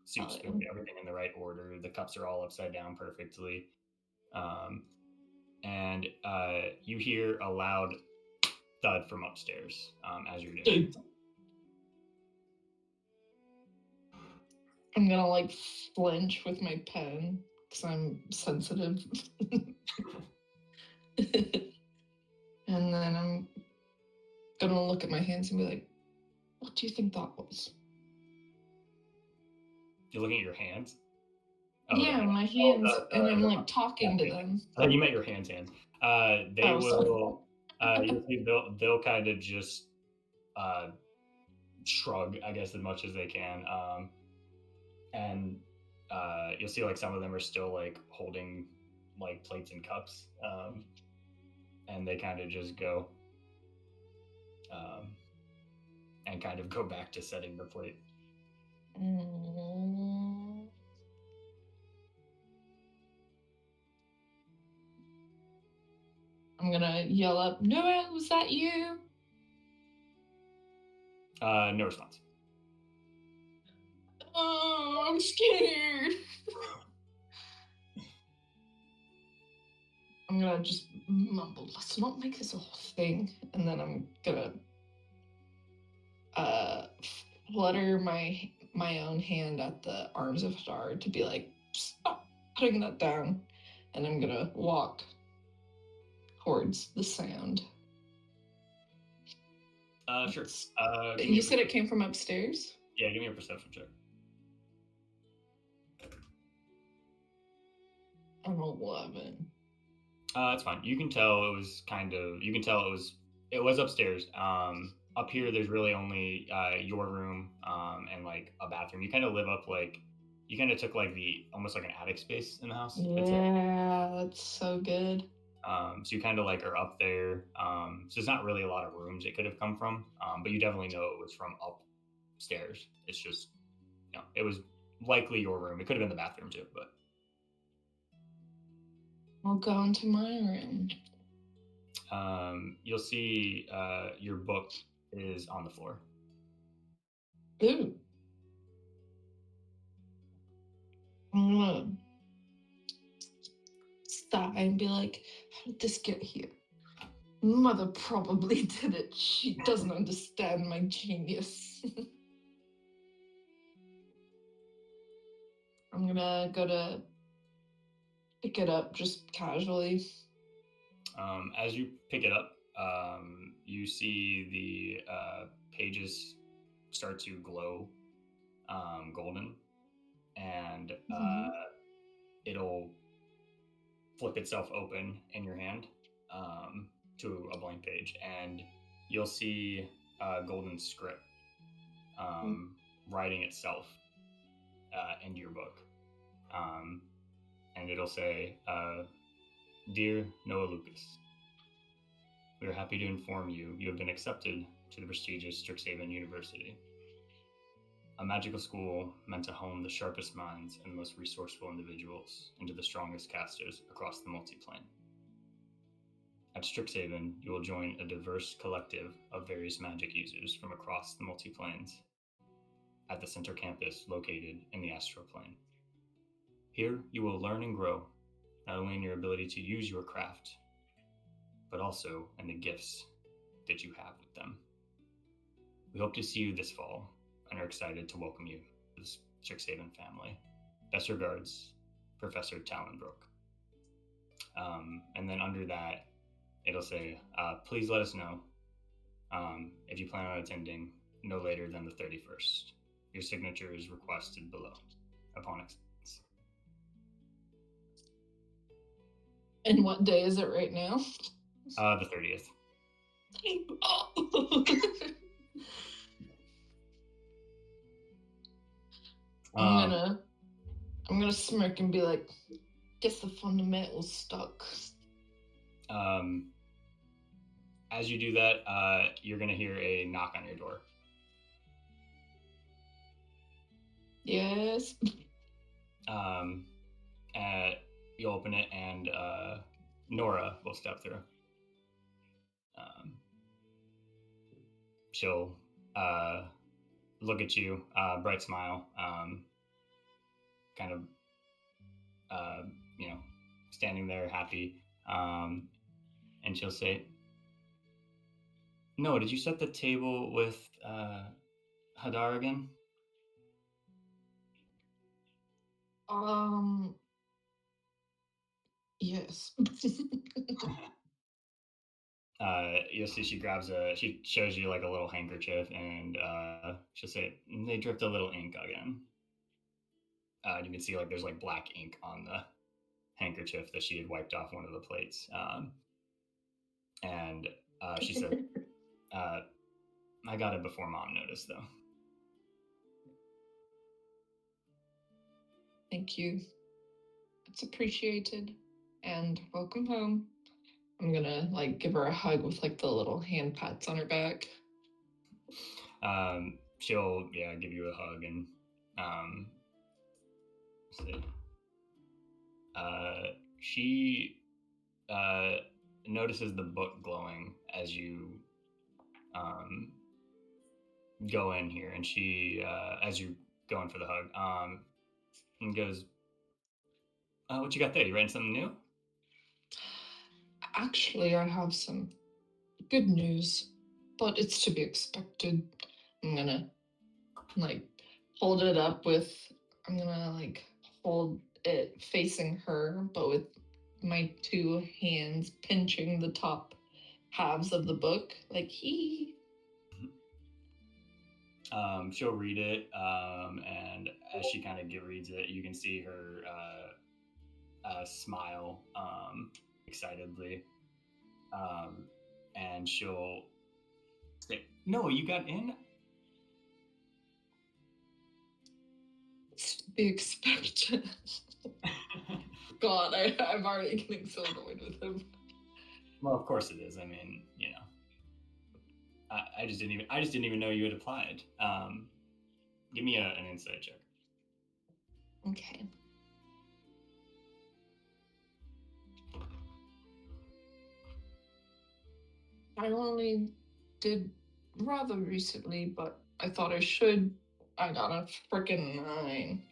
soup spoon, everything in the right order. The cups are all upside down perfectly. And you hear a loud thud from upstairs as you're doing it. I'm gonna like flinch with my pen because I'm sensitive. And then I'm gonna look at my hands and be like, what do you think that was? You're looking at your hands? Yeah, my hands, and I'm like talking to them. You met your hands. They will. They'll kind of just shrug, I guess, as much as they can. And you'll see like some of them are still like holding like plates and cups, and they kind of just go and kind of go back to setting the plate. I'm gonna yell up, Noel, was that you? No response. Oh, I'm scared. I'm gonna just mumble, let's not make this a whole thing. And then I'm gonna flutter my own hand at the Arms of Hadar to be like, stop putting that down. And I'm gonna walk towards the sound. Sure. You said it came from upstairs? Yeah, give me a perception check. I'm 11. It's fine. You can tell it was it was upstairs. Up here, there's really only your room and like a bathroom. You kind of live up you kind of took like almost like an attic space in the house. Yeah, that's so good. So you kind of like are up there. So there's not really a lot of rooms it could have come from, but you definitely know it was from upstairs. It's just, it was likely your room. It could have been the bathroom too, but I'll go into my room. you'll see your book is on the floor. Ooh. I'm gonna sigh and be like, how did this get here? Mother probably did it. She doesn't understand my genius. I'm gonna go to pick it up just casually. As you pick it up, you see the pages start to glow golden, and it'll flip itself open in your hand to a blank page, and you'll see a golden script writing itself into your book. And it'll say, Dear Noah Lucas, we are happy to inform you have been accepted to the prestigious Strix Haven University, a magical school meant to hone the sharpest minds and most resourceful individuals into the strongest casters across the multiplane. At Strix Haven, you will join a diverse collective of various magic users from across the multiplanes at the center campus located in the astral plane. Here, you will learn and grow, not only in your ability to use your craft, but also in the gifts that you have with them. We hope to see you this fall and are excited to welcome you to the Strix Haven family. Best regards, Professor Talonbrook. And then under that, it'll say, please let us know if you plan on attending no later than the 31st. Your signature is requested below upon acceptance. And what day is it right now? The 30th. I'm gonna smirk and be like, guess the fundamentals stuck. As you do that, you're gonna hear a knock on your door. Yes. You open it, and Nora will step through. She'll look at you, bright smile, kind of, standing there happy, and she'll say, "No, did you set the table with Hadar again?" Yes. You'll see she shows you like a little handkerchief, and she'll say, "They dripped a little ink again." You can see like there's like black ink on the handkerchief that she had wiped off one of the plates. And she said, I got it before Mom noticed, though. Thank you. It's appreciated. And welcome home. I'm gonna like give her a hug with like the little hand pats on her back. She'll give you a hug, and she notices the book glowing as you go in here, and she as you go in for the hug, and goes, "What you got there? You writing something new?" Actually, I have some good news, but it's to be expected. I'm gonna like hold it up with, I'm gonna like hold it facing her, but with my two hands pinching the top halves of the book, like he. She'll read it, and as she kind of reads it, you can see her smile excitedly, and she'll say, "No, you got in." It's to be expected. God, I'm already getting so annoyed with him. Well, of course it is. I mean, I just didn't even know you had applied. Give me an insight check. Okay. I only did rather recently, but I thought I should. I got a freaking 9.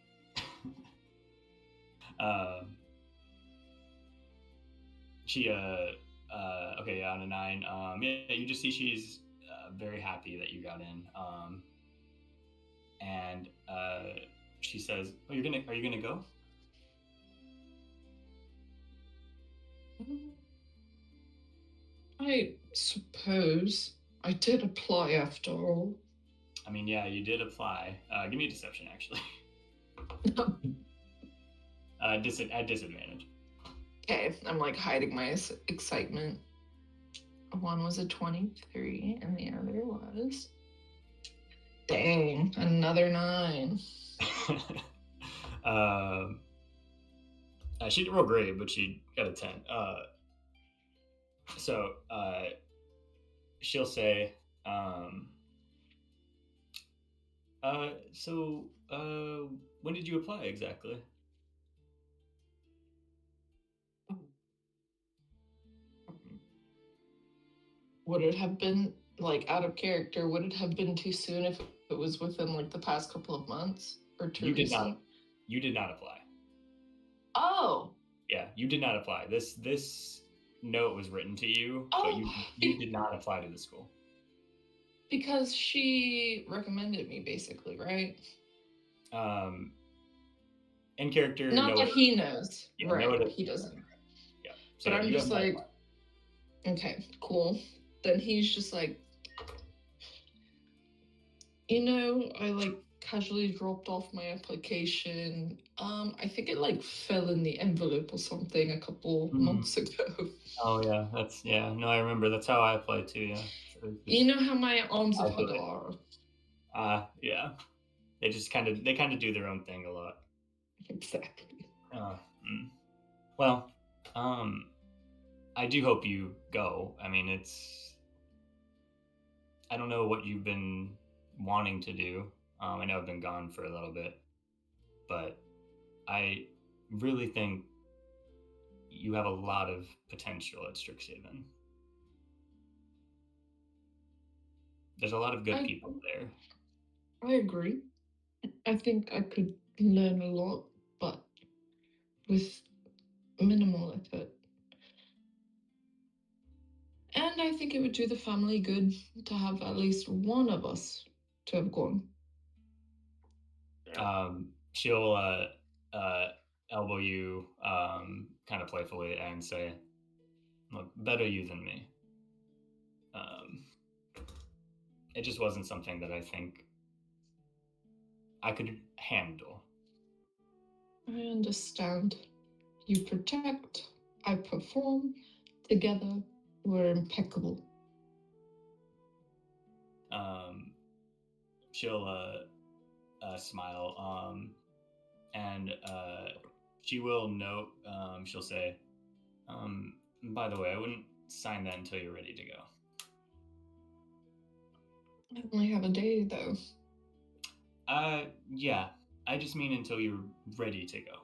She okay, yeah, on a 9. Yeah, you just see she's very happy that you got in. And she says, "Oh, are you gonna go?" I suppose I did apply after all. I mean, yeah, you did apply. Give me a deception, actually. At disadvantage. Okay, I'm like hiding my excitement. One was a 23, and the other was. Dang, another 9. She didn't roll great, but she got a 10. So she'll say, so when did you apply exactly? Would it have been like out of character? Would it have been too soon if it was within like the past couple of months or too You did recent? not. You did not apply. Oh. Yeah, you did not apply. This note was written to you, but you did not apply to the school. Because she recommended me, basically, right? In character, not no that it, he knows, yeah, right? no it, He doesn't. Yeah, so but I'm you just have not like, applied. okay, cool. Then he's just like, I like casually dropped off my application. I think it like fell in the envelope or something a couple months ago. Oh yeah, no, I remember. That's how I applied too. Yeah. So You know how my arms of I did it. Hagar. Yeah. They just kind of do their own thing a lot. Exactly. Well, I do hope you go. I mean, I don't know what you've been wanting to do. I know I've been gone for a little bit, but I really think you have a lot of potential at Strix Haven. There's a lot of good people there. I agree. I think I could learn a lot, but with minimal effort. And I think it would do the family good to have at least one of us to have gone. She'll elbow you kind of playfully and say, "Look, better you than me." It just wasn't something that I think I could handle. I understand. You protect, I perform. Together, we're impeccable. She'll smile, and she will note. She'll say, "By the way, I wouldn't sign that until you're ready to go." I only have a day, though. Yeah. I just mean until you're ready to go.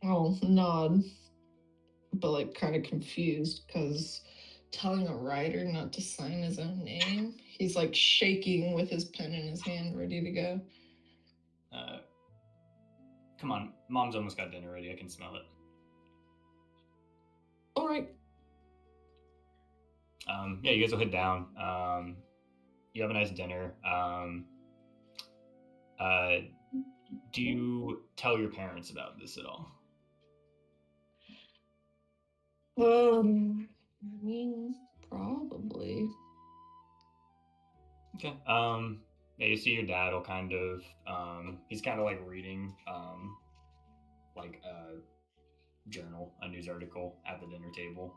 I'll nod, but like kind of confused because telling a writer not to sign his own name, he's like shaking with his pen in his hand, ready to go. Come on, Mom's almost got dinner ready. I can smell it. All right. Yeah, you guys will head down. You have a nice dinner. Do you tell your parents about this at all? I mean, probably. Okay. Yeah, you see your dad will kind of, he's kind of like reading, like a journal, a news article at the dinner table.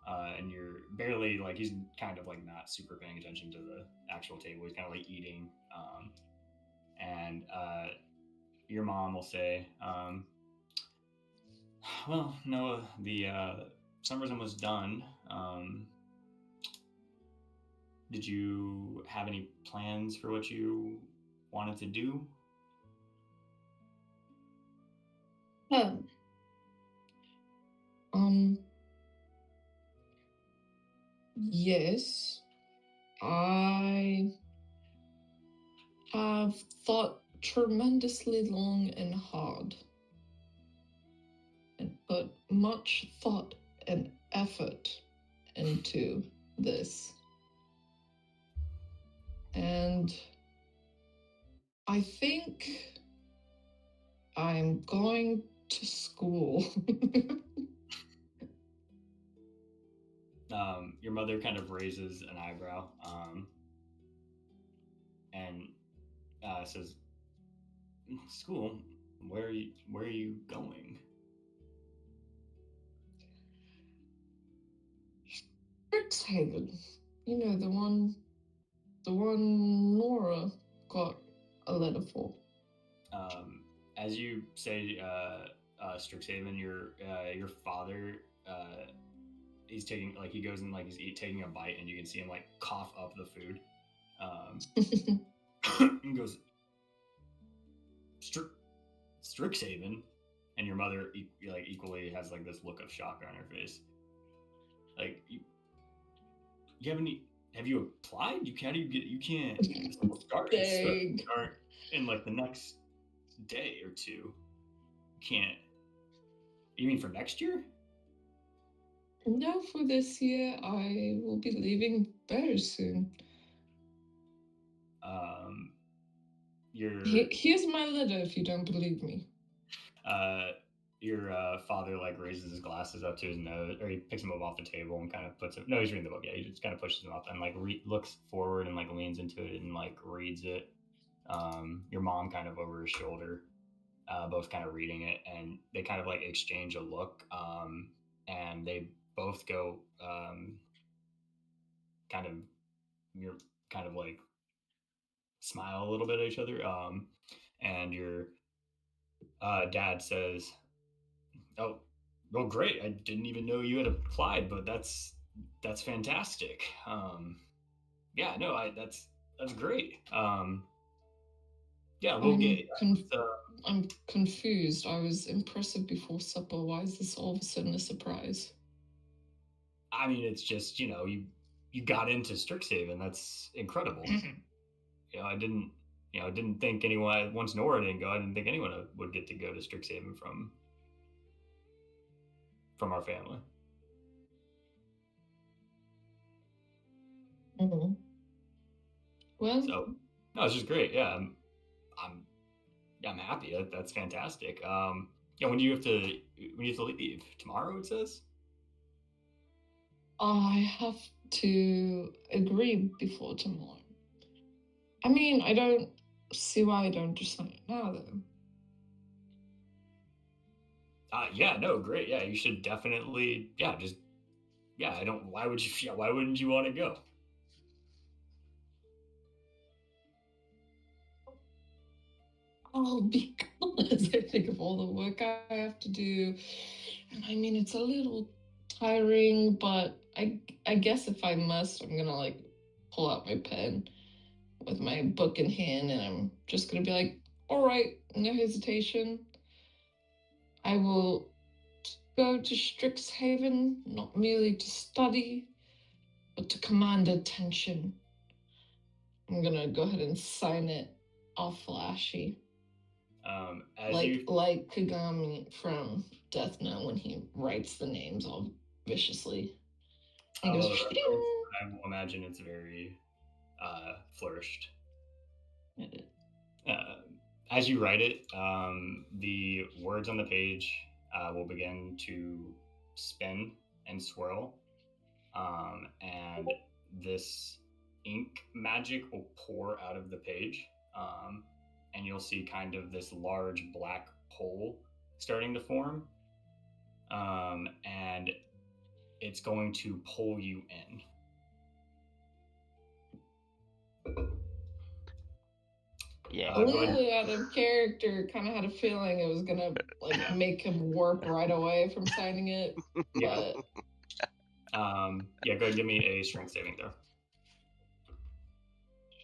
And you're barely like, he's kind of like not super paying attention to the actual table. He's kind of like eating. And your mom will say, Well, Noah, the summer's almost done. Did you have any plans for what you wanted to do? Huh. Um, yes, I have thought tremendously long and hard and put much thought and effort into this. And I think I'm going to school. Your mother kind of raises an eyebrow and says, "School? Where are you going?" Strix Haven. You know, the one Nora got a letter for. As you say, Strixhaven, your father, he's taking he goes and he's taking a bite, and you can see him cough up the food. And goes, Strixhaven, and your mother equally has this look of shock on her face. You have any? Have you applied? You can't even get. You can't start. Start in the next day or two. Can't. You mean for next year? No, for this year, I will be leaving very soon. Here's my letter if you don't believe me. Your father raises his glasses up to his nose, or he picks them up off the table and kind of puts it. No, he's reading the book. Yeah, he just kind of pushes them up and looks forward and leans into it and reads it. Your mom kind of over his shoulder, both kind of reading it, and they kind of exchange a look, and they both go kind of you're kind of smile a little bit at each other, and your dad says, "Oh, well, great! I didn't even know you had applied, but that's fantastic. Yeah, no, that's great. Yeah, we'll get." I'm confused. I was impressive before supper. Why is this all of a sudden a surprise? I mean, it's just you got into Strixhaven. That's incredible. I didn't think anyone, once Nora didn't go, I didn't think anyone would get to go to Strixhaven from our family. Mm-hmm. Well, so no, it's just great. Yeah, I'm happy. That's fantastic. Yeah, when do you have to leave? Tomorrow, it says. I have to agree before tomorrow. I mean, I don't see why I don't just sign it now, though. Yeah, no, great. Yeah, you should definitely. Yeah, I don't. Why would you? Yeah, why wouldn't you want to go? Oh, because I think of all the work I have to do. And I mean, it's a little tiring, but I guess if I must, I'm gonna pull out my pen with my book in hand, and I'm just gonna be like, all right, no hesitation. I will go to Strixhaven, not merely to study, but to command attention. I'm gonna go ahead and sign it all flashy. Like Kagami from Death Note when he writes the names all viciously. I love it. I will imagine it's very flourished. As you write it, the words on the page will begin to spin and swirl, and this ink magic will pour out of the page, and you'll see kind of this large black hole starting to form, and it's going to pull you in. Yeah. Go ahead. Completely out of character. Kind of had a feeling it was gonna like Yeah. make him warp right away from signing it. Yeah. But Go ahead and give me a strength saving throw.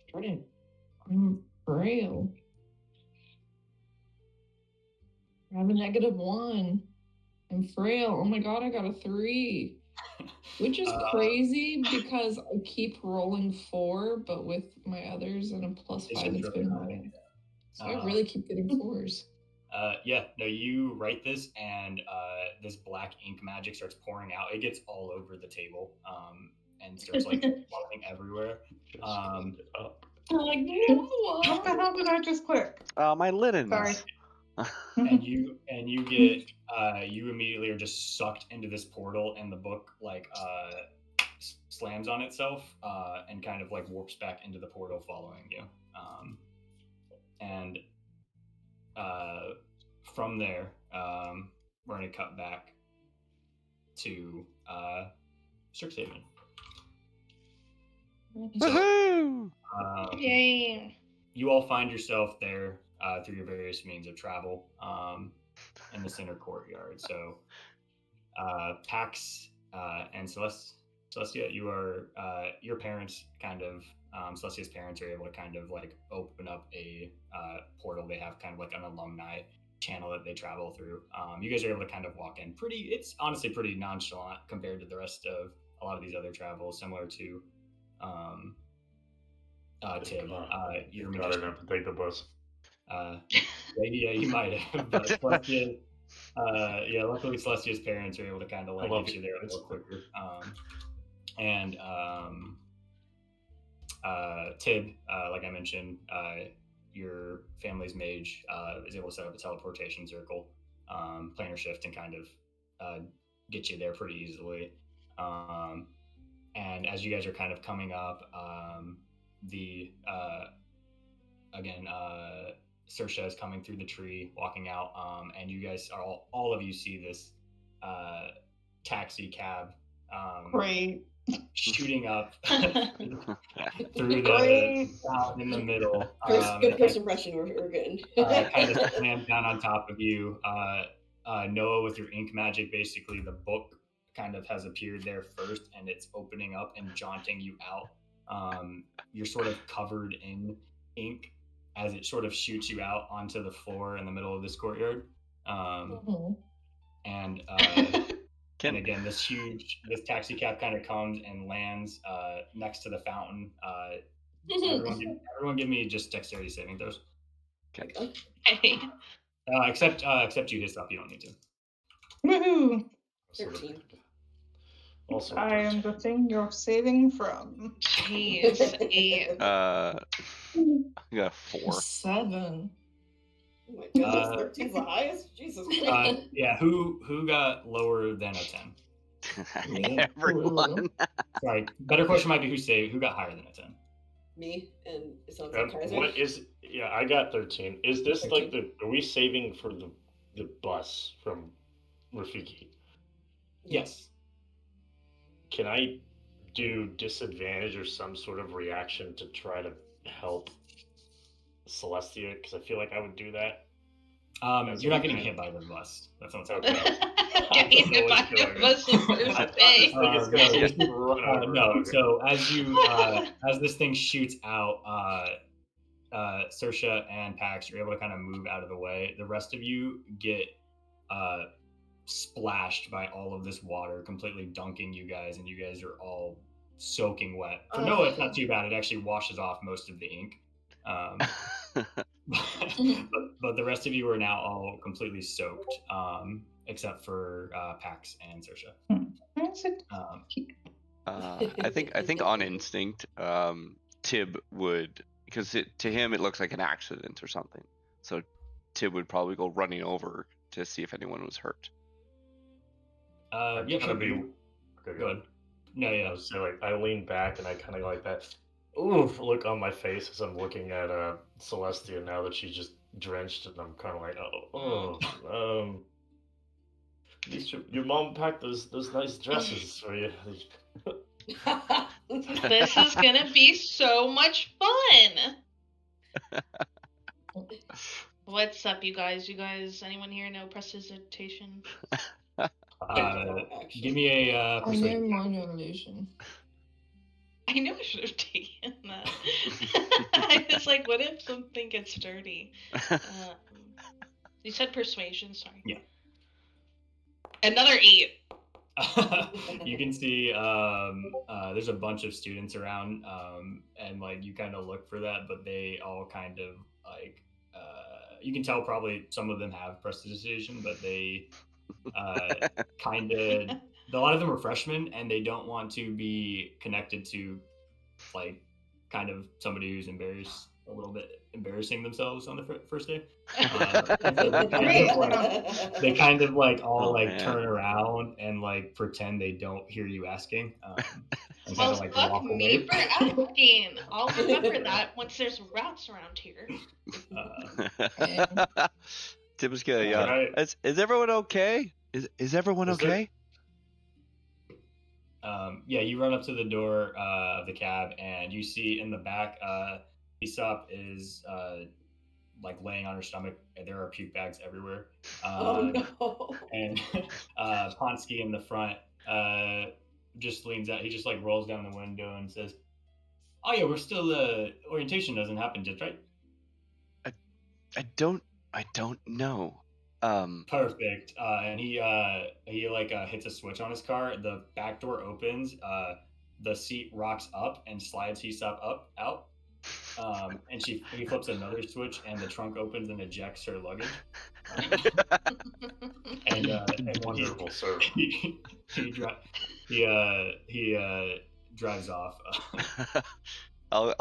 strength. I'm frail. I have a -1. I'm frail. Oh my god, I got a 3. Which is crazy because I keep rolling 4, but with my others and a +5, It's it's just been really high. So I really keep getting 4s. No, you write this, and this black ink magic starts pouring out. It gets all over the table, and starts like falling everywhere. Just lift it up. I'm like, What the no! hell did I just click? My linens. Sorry. And you get you immediately are just sucked into this portal, and the book like slams on itself and kind of like warps back into the portal following you. And from there, we're going to cut back to Strix Haven. Woohoo! Yay. You all find yourself there through your various means of travel in the center courtyard. So, Pax and Celestia, you are your parents kind of Celestia's parents are able to kind of like open up a portal. They have kind of like an alumni channel that they travel through. You guys are able to kind of walk in. It's honestly pretty nonchalant compared to the rest of a lot of these other travels, similar to Tim. Your Got magician. enough to take the bus. Yeah, you might have, but Celestia, luckily Celestia's parents are able to kind of like get you there a little quicker. And Tib, like I mentioned, your family's mage is able to set up a teleportation circle, planar shift, and kind of get you there pretty easily. And as you guys are kind of coming up, Saoirse is coming through the tree, walking out, and you guys are all of you see this taxi cab Great. shooting up through the out in the middle. Good first impression we're getting. Kind of slammed down on top of you. Noah, with your ink magic, basically the book kind of has appeared there first, and it's opening up and jaunting you out. You're sort of covered in ink as it sort of shoots you out onto the floor in the middle of this courtyard. And again, this taxi cab kind of comes and lands next to the fountain. Everyone give me just dexterity saving throws. Okay. Hey. Except you, Hissop, you don't need to. Woohoo! 13. Also, I am the thing you're saving from. Jeez. 8. I got a 4. 7. Oh my goodness, 13's the highest? Jesus Christ. Who got lower than a 10? Everyone. Sorry, better question might be who got higher than a 10? Me, and it sounds like Kaiser. what is? Yeah, I got 13. Is this 13. like are we saving for the bus from Rafiki? Yes. Can I do disadvantage or some sort of reaction to try to help Celestia? Because I feel like I would do that. You're not getting hit by the bus. That's what I'm saying. Getting hit by the bus the first day. No. So as this thing shoots out, Saoirse and Pax, you're able to kind of move out of the way. The rest of you get splashed by all of this water, completely dunking you guys, and you guys are all soaking wet. For Noah, it's not too bad. It actually washes off most of the ink. But the rest of you are now all completely soaked, except for Pax and Saoirse. I think on instinct, Tib would, because to him it looks like an accident or something. So Tib would probably go running over to see if anyone was hurt. Go ahead. No, yeah. I was saying, like, I lean back and I kind of like that oof look on my face as I'm looking at Celestia now that she's just drenched, and I'm kind of like, at least your mom packed those nice dresses for you. This is gonna be so much fun. What's up, you guys? Anyone here know prestidigitation? Give me a I know persuasion. minor illusion. I knew I should have taken that. I was like, what if something gets dirty? You said persuasion, sorry. Yeah. Another 8. You can see there's a bunch of students around, and like you kind of look for that, but they all kind of like you can tell probably some of them have prestidigitation, but they kind of a lot of them are freshmen and they don't want to be connected to like kind of somebody who's a little bit embarrassing themselves on the first day. And so they kind of like all turn around and like pretend they don't hear you asking. And Well, kind of like fuck walk me away. for asking. I'll remember that once there's rats around here. Timska, yeah. Alright. Is everyone okay? Is everyone Is there- okay? Yeah, you run up to the door of the cab and you see in the back, Aesop is like laying on her stomach, and there are puke bags everywhere. Oh no. And Ponsky in the front just leans out. He just like rolls down the window and says, "Oh yeah, we're still orientation doesn't happen just right." I don't know. Perfect. And he like hits a switch on his car. The back door opens. The seat rocks up and slides Aesop up out. And he flips another switch, and the trunk opens and ejects her luggage. And Wonderful, sir. he drives off. I'll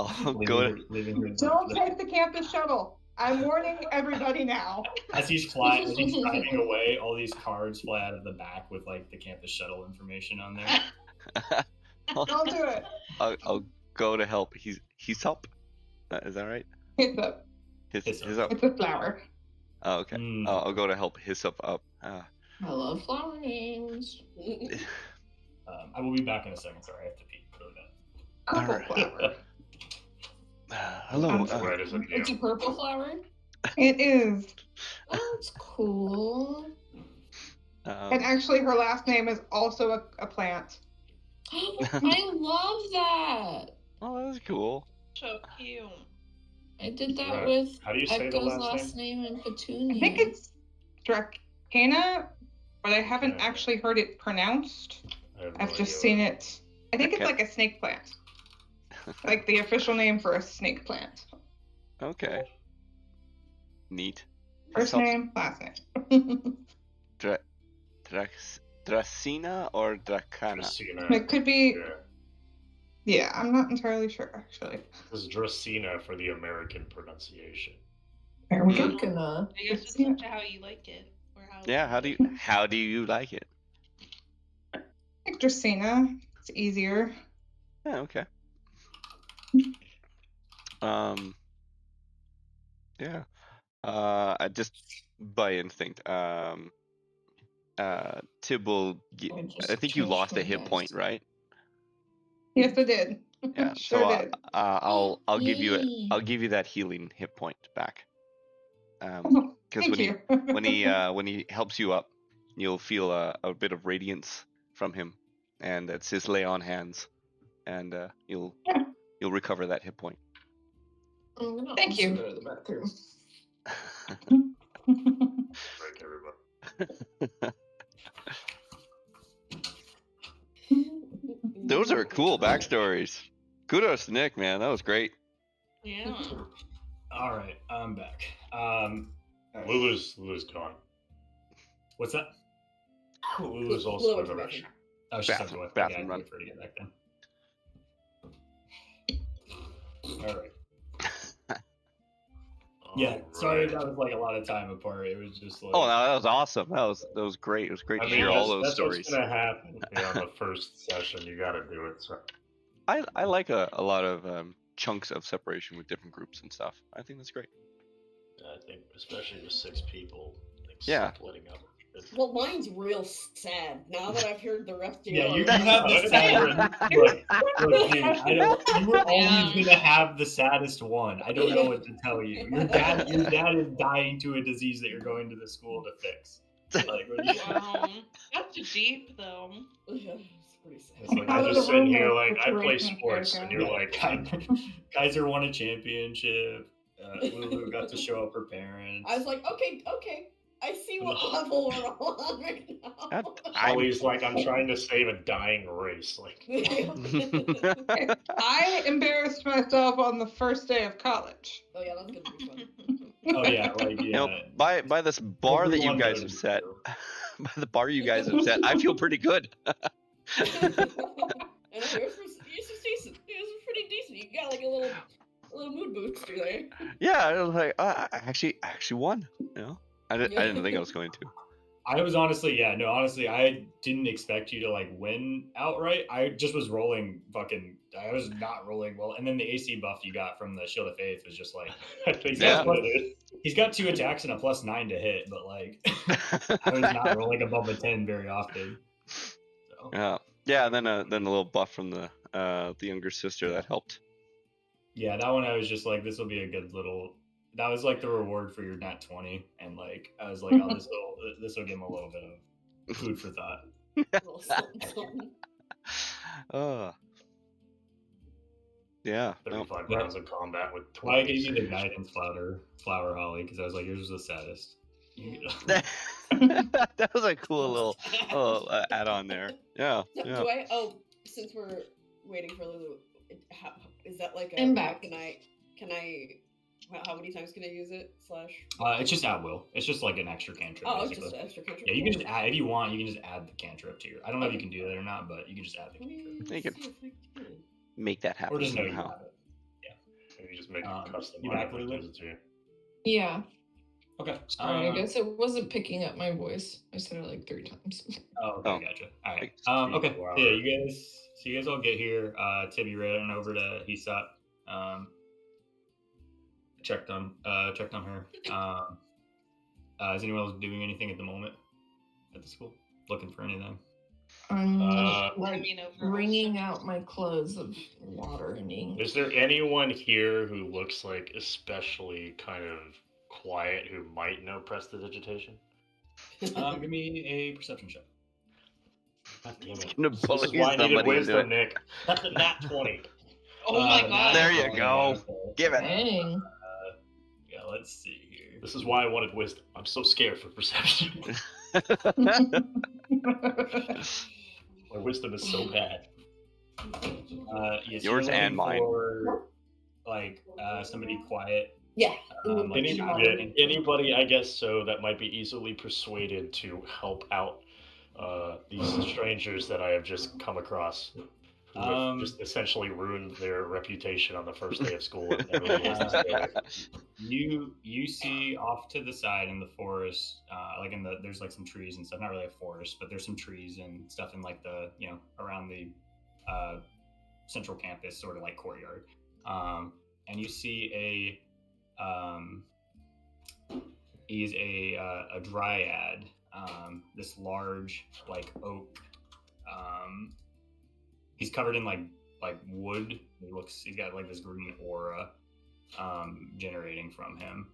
go. Leaving her Don't take the campus shuttle. I'm warning everybody now. As he's driving away, all these cards fly out of the back with like the campus shuttle information on there. Don't do it. I'll go to help. He's up. Is that right? It's a His up. it's a flower. Oh, okay. Mm. I'll go to help his up. I love flower names. I will be back in a second. Sorry, I have to pee. Really bad. Purple Alright. flower. Hello. Red is a It's a deal. purple flower? It is. Oh, that's cool. And actually, her last name is also a plant. I love that. Oh, that's cool. So cute. I did that Right. with How do you say the Echo's last last name and Petunia. I think it's Dracana, but I haven't Yeah. actually heard it pronounced. I have no I've just idea seen what- it. I think it's Okay. like a snake plant. Like the official name for a snake plant. Okay. Neat. First Hyssop. name, last name. Dracena or Dracana? Dracena. It could be. Yeah. Yeah, I'm not entirely sure actually. This is Dracena for the American pronunciation. There we go. Dracana. I guess it's up to how you like it. Or how Yeah. How do you like it? Like Dracena. It's easier. Yeah. Okay. Yeah. I just by instinct. Tib will. I think you lost a hit point, right? Yes, I did. Yeah. Sure So did. I'll give you Yay. I'll give you that healing hit point back. Oh, Because thank when you. when he helps you up, you'll feel a bit of radiance from him, and it's his lay on hands, and you'll recover that hit point. I'm gonna Thank also you. go to the bathroom. Break everybody. Those are cool backstories. Kudos to Nick, man. That was great. Yeah. All right, I'm back. All right. Lulu's gone. What's that? Lulu's Lulu also went in the to the restroom. Oh, she's Bathroom- okay, bathroom I run. wait for her to get back then. All right. Yeah, sorry Alright. that was like a lot of time apart. It was just like Oh, no, that was awesome. That was great. It was great I to mean, hear all those that's stories. what's gonna happen. Yeah, on the first session, you gotta do it. So. I like a lot of chunks of separation with different groups and stuff. I think that's great. I think, especially with 6 people, like Yeah. splitting up. Well, mine's real sad. Now that I've heard the rest of Yeah, yours. you have the sad one. Look, dude, you were always Damn. gonna have the saddest one. I don't know what to tell you. Your dad is dying to a disease that you're going to the school to fix. Like, what do you- Wow. That's deep though. Yeah, it's pretty sad. It's like How I'm did just the sitting here roommate like I play situation sports, go and you're Yeah, like, Kaiser won a championship. Lulu got to show up her parents. I was like, okay, I see what level we're on right now. Holly's like, I'm trying to save a dying race. Like, I embarrassed myself on the first day of college. Oh yeah, that's gonna be fun. Oh yeah, like You yeah. know, by this bar that you Everyone guys knows have set, you. by the bar you guys have set, I feel pretty good. I know yours was decent. Yours was pretty decent. You got like a little mood booster there. Yeah, I was like, I actually won. You know, I didn't think I was going to. I was honestly, I didn't expect you to like win outright. I just was rolling I was not rolling well. And then the AC buff you got from the Shield of Faith was just like, I think Yeah. that's what it is. he's got 2 attacks and a +9 to hit, but like, I was not rolling above a 10 very often. So, Yeah, and then a little buff from the younger sister that helped. yeah, that one I was just like, this will be a good little. That was like the reward for your nat 20, and like I was like, oh, this will give him a little bit of food for thought. Little something. Yeah. No. 35 rounds of combat with Well, I 20. gave you the guidance flower Holly, because I was like, yours was the saddest. That was a cool little add-on there. Yeah. So, Yeah. do I? Oh, since we're waiting for Lulu, is that like a? I'm back. Can I? How many times can I use it? It's just at will. It's just like an extra cantrip. Oh, it's basically. just an extra cantrip. Yeah, you can just add if you want. You can just add the cantrip to your. I don't know if you can do that or not, but you can just add the cantrip. They could See if I can. make that happen Or just know you somehow. have it. You just make Um, it custom. you back, Lulu? Yeah. Okay. Sorry, I guess it wasn't picking up my voice. I said it like 3 times. Oh, okay, Oh. gotcha. All right. Like, Okay. wow. Yeah, you guys all get here. Tibby ran over to Hisat. Checked on her. Is anyone else doing anything at the moment at the school? Looking for anything? I'm like Moving over wringing out my clothes of water and ink. Is there anyone here who looks like especially kind of quiet who might know prestidigitation? Give me a perception check. God damn it. Gonna This bully is why I needed somebody into wisdom, it. Nick. That's a nat 20. Oh my god. There you go. Give it. Dang. Yeah, let's see here. This is why I wanted wisdom. I'm so scared for perception. My wisdom is so bad. Yes, Yours you're and looking mine. For, like somebody quiet. Yeah. Like, Anybody, I guess, so that might be easily persuaded to help out these strangers that I have just come across, who have just essentially ruined their reputation on the first day of school. And everybody has to stay there. You see off to the side in the forest, like there's like some trees and stuff. Not really a forest, but there's some trees and stuff in like the around the central campus sort of like courtyard. And you see he's a dryad, this large like oak. He's covered in like wood. He's got like this green aura generating from him.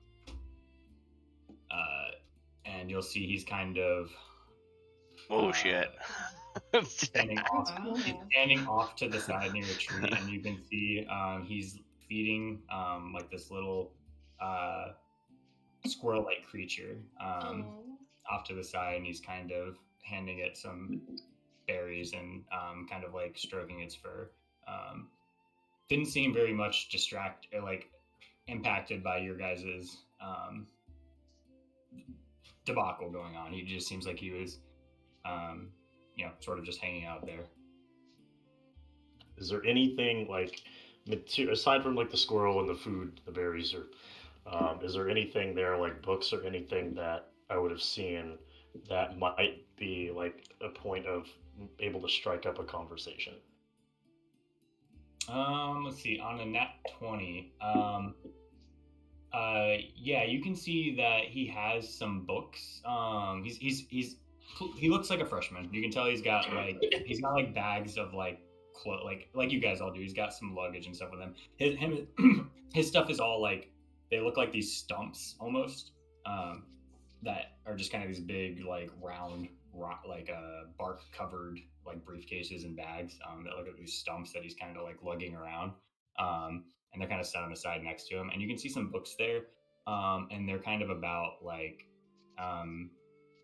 And you'll see he's kind of shit. standing off. He's standing off to the side near a tree, and you can see he's feeding like this little squirrel-like creature off to the side, and he's kind of handing it some berries and kind of like stroking its fur. Didn't seem very much impacted by your guys's debacle going on. He just seems like he was sort of just hanging out there. Is there anything like aside from like the squirrel and the food, the berries, or is there anything there like books or anything that I would have seen that might be like a point of able to strike up a conversation? Let's see. On a nat 20, Yeah, you can see that he has some books. He looks like a freshman. You can tell he's got like bags of like like you guys all do. He's got some luggage and stuff with him. His stuff is all like they look like these stumps almost. That are just kind of these big like round bark covered like briefcases and bags that look like these stumps that he's kind of like lugging around. And they're kind of set on the side next to him, and you can see some books there, and they're kind of about like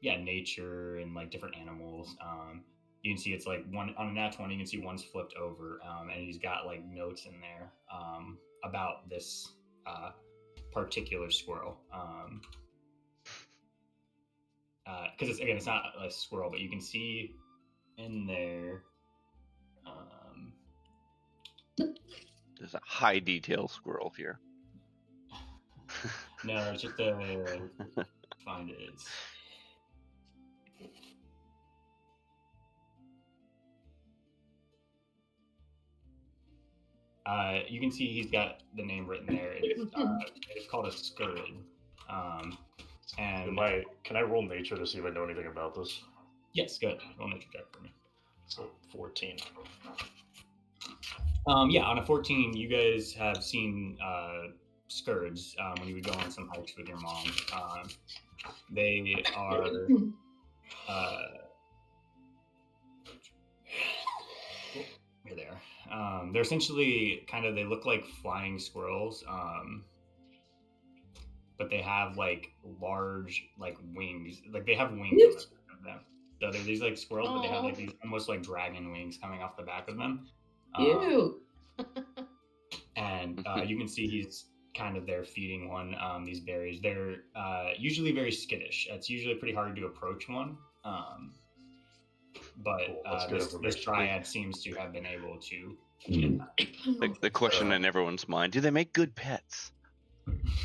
nature and like different animals. You can see it's like one on a nat 20, you can see one's flipped over, and he's got like notes in there about this particular squirrel. Because it's not a squirrel, but you can see in there. There's a high detail squirrel here. No, it's just find it. You can see he's got the name written there. It's called a scurrid. And can I roll nature to see if I know anything about this? Yes, good. Roll nature check for me. So 14. Yeah, on a 14, you guys have seen scurrids when you would go on some hikes with your mom. They are here they are. They're essentially they look like flying squirrels, but they have like large like wings. Like they have wings on the back of them. So they're these like squirrels, but they have like these almost like dragon wings coming off the back of them. Ew. And you can see he's kind of there feeding one these berries. They're usually very skittish. It's usually pretty hard to approach one. But this dryad seems to have been able to. The question in everyone's mind: do they make good pets?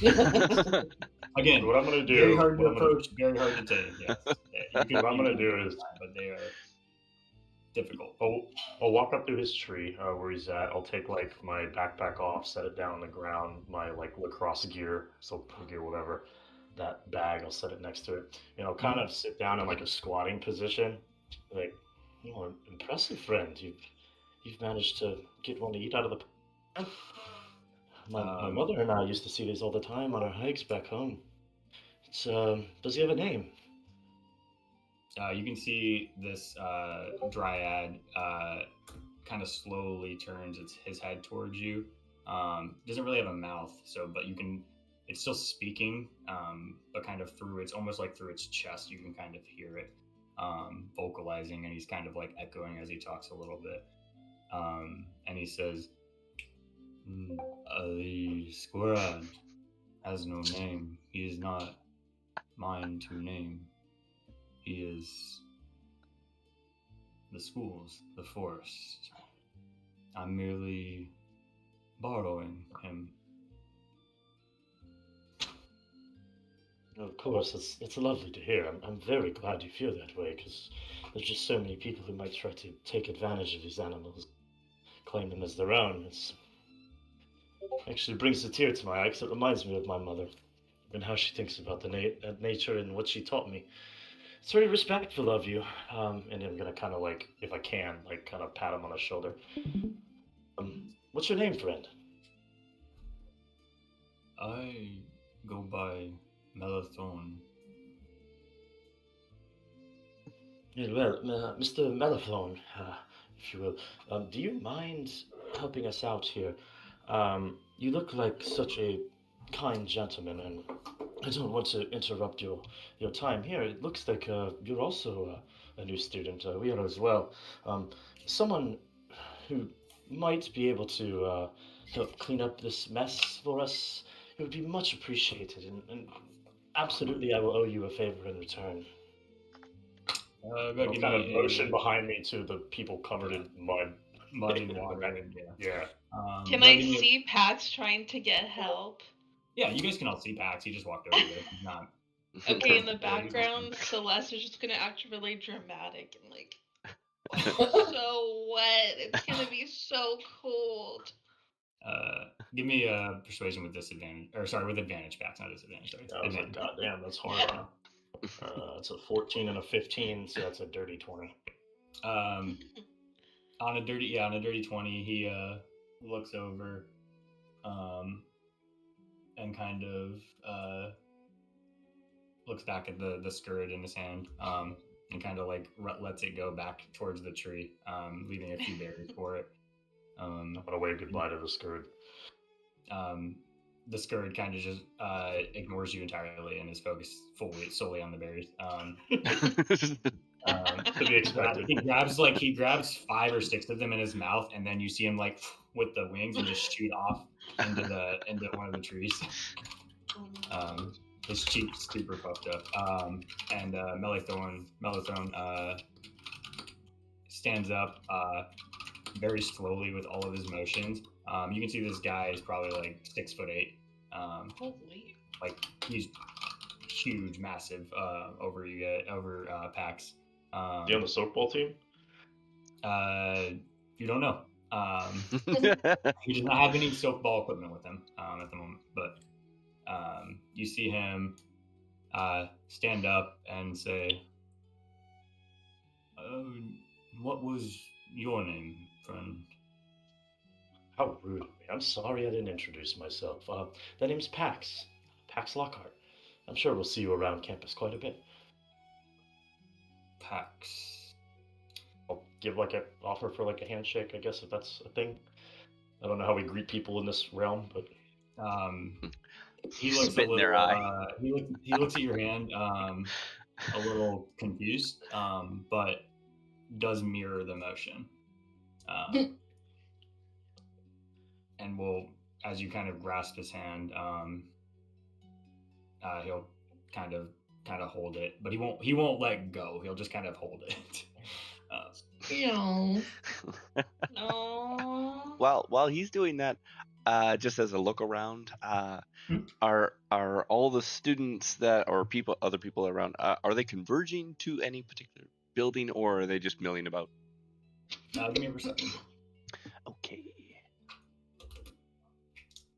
Again, what I'm going to do, very hard to approach, very hard to take. Yes. What I'm going to do is, but they are difficult. I'll walk up to his tree where he's at. I'll take like my backpack off, set it down on the ground, my like lacrosse gear, whatever, that bag. I'll set it next to it, and I'll kind of sit down in like a squatting position. Like, impressive friend. You've managed to get one to eat out of the. My mother and I used to see these all the time on our hikes back home. It's does he have a name? You can see this dryad kind of slowly turns his head towards you. Doesn't really have a mouth, but it's still speaking, but kind of it's almost like through its chest, you can kind of hear it vocalizing, and he's kind of like echoing as he talks a little bit. And he says, the squirrel has no name. He is not mine to name. He is the school's, the forest. I'm merely borrowing him. Of course, that's lovely to hear. I'm very glad you feel that way, because there's just so many people who might try to take advantage of these animals, claim them as their own. It actually brings a tear to my eye, because it reminds me of my mother and how she thinks about the nature and what she taught me. It's very respectful of you, and I'm gonna kind of like, if I can, like kind of pat him on the shoulder. What's your name, friend? I go by Melathorn. Well, Mr. Melathorn, if you will, do you mind helping us out here? You look like such a kind gentleman, and I don't want to interrupt your time here. It looks like you're also a new student. We are as well. Someone who might be able to help clean up this mess for us, it would be much appreciated, and absolutely I will owe you a favor in return. I'll kind of motion behind me to the people covered in mud and water. Yeah. Can I see Pax trying to get help? Yeah, you guys can all see Pax. He just walked over there. He's not. Okay, in the background, Celeste is just gonna act really dramatic and like, so wet. It's gonna be so cold. Give me a persuasion with disadvantage, or sorry, with advantage, Pax, not disadvantage. Sorry, I was like, advantage. God damn, that's hard. It's a 14 and a 15, so that's a dirty 20. On a dirty 20, he looks over, and kind of looks back at the skirt in his hand, and kind of like lets it go back towards the tree, leaving a few berries for it. I'm gonna wave goodbye to the skirt. The skirt kind of just ignores you entirely and is focused solely on the berries. To be expected. He grabs 5 or 6 of them in his mouth, and then you see him like with the wings and just shoot off into one of the trees. His cheeks super puffed up. And Melithorn stands up very slowly with all of his motions. You can see this guy is probably like 6'8". Holy. Like he's huge, massive over Pax. You on the softball team? You don't know. He does not have any softball equipment with him at the moment, but you see him stand up and say, "What was your name, friend?" How rude of me. I'm sorry I didn't introduce myself. That name's Pax. Pax Lockhart. I'm sure we'll see you around campus quite a bit. Pax. I'll give like an offer for like a handshake, I guess, if that's a thing. I don't know how we greet people in this realm, but he looks Spit a in their little. eye. He looks at your hand, a little confused, but does mirror the motion. And will, as you kind of grasp his hand, he'll kind of hold it, but he won't let go. He'll just kind of hold it. No. While he's doing that, just as a look around, are all the students that or other people around, are they converging to any particular building, or are they just milling about? Give me a perception. Okay.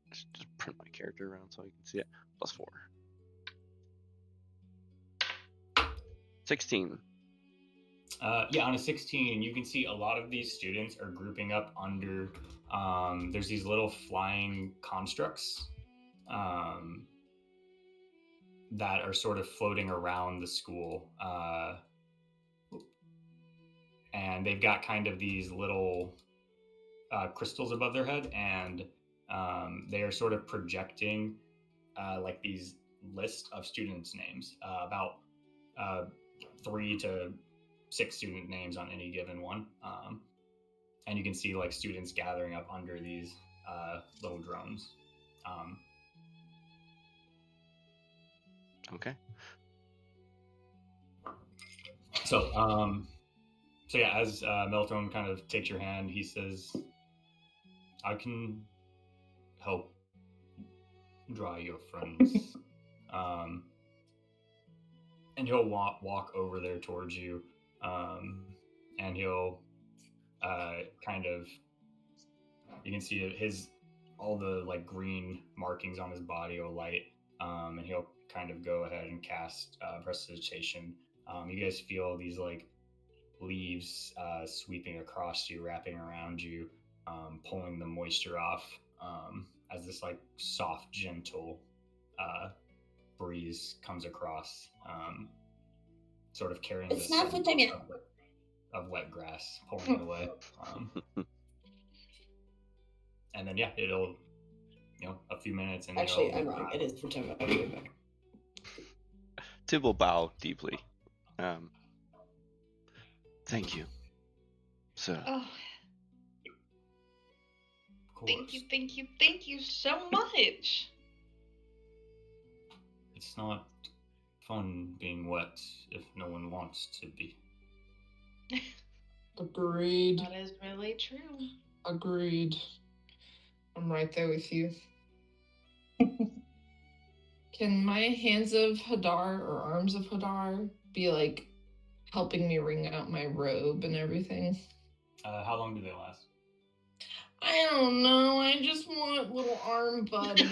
Just print my character around so you can see it. +4. 16. On a 16, you can see a lot of these students are grouping up under. There's these little flying constructs that are sort of floating around the school, and they've got kind of these little crystals above their head, and they are sort of projecting like these list of students' names, about 3 to 6 student names on any given one, and you can see like students gathering up under these little drones. Okay. So yeah, as Meltone kind of takes your hand, he says, "I can help dry your friends." And he'll walk over there towards you, and he'll kind of, you can see all the like green markings on his body will light, and he'll kind of go ahead and cast prestidigitation. You guys feel these like leaves sweeping across you, wrapping around you, pulling the moisture off, as this like soft, gentle breeze comes across, sort of carrying It's the not scent for them. of wet grass, pulling it away. And then it'll, a few minutes, and Actually, I'm wrong. It is for time. I'll be right back. Tib will bow deeply. Thank you, sir. Oh, Of course. thank you so much. It's not fun being wet if no one wants to be. Agreed. That is really true. Agreed. I'm right there with you. Can my hands of Hadar or arms of Hadar be like helping me wring out my robe and everything? How long do they last? I don't know. I just want little arm buddies.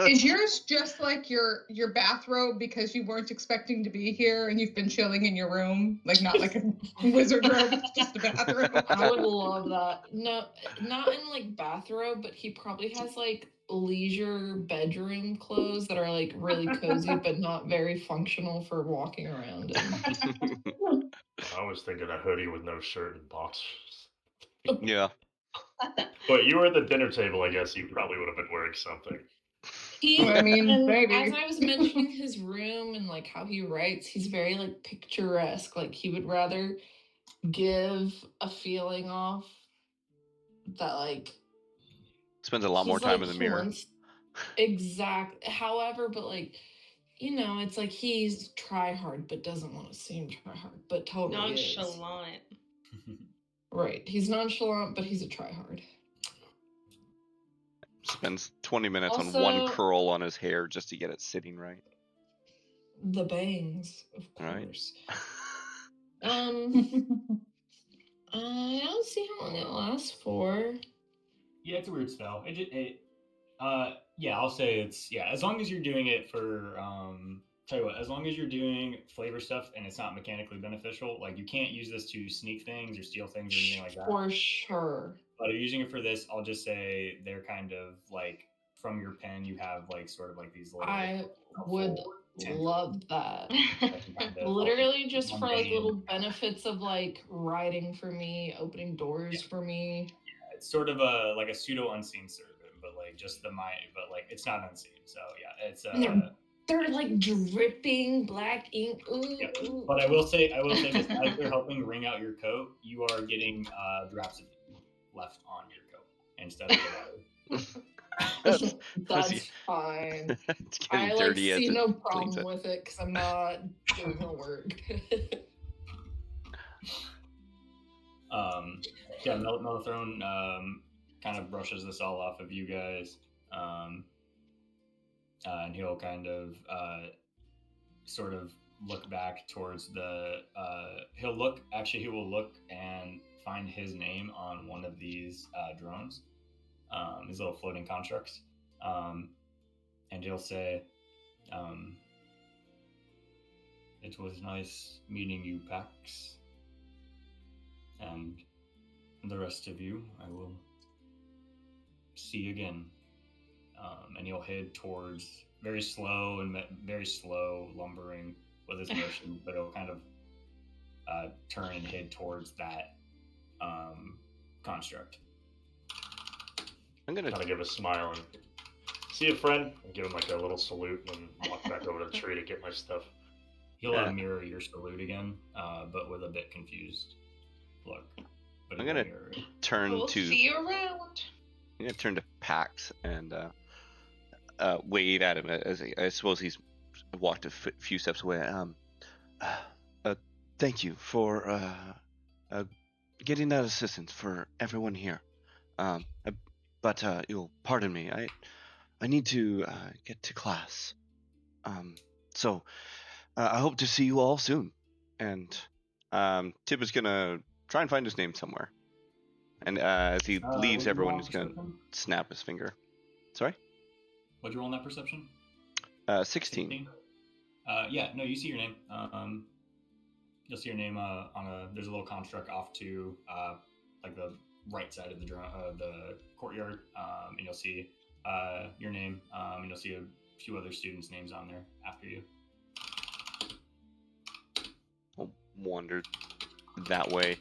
Is yours just like your bathrobe because you weren't expecting to be here and you've been chilling in your room? Like not like a wizard robe, it's just a bathrobe. I would love that. No, not in like bathrobe, but he probably has like leisure bedroom clothes that are like really cozy but not very functional for walking around in. I was thinking a hoodie with no shirt and boxers. Yeah. But you were at the dinner table, I guess you probably would have been wearing something. I mean, And maybe. as I was mentioning his room and like how he writes, he's very like picturesque. Like he would rather give a feeling off that like Spends a lot more he's time like in the he mirror. wants however, but like it's like he's try hard but doesn't want to seem try hard, but totally is. Nonchalant. Right. He's nonchalant, but he's a try hard. Spends 20 minutes on Also- one curl on his hair just to get it sitting right. The bangs, of Right. course. I don't see how long it lasts for. Yeah, it's a weird spell. I'll say it's as long as you're doing it for tell you what, as long as you're doing flavor stuff and it's not mechanically beneficial, like you can't use this to sneak things or steal things or anything like that. For sure. But using it for this, I'll just say they're kind of like from your pen you have like sort of like these little I would templates love that. that can kind of Literally just for like mundane. little benefits of like writing for me, opening doors for me. It's sort of a like a pseudo unseen servant, but like just the mind, but like it's not unseen. So yeah, it's And they're like dripping black ink. Ooh, yeah. ooh. But I will say this: as they're helping wring out your coat, you are getting drops of ink left on your coat instead of the water. That's fine. It's getting I like dirty as see it no cleans problem it. with it because I'm not doing the work. Melothrone kind of brushes this all off of you guys, and he'll kind of sort of look back towards the. He will look and find his name on one of these drones, these little floating constructs, and he'll say, "It was nice meeting you, Pax. And the rest of you, I will see again." And he'll head towards very slow, lumbering with his motion, but he'll kind of turn and head towards that construct. I'm gonna Kind of give a smile and see a friend and give him like a little salute and walk back over to the tree to get my stuff. He'll mirror your salute again, but with a bit confused look. But I'm gonna turn We'll to see you around. I'm gonna turn to Pax and wave at him as I suppose he's walked a few steps away. Thank you for getting that assistance for everyone here. But you'll pardon me. I need to get to class. So I hope to see you all soon. And Tib is gonna try and find his name somewhere. And as he leaves, everyone is gonna snap his finger. Sorry? What'd you roll on that perception? 16. You see your name. You'll see your name there's a little construct off to like the right side of the courtyard, and you'll see your name, and you'll see a few other students' names on there after you. I'll wander that way,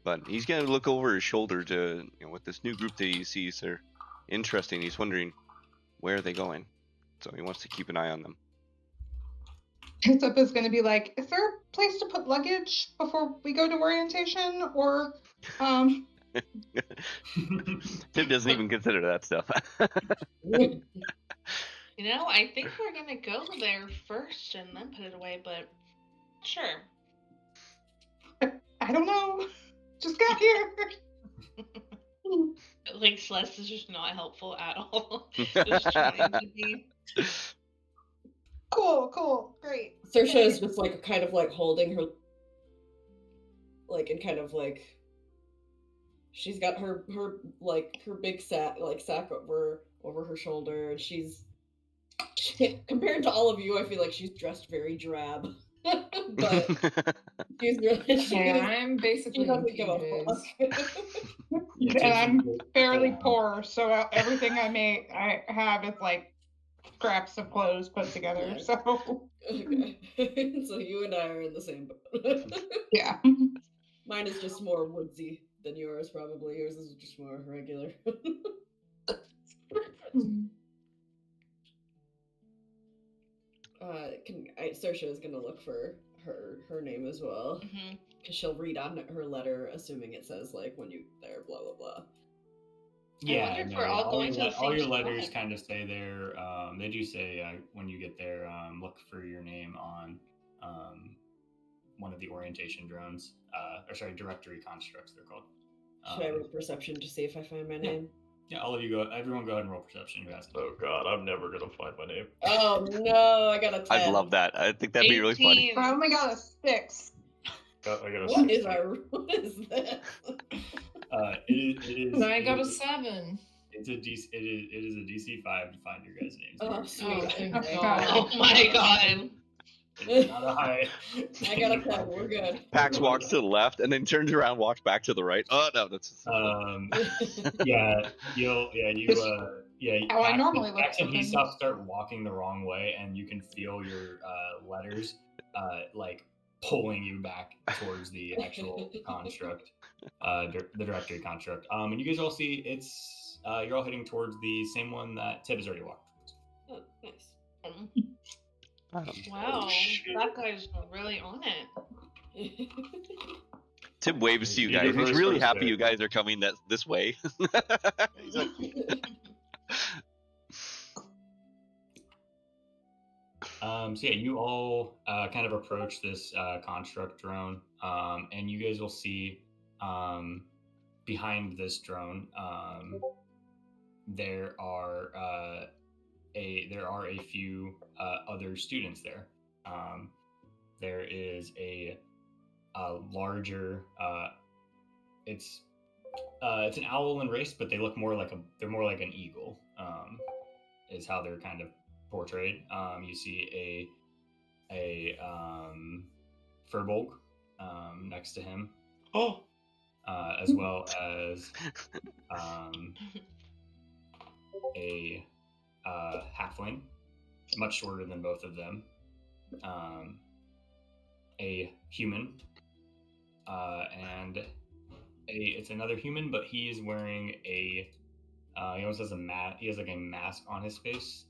but he's gonna look over his shoulder to with this new group that he sees. They're interesting. He's wondering where are they going, so he wants to keep an eye on them. Hisup is going to be like, is there a place to put luggage before we go to orientation? Or, Tib doesn't even consider that stuff. I think we're gonna go there first and then put it away, but sure. I don't know. Just got here. Like, Celeste is just not helpful at all. Just trying to be. Cool, great. Saoirse is just like kind of like holding her, like, and kind of like she's got her big sack over her shoulder, and compared to all of you, I feel like she's dressed very drab. But she's Hey, I'm she basically in doesn't give a PJs. fuck. Yeah, And I'm typically, fairly poor, so everything I have is like scraps of clothes put together. Yeah. So Okay. So you and I are in the same boat. yeah. Mine is just more woodsy than yours, probably. Yours is just more regular. Saoirse is gonna look for her name as well, Mhm. because she'll read on her letter, assuming it says like when you there, blah blah blah. Yeah, wonder if no, we're yeah. all going to the All same your letters spot. kind of say there. They do say when you get there, look for your name on one of the orientation drones. Or sorry, directory constructs they're called. Should I roll perception to see if I find my name? Yeah, all of you go. Everyone go ahead and roll perception. Who has it? Oh God, I'm never gonna find my name. Oh no, I got a 10. I'd love that. I think that'd be really funny. 18. I only got a 6. I got a What 16. what is this? It is. And I got a 7. It's a DC. It is a DC 5 to find your guys' names. Oh, Oh, sweet. thank Okay. God. Oh my god. It's not a high. I got a 10. We're good. Pax walks to the left and then turns around, walks back to the right. Oh no, that's Yeah, you How I normally look Pax and for he things. start walking the wrong way, and you can feel your letters like pulling you back towards the actual construct, the directory construct. And you guys all see it's you're all heading towards the same one that Tib has already walked towards. Oh, nice. Wow, shit. that guy's really on it. Tim waves to you He guys. He's reversed really first happy day. you guys are coming this way. He's like, So yeah, you all kind of approach this construct drone, and you guys will see behind this drone there are a few other students there. There is a larger. It's an owl and race, but they look more like they're more like an eagle. Is how they're kind of portrayed. You see a furbolg next to him, Oh, as well as a halfling, much shorter than both of them. A human, and it's another human, but he is wearing he almost has a mask. He has like a mask on his face,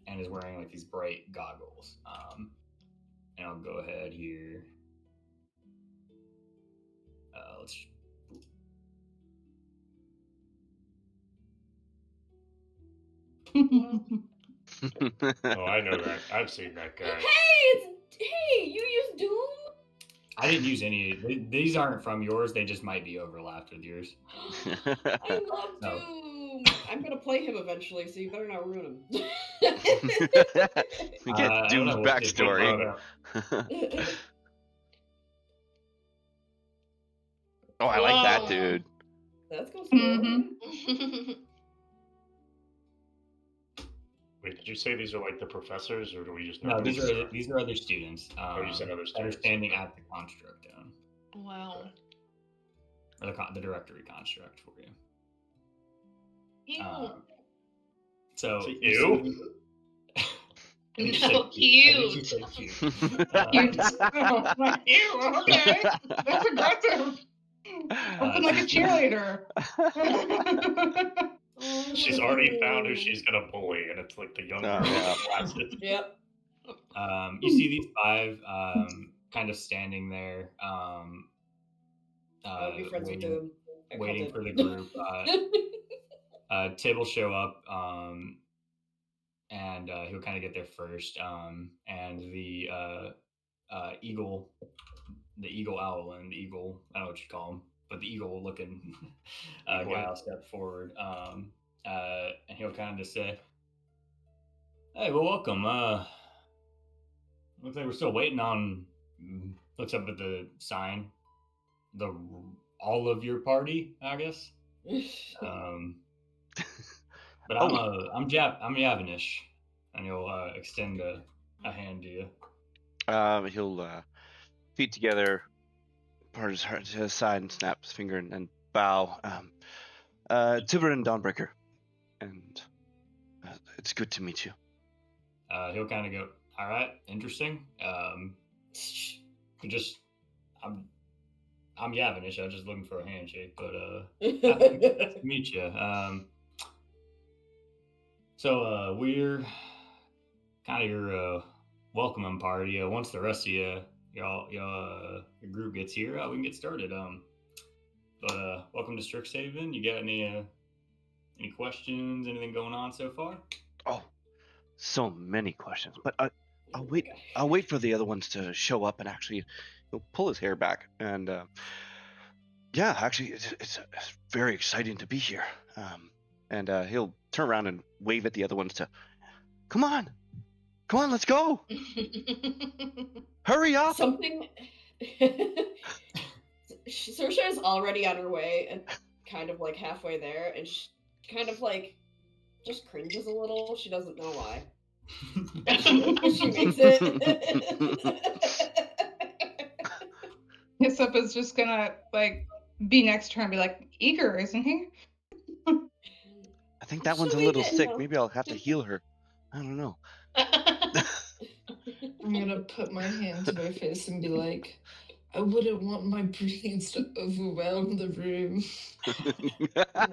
and is wearing like these bright goggles. And I'll go ahead here. Let's. oh, I know that. I've seen that guy. Hey, you use Doom? I didn't use any. These aren't from yours. They just might be overlapped with yours. I love No. Doom. I'm gonna play him eventually, so you better not ruin him. we I get don't Doom's know what they backstory. Oh, I like that, Whoa. dude. That's cool. Mhm. Wait, did you say these are like the professors, or do we just know? No, who these are other students. Oh, you said other that are students. standing at the construct zone, Wow. or the directory construct for you. Ew. So Is it you you? see- I think you said No, cute. I think you cute. said cute. Oh, like, ew, okay. That's aggressive. Something like a cheerleader. She's already found who she's gonna bully, and it's like the young Oh, girl with yeah. the glasses. Yep. You see these 5 kind of standing there, I would be friends with Doom. waiting for the group. Tib will show up, and he'll kind of get there first. And the eagle, owl, and the eagle, I don't know what you call him, but the eagle-looking guy will step forward, and he'll kind of say, "Hey, well, welcome. Looks like we're still waiting on." Looks up at the sign. The all of your party, I guess. But Oh. I'm Yavanish, and he'll extend a hand to you. He'll feet together, part his heart to his side, and snap his finger and bow. Tiber Dawnbreaker, and it's good to meet you. He'll kind of go, all right, interesting. I'm Yavanish. I was just looking for a handshake, but nice to meet you. So we're kind of your welcoming party. Once the rest of your group gets here, we can get started. But welcome to Strix Haven. You got any questions? Anything going on so far? Oh, so many questions, but I'll wait for the other ones to show up and actually he'll pull his hair back and yeah, actually it's very exciting to be here. And he'll turn around and wave at the other ones to come on, let's go. Hurry up. Something. Saoirse is already on her way and kind of like halfway there, and she kind of like just cringes a little. She doesn't know why. She makes it. Hyssop is just gonna like be next to her and be like, eager, isn't he? I think that one's a little sick. Maybe I'll have to heal her. I don't know. I'm gonna put my hand to my face and be like, I wouldn't want my brilliance to overwhelm the room. Oh my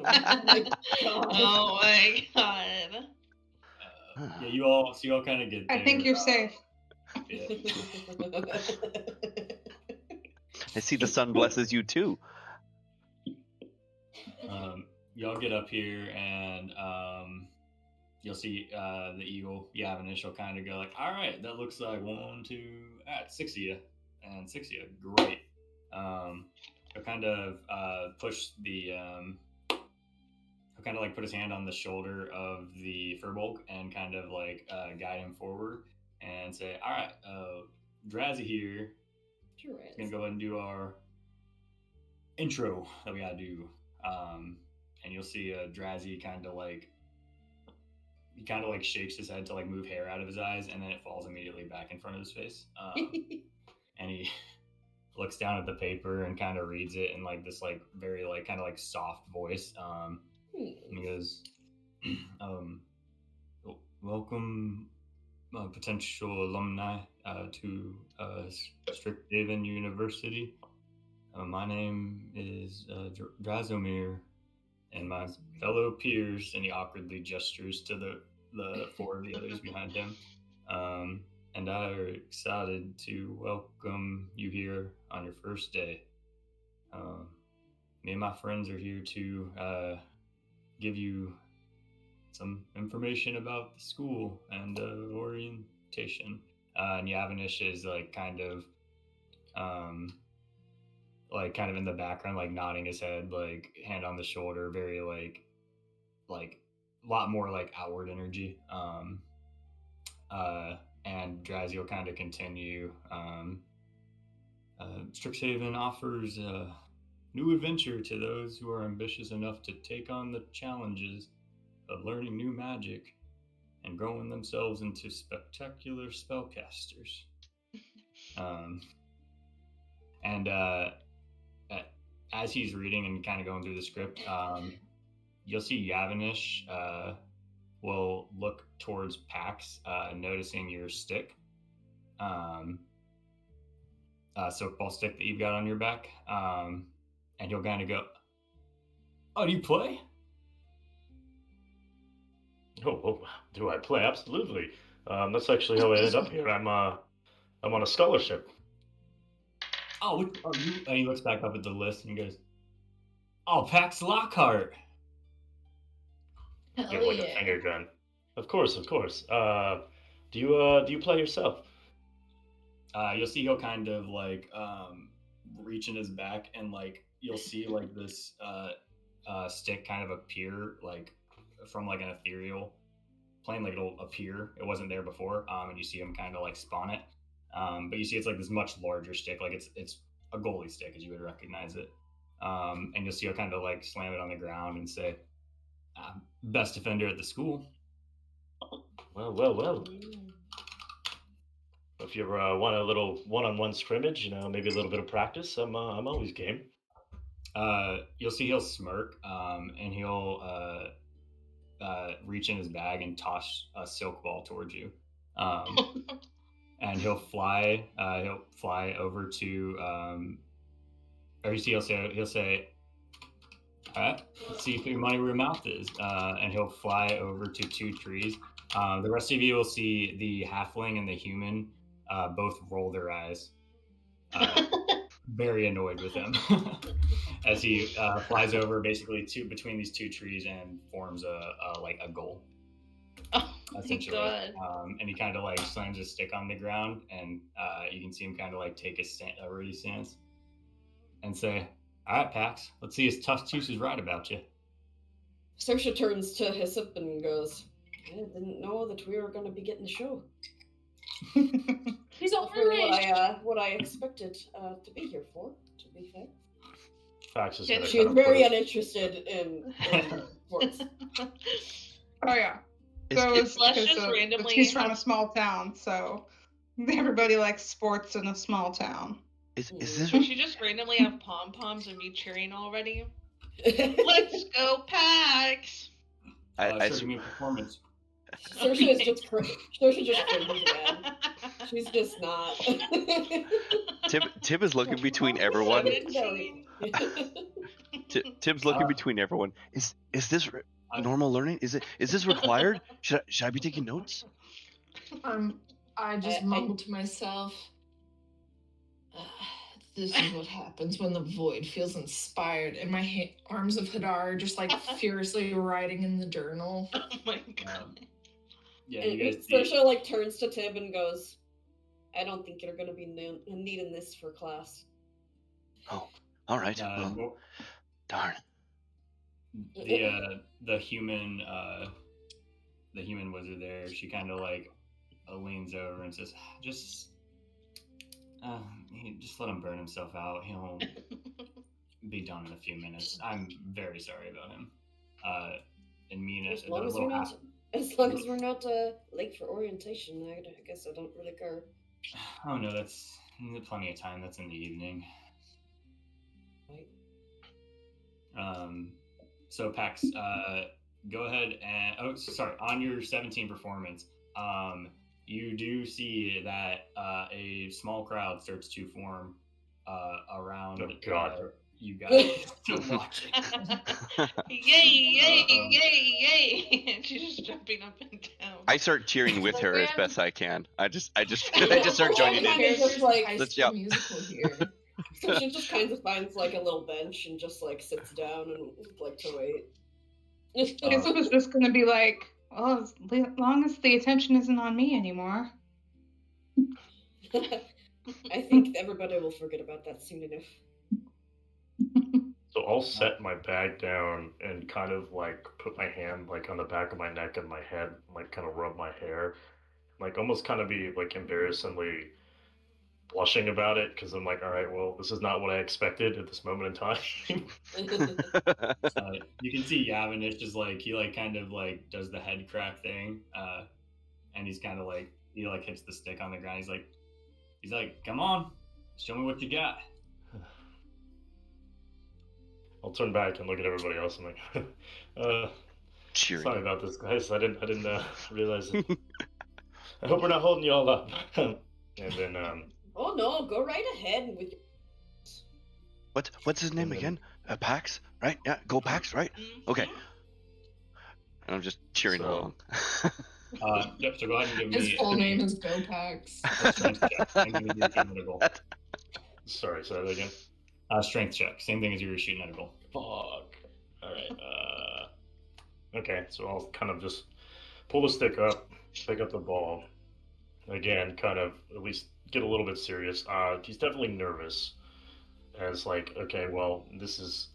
god. Oh my god. Yeah, you all kind of get there. I think you're safe. Yeah. I see the sun blesses you too. Y'all get up here and you'll see the eagle Yavanish will kind of go like, all right, that looks like 1, 2, 6 of you, and 6 of you, great. He'll kind of push the he'll kind of like put his hand on the shoulder of the Furbolg and kind of like guide him forward and say, all right, Drazzy here is gonna go ahead and do our intro that we gotta do. And you'll see Drazzy kind of like shakes his head to like move hair out of his eyes, and then it falls immediately back in front of his face. And he looks down at the paper and kind of reads it in like this like very like kind of like soft voice. And he goes, welcome potential alumni to Strix Haven University. My name is Drazomir, and my fellow peers, and he awkwardly gestures to the 4 of the others behind him. And I are excited to welcome you here on your first day. Me and my friends are here to give you some information about the school and orientation. And Yavanish is like kind of in the background, like nodding his head, like hand on the shoulder, very like a lot more like outward energy. And Drazzy will kind of continue. Strixhaven offers a new adventure to those who are ambitious enough to take on the challenges of learning new magic and growing themselves into spectacular spellcasters. And as he's reading and kind of going through the script, you'll see Yavanish will look towards Pax, noticing your stick, soapball stick that you've got on your back, and he'll kind of go, "Oh, do you play?" Oh, do I play? Absolutely. That's actually how I ended up here. I'm on a scholarship. Oh, you? And he looks back up at the list and goes, "Oh, Pax Lockhart." Give like a finger gun. Of course. Do you play yourself? You'll see he'll kind of like reach in his back, and like you'll see like this stick kind of appear like from like an ethereal plane, like it'll appear. It wasn't there before, and you see him kind of like spawn it. But you see it's like this much larger stick, like it's a goalie stick as you would recognize it. And you'll see he'll kind of like slam it on the ground and say, "Best defender at the school." Well. If you ever want a little one-on-one scrimmage, maybe a little bit of practice, I'm always game. You'll see he'll smirk, and he'll reach in his bag and toss a silk ball towards you. And he'll fly over to, or you see he'll say, "All right, let's see if your money where your mouth is." And he'll fly over to 2 trees. The rest of you will see the halfling and the human both roll their eyes, very annoyed with him, as he flies over basically between these 2 trees and forms a goal. Oh Essentially, my god. and he kind of like slams his stick on the ground, and you can see him kind of like take a ready stance and say, "All right, Pax, let's see if Tough Tooth is right about you." Saoirse turns to Hyssop and goes, "I didn't know that we were going to be getting the show. He's Not really overrated. what I expected to be here for, to be fair." Fax is Can- gonna She kind is of very put uninterested in sports. Oh yeah. Is- So is- is Let's because just randomly he's from a have- small town, so everybody likes sports in a small town. is this We should just randomly have pom poms and be cheering already. Let's go, Pax! Sure, give me a performance. Saoirse is just Saoirse just cringes again. She's just not. Tim is looking between everyone. 17. Tim's looking between everyone. Is this normal learning? Is this required? Should I be taking notes? I just mumble to myself. This is what happens when the void feels inspired, and my arms of Hadar are just like furiously writing in the journal. Oh my god. Yeah, And you guys see. Saoirse like turns to Tib and goes, "I don't think you're going to be needing this for class." Oh, all right. Well, darn. The human wizard there, she kind of like leans over and says, just let him burn himself out. He'll be done in a few minutes. I'm very sorry about him. And Mina, As long as we're not late for orientation, I guess I don't really care. Oh no, that's plenty of time. That's in the evening. Right. So Pax, go ahead and on your 17 performance, you do see that a small crowd starts to form around you guys still watching. Yay! And she's just jumping up and down. I start cheering with her as best I can. I just start joining in. Just like Let's jump. Musical here. So she just kind of finds like a little bench and just like sits down and like to wait. This was just going to be like, well, as long as the attention isn't on me anymore. I think everybody will forget about that soon enough. So I'll set my bag down and kind of like put my hand like on the back of my neck and my head, like kind of rub my hair, like almost kind of be like embarrassingly blushing about it because I'm like, all right, well, this is not what I expected at this moment in time. You can see Yavanish is like he like kind of like does the head crack thing, and he's kind of like he like hits the stick on the ground. He's like, come on, show me what you got. I'll turn back and look at everybody else. I'm like, Cheering. sorry about this, guys. I didn't realize it. I hope we're not holding you all up. And then Oh no, go right ahead with your... What's his name again? Pax, right? Yeah, go Pax, right? Okay. And I'm just cheering along. Yep, so go ahead and give me... His full name is Go Pax. Strength check. Same thing as you were shooting at a goal. Sorry, say that again. Strength check. Same thing as you were shooting at a goal. Fuck. Alright, okay, so I'll kind of just pull the stick up, pick up the ball. Again, kind of at least get a little bit serious. He's definitely nervous. And it's like, okay, well, this is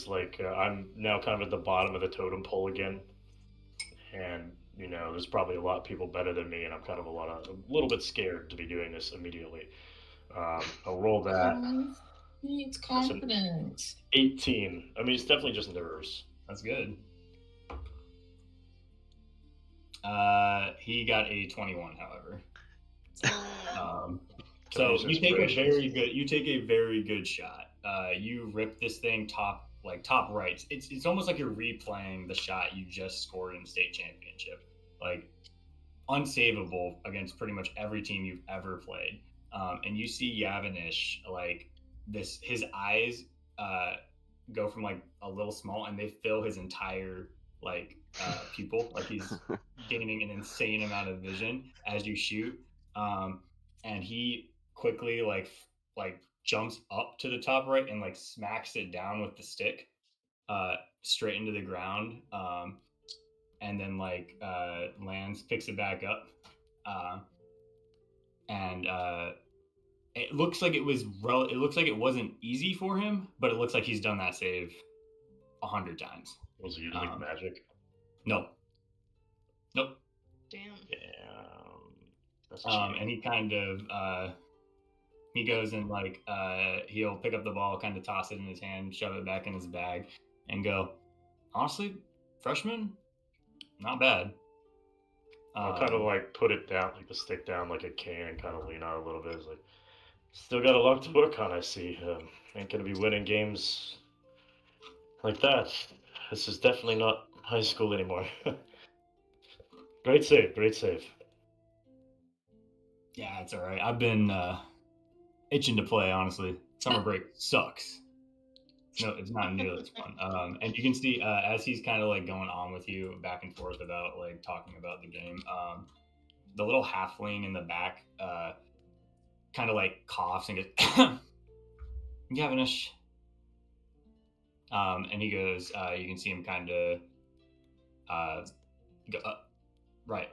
like, I'm now kind of at the bottom of the totem pole again. And, there's probably a lot of people better than me, and I'm kind of a little bit scared to be doing this immediately. I'll roll that. He needs That's an confidence. 18. I mean, it's definitely just nerves. That's good. He got a 21, however. So Jesus you take gracious. a very good shot. You rip this thing top right. It's almost like you're replaying the shot you just scored in the state championship. Like unsavable against pretty much every team you've ever played. And you see Yavanish like this. His eyes go from like a little small, and they fill his entire like pupil. Like he's gaining an insane amount of vision as you shoot. And he quickly like jumps up to the top right and like smacks it down with the stick straight into the ground. And then like lands, picks it back up, and it looks like it wasn't easy for him, but it looks like he's done that save 100 times. Was it using magic? Nope. Damn. That's And he kind of he goes and like he'll pick up the ball, kind of toss it in his hand, shove it back in his bag, and go, honestly, freshman, not bad. I'll kind of like put it down, like the stick down like a cane, and kind of lean out a little bit. It's like, still got a lot to work on, I see. Ain't gonna be winning games like that. This is definitely not high school anymore. Great save. Yeah, it's all right. I've been itching to play, honestly. Summer break sucks. No, it's not nearly as fun. And you can see as he's kind of like going on with you back and forth about like talking about the game, the little halfling in the back kind of like coughs and goes, Gavinish. And he goes, you can see him kind of go, right.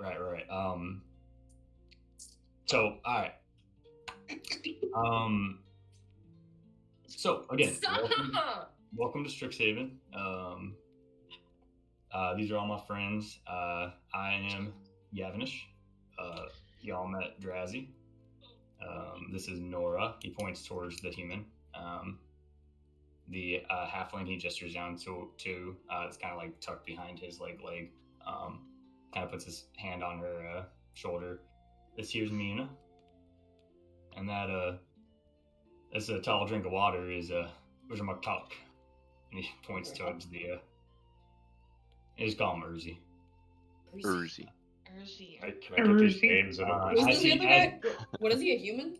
So, all right. So again, welcome to Strix Haven. These are all my friends. I am Yavanish. Y'all met Drazi. This is Nora. He points towards the human. The halfling he gestures down to it's kind of like tucked behind his leg. Kind of puts his hand on her shoulder. This here's Mina. And that that's a tall drink of water is where's my talk? And he points towards the just call him Urzi. Urzi. Can I get these names in a Who's list? the other guy? What is he, a human?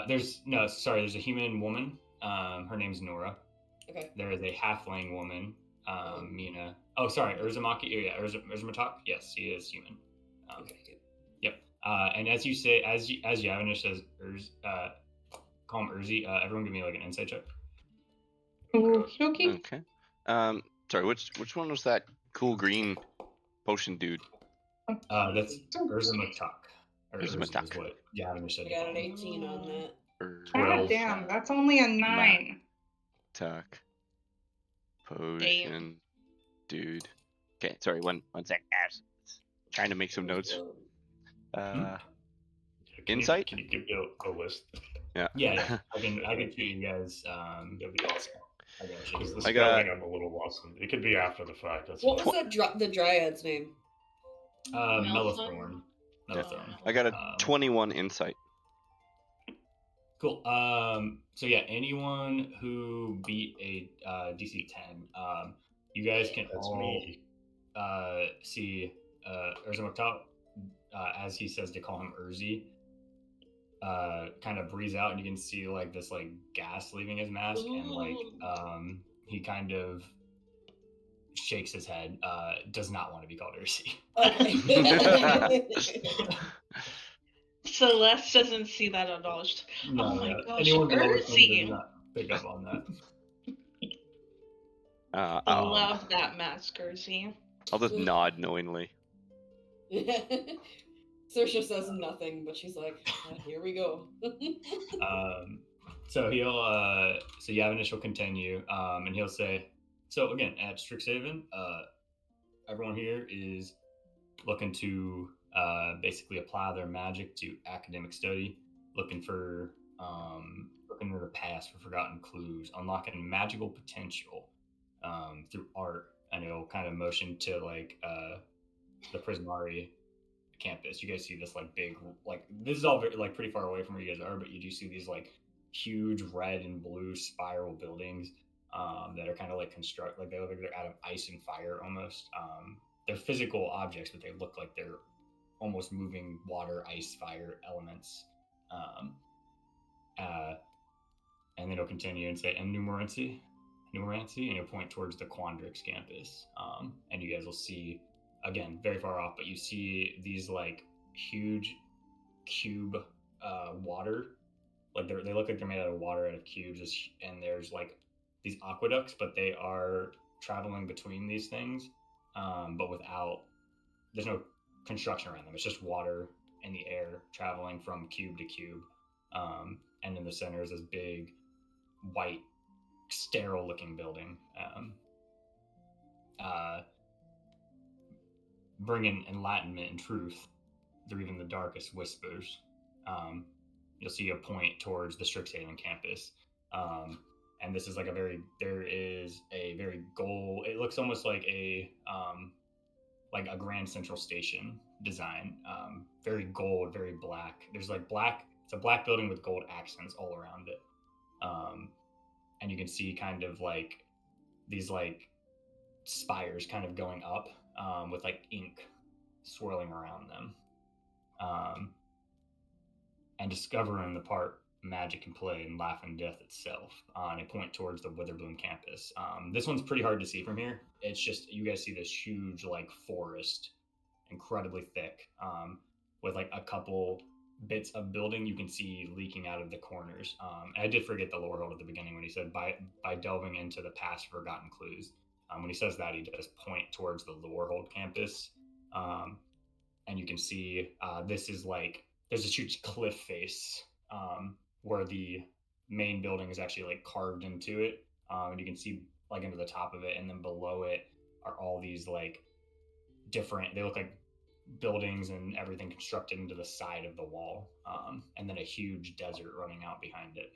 There's a human woman. Her name's Nora. Okay. There is a halfling woman, Mina. Oh, sorry, Urzumaki. Yeah, Urzumatok. Yes, he is human. Okay. Yep. And as you say, as Yavanish says, call him Urzi. Everyone, give me like an insight check. Okey-dokey. Okay. Sorry, which one was that cool green potion dude? That's Urzumatok. Urzumatok. Is what Yavanish said. I got an 18 on that. God damn, that's only a 9. Tuck. Potion dude. Okay, sorry, one sec. Trying to make some notes. Insight? Can you give me a list? Yeah. I can shoot you guys. That'd be awesome. Because the I got- spelling, I'm a little lost. It could be after the fact. That's What fine. was that the dryad's name? Mellithorn. I got a 21 insight. Cool. So yeah, anyone who beat a DC 10, you guys can That's all me. see Urzumatok, as he says to call him Urzi, kind of breathes out, and you can see like this like gas leaving his mask, and like he kind of shakes his head. Does not want to be called Urzi. Okay. Celeste doesn't see that at all. She's, No, oh my gosh, anyone below the Urzi. does not pick up on that. I love that mask, Urzi. I'll just nod knowingly. Saoirse says nothing, but she's like, here we go. So Yavanish will continue, and he'll say, so again, at Strixhaven, everyone here is looking to basically apply their magic to academic study, looking for looking into the past for forgotten clues, unlocking magical potential through art, and it'll kind of motion to like the Prismari campus. You guys see this like big, like this is all very, like pretty far away from where you guys are, but you do see these like huge red and blue spiral buildings that are kind of like like they look like they're out of ice and fire almost. They're physical objects, but they look like they're almost moving water, ice, fire elements. And then it'll continue and say, and numerancy, and you'll point towards the Quandrix campus. And you guys will see, again, very far off, but you see these like huge cube water, like they look like they're made out of water, out of cubes, and there's like these aqueducts, but they are traveling between these things, but there's no construction around them. It's just water in the air traveling from cube to cube. And in the center is this big, white, sterile-looking building. Bringing enlightenment and truth through even the darkest whispers. You'll see a point towards the Strix Haven campus. And this is like there is a very gold, it looks almost like a Grand Central Station design. Very gold, very black. There's like it's a black building with gold accents all around it. And you can see kind of like these like spires kind of going up with like ink swirling around them. And discovering the part magic can play in life and death itself. And I point towards the Witherbloom campus. This one's pretty hard to see from here. It's just, you guys see this huge like forest, incredibly thick, with like a couple bits of building you can see leaking out of the corners. And I did forget the lore hold at the beginning when he said by delving into the past forgotten clues. When he says that, he does point towards the lore hold campus. And you can see this is like, there's this huge cliff face where the main building is actually like carved into it. And you can see like into the top of it, and then below it are all these like different, they look like buildings and everything constructed into the side of the wall, and then a huge desert running out behind it.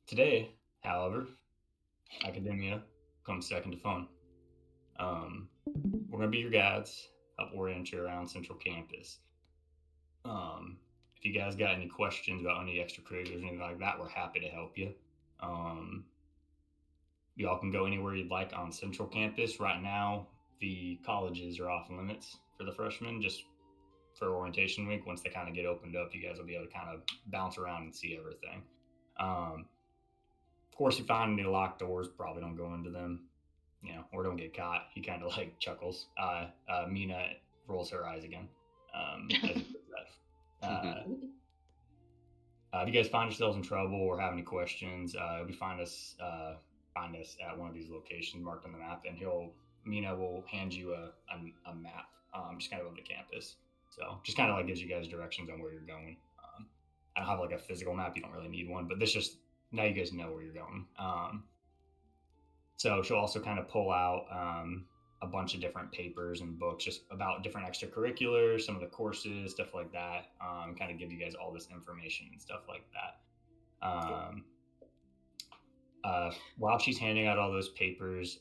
Today, however, academia comes second to fun. We're gonna be your guides, help orient you around Central Campus. If you guys got any questions about any extracurriculars or anything like that, we're happy to help you. Y'all can go anywhere you'd like on Central Campus. Right now, the colleges are off limits for the freshmen, just for orientation week. Once they kind of get opened up, you guys will be able to kind of bounce around and see everything. Of course, if you find any locked doors, probably don't go into them, or don't get caught. He kind of like chuckles. Mina rolls her eyes again. As he says that. If you guys find yourselves in trouble or have any questions, find us at one of these locations marked on the map, and Mina will hand you a map, just kind of the campus. So just kind of like gives you guys directions on where you're going. I don't have like a physical map; you don't really need one, but this just, now you guys know where you're going. So she'll also kind of pull out a bunch of different papers and books just about different extracurriculars, some of the courses, stuff like that. Kind of give you guys all this information and stuff like that. While she's handing out all those papers,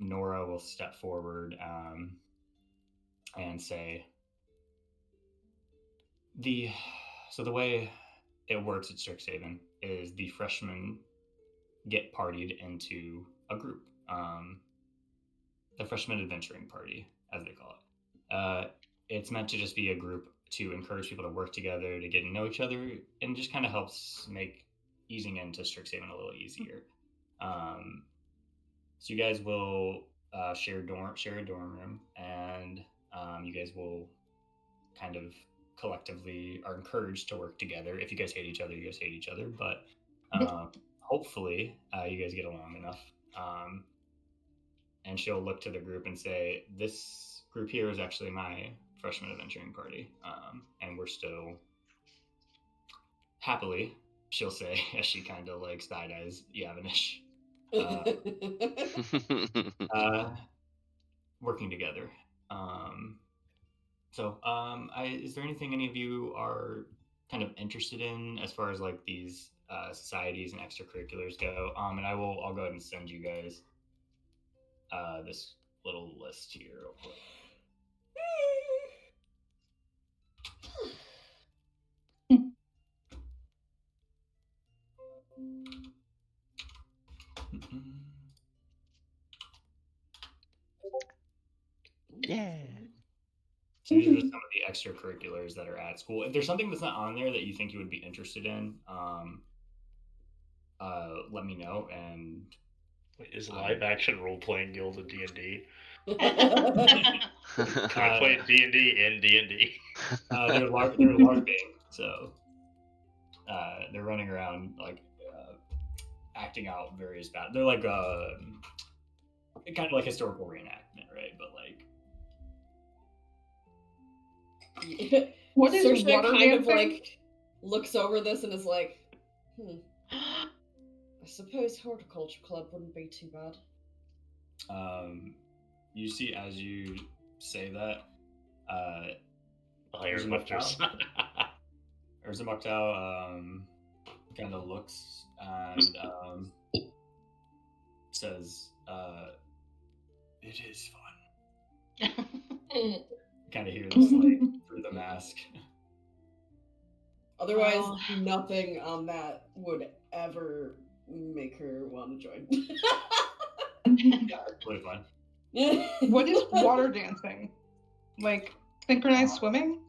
Nora will step forward and say, so the way it works at Strix Haven is the freshmen get partied into a group. The freshman adventuring party, as they call it. It's meant to just be a group to encourage people to work together, to get to know each other, and just kind of helps make easing into Strix Haven a little easier. So you guys will share a dorm room, and you guys will kind of collectively are encouraged to work together. If you guys hate each other, you guys hate each other, but hopefully you guys get along enough. And she'll look to the group and say, this group here is actually my freshman adventuring party. And we're still, happily, she'll say, as she kind of like side-eyes Yavanish, working together. So, is there anything any of you are kind of interested in as far as like these societies and extracurriculars go? And I'll go ahead and send you guys this little list here real quick. Yeah. So these are just some of the extracurriculars that are at school. If there's something that's not on there that you think you would be interested in, let me know. And Wait, is live action role playing guild a D&D? Uh, Can I play D&D in D&D? they're LARPing, so they're running around like acting out various battles. They're like kind of like historical reenactment, right? But like, What is Saoirse water kind of dancing? like looks over this and is like, I suppose horticulture club wouldn't be too bad. you see as you say that, Iron lifters. Urza Mokhtau kind of looks and says, "It is fun." Kind of hear this like through the mask. Otherwise, Oh. nothing on that would ever make her want to join. Yeah, it's really fun. What is water dancing? Like synchronized swimming?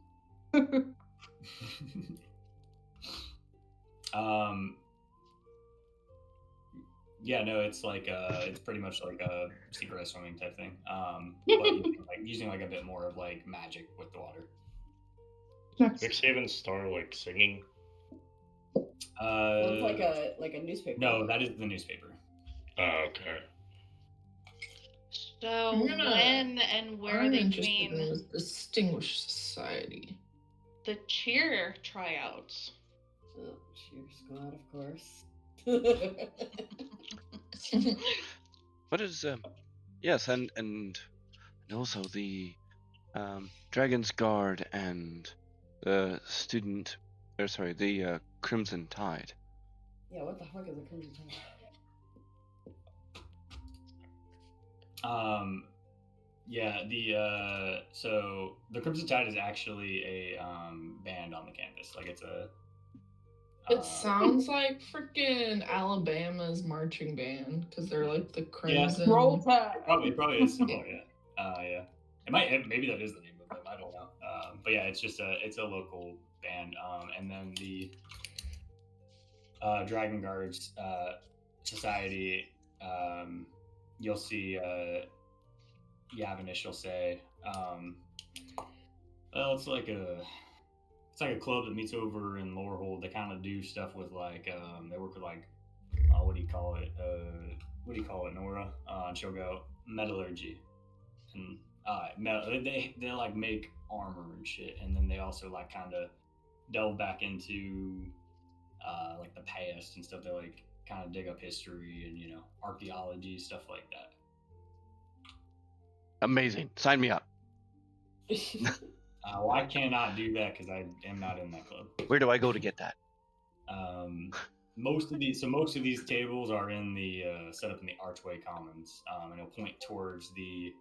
Yeah, no, it's like it's pretty much like a synchronized swimming type thing. But using like a bit more of like magic with the water. Strix Haven star like singing. Well, it's like a newspaper. No, that is the newspaper. Oh, okay. So when and where are I'm they interested doing in the Distinguished Society. the cheer tryouts? Oh, cheer squad, of course. what is yes, and also the Dragon's Guard and the Crimson Tide. Yeah, what the fuck is a Crimson Tide? Yeah, so the Crimson Tide is actually a band on the campus. Like it's a. It sounds like freaking Alabama's marching band because they're like the Crimson. Roll Tide. It probably is similar. Yeah. Maybe that is the name of them. I don't know. But yeah, it's a local band. And then the Dragon Guards Society. You'll see. Yavanish will say, well, it's like a club that meets over in Lorehold. They kind of do stuff with like they work with like what do you call it? Nora? And she'll go metallurgy, and they like make armor and shit, and then they also like kind of delve back into like the past and stuff. They like kind of dig up history and archaeology, stuff like that. Amazing. Sign me up. Well, I cannot do that because I am not in that club. Where do I go to get that? Most of these tables are in the set up in the Archway Commons, and it'll point towards the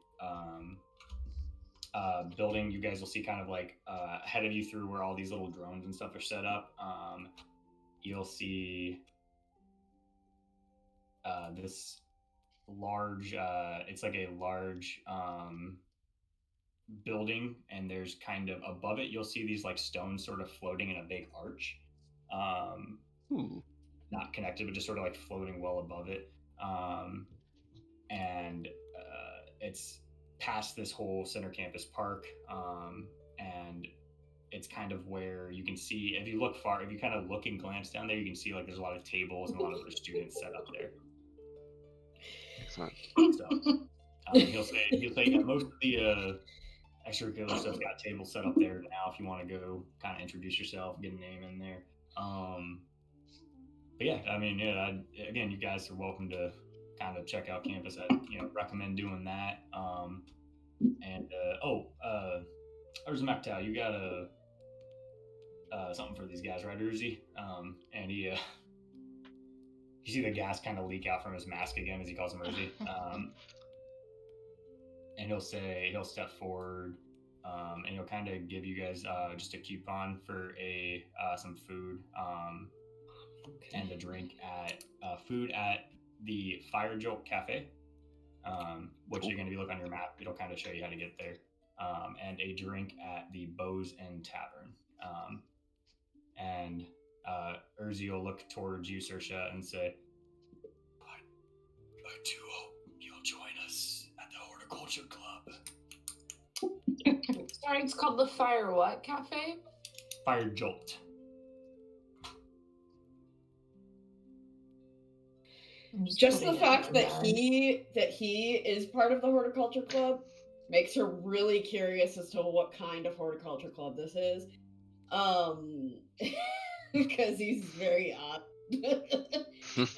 building. You guys will see kind of like ahead of you through where all these little drones and stuff are set up. You'll see this large. It's like a large building, and there's kind of above it. You'll see these like stones sort of floating in a big arch. Not connected, but just sort of like floating well above it. And it's past this whole center campus park, and it's kind of where you can see, if you kind of look and glance down there, you can see like there's a lot of tables and a lot of other students set up there. Excellent. So, he'll say yeah, most of the extracurricular stuff's got tables set up there now if you want to go kind of introduce yourself, get a name in there. But yeah, I mean, again, you guys are welcome to kind of check out campus. I recommend doing that. Maktal, you got something for these guys, right, Urzy? And he, you see the gas kind of leak out from his mask again as he calls him Urzy. And he'll step forward, and he'll kind of give you guys just a coupon for some food and a drink at the Fire Jolt Cafe, which you're going to be looking on your map. It'll kind of show you how to get there, and a drink at the Bows Inn Tavern. And Urzy will look towards you, Saoirse, and say, I do hope you'll join us at the Horticulture Club. Sorry, it's called the Fire what Cafe? Fire Jolt. Just the fact that he is part of the Horticulture Club makes her really curious as to what kind of horticulture club this is. Because he's very odd.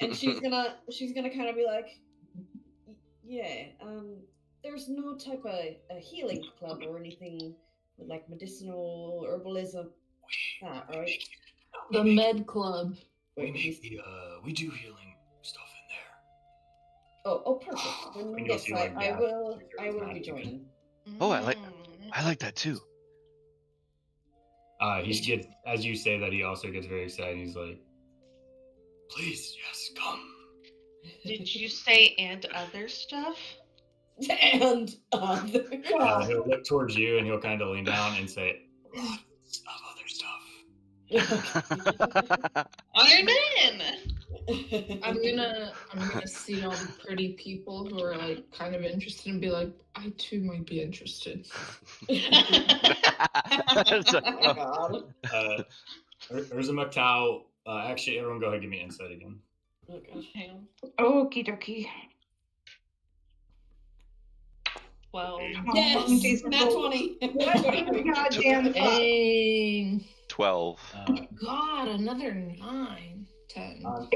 And she's gonna kind of be like, yeah, there's no type of a healing club or anything with like medicinal herbalism. Right? The Med Club. We do healing stuff in there. Oh, perfect. Then yes, I will be joining. Oh, I like that too. He gets, as you say that, he also gets very excited. He's like, please, yes, come. Did you say and other stuff? And other. He'll look towards you and he'll kind of lean down and say, lots of other stuff. I'm in. I'm gonna see all the pretty people who are like kind of interested and be like, I too might be interested. Urza Maktal, actually, everyone go ahead and give me insight again. Okay. Okie dokie. Well, yes, nat 20. Goddamn. Dang. 12. God, another 9, 10. On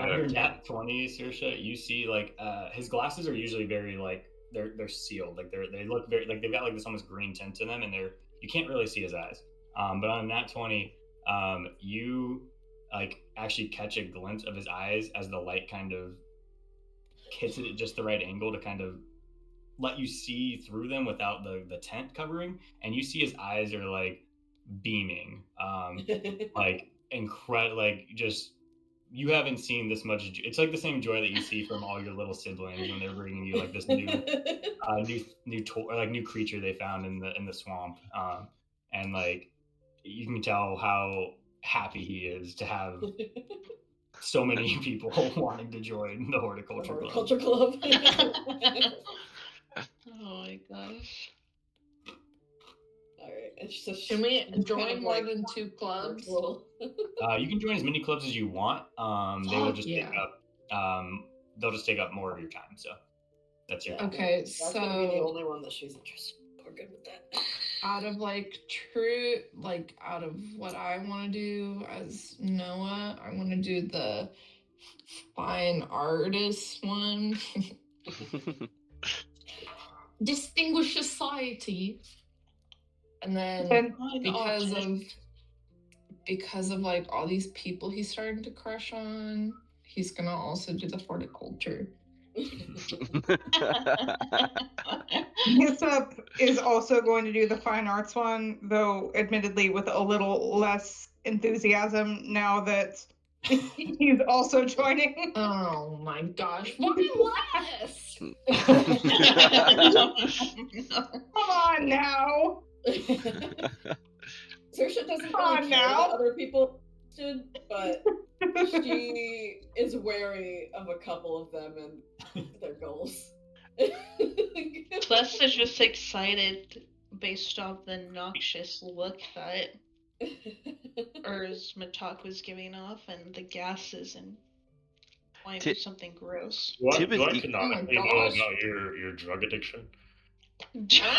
your nat 20, Saoirse, you see like his glasses are usually very like they're sealed, like they look very like they've got like this almost green tint to them, and you can't really see his eyes. But on nat 20, you like actually catch a glimpse of his eyes as the light kind of hits it at just the right angle to kind of let you see through them without the tent covering, and you see his eyes are like beaming, like incredible, like just you haven't seen this much. It's like the same joy that you see from all your little siblings when they're bringing you like this new creature they found in the swamp, and like you can tell how happy he is to have so many people wanting to join the Horticulture Club. Oh my gosh. Alright, so can we join more than 2 clubs? You can join as many clubs as you want. They will just take up they'll just take up more of your time, so that's your okay. That's so gonna be the only one that she's interested in. We're good with that. Out of out of what I want to do as Noah, I want to do the fine artist one. Distinguished society. And then because of like all these people he's starting to crush on, he's gonna also do the horticulture. Hyssop is also going to do the fine arts one, though admittedly with a little less enthusiasm now that he's also joining. Oh my gosh, why less? Come on now. Saoirse doesn't really care that other people did, but she is wary of a couple of them and their goals. Plus, is just excited based off the noxious look that Matak was giving off and the gases and might be something gross. Do I canonically know about your drug addiction? Yeah.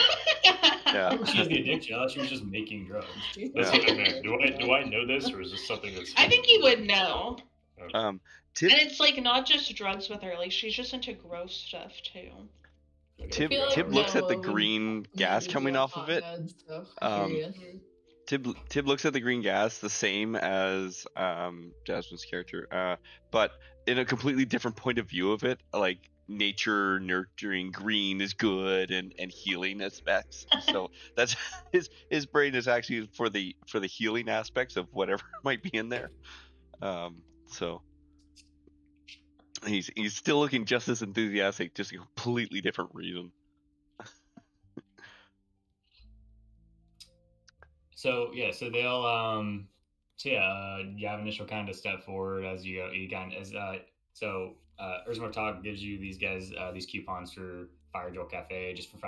She's the addiction. I thought she was just making drugs. That's what I meant. Do I know this, or is this something that's? I think he would know. Okay. And it's like not just drugs with her; like she's just into gross stuff too. Tib feel like Tib looks at the Noah would green gas maybe coming be a off of it. hothead, so I hear ya. Tib looks at the green gas the same as Jasmine's character, but in a completely different point of view of it. Like nature nurturing green is good and healing aspects. So that's his brain is actually for the healing aspects of whatever might be in there. So he's still looking just as enthusiastic, just a completely different reason. So they'll you have initial kind of step forward as you go. You kind of Urzmar Talk gives you these guys these coupons for Fire Joel Cafe just for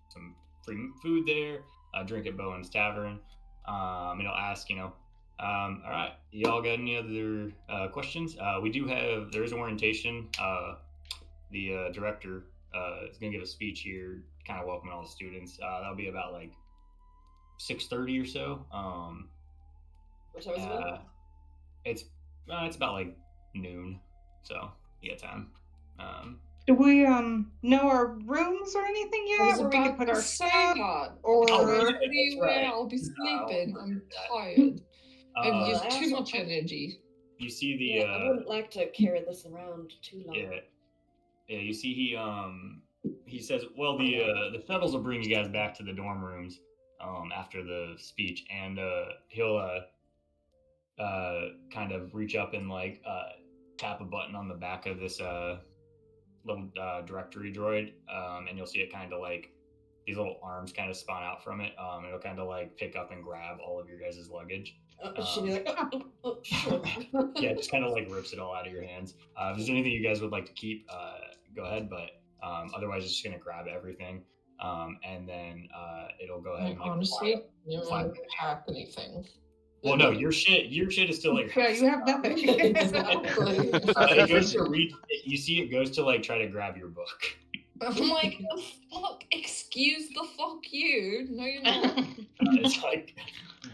some free food there, drink at Bowen's Tavern. And it'll ask, all right, y'all got any other questions? There is orientation. The director is going to give a speech here, kind of welcoming all the students. That'll be about like 6:30 or so. What time is it? It's about like noon, so you got time. Do we know our rooms or anything yet? Where we can put our stuff? Or I'll be sleeping. I'm tired. I've used too much energy. You see the. I wouldn't like to carry this around too long. Yeah. You see he says, well, the shuttles will bring you guys back to the dorm rooms after the speech, and he'll kind of reach up and like tap a button on the back of this little directory droid, and you'll see it kind of like these little arms kind of spawn out from it. It'll kind of like pick up and grab all of your guys' luggage. She'll be like, sure. Yeah, it just kind of like rips it all out of your hands. If there's anything you guys would like to keep, go ahead, but otherwise it's just gonna grab everything, and then it'll go ahead and like, honestly, you don't pack anything. Well, no, your shit is still like. Yeah, you have nothing. Exactly. It goes to reach. You see, it goes to like try to grab your book. I'm like, the fuck? Excuse the fuck you. No, you're not. It's like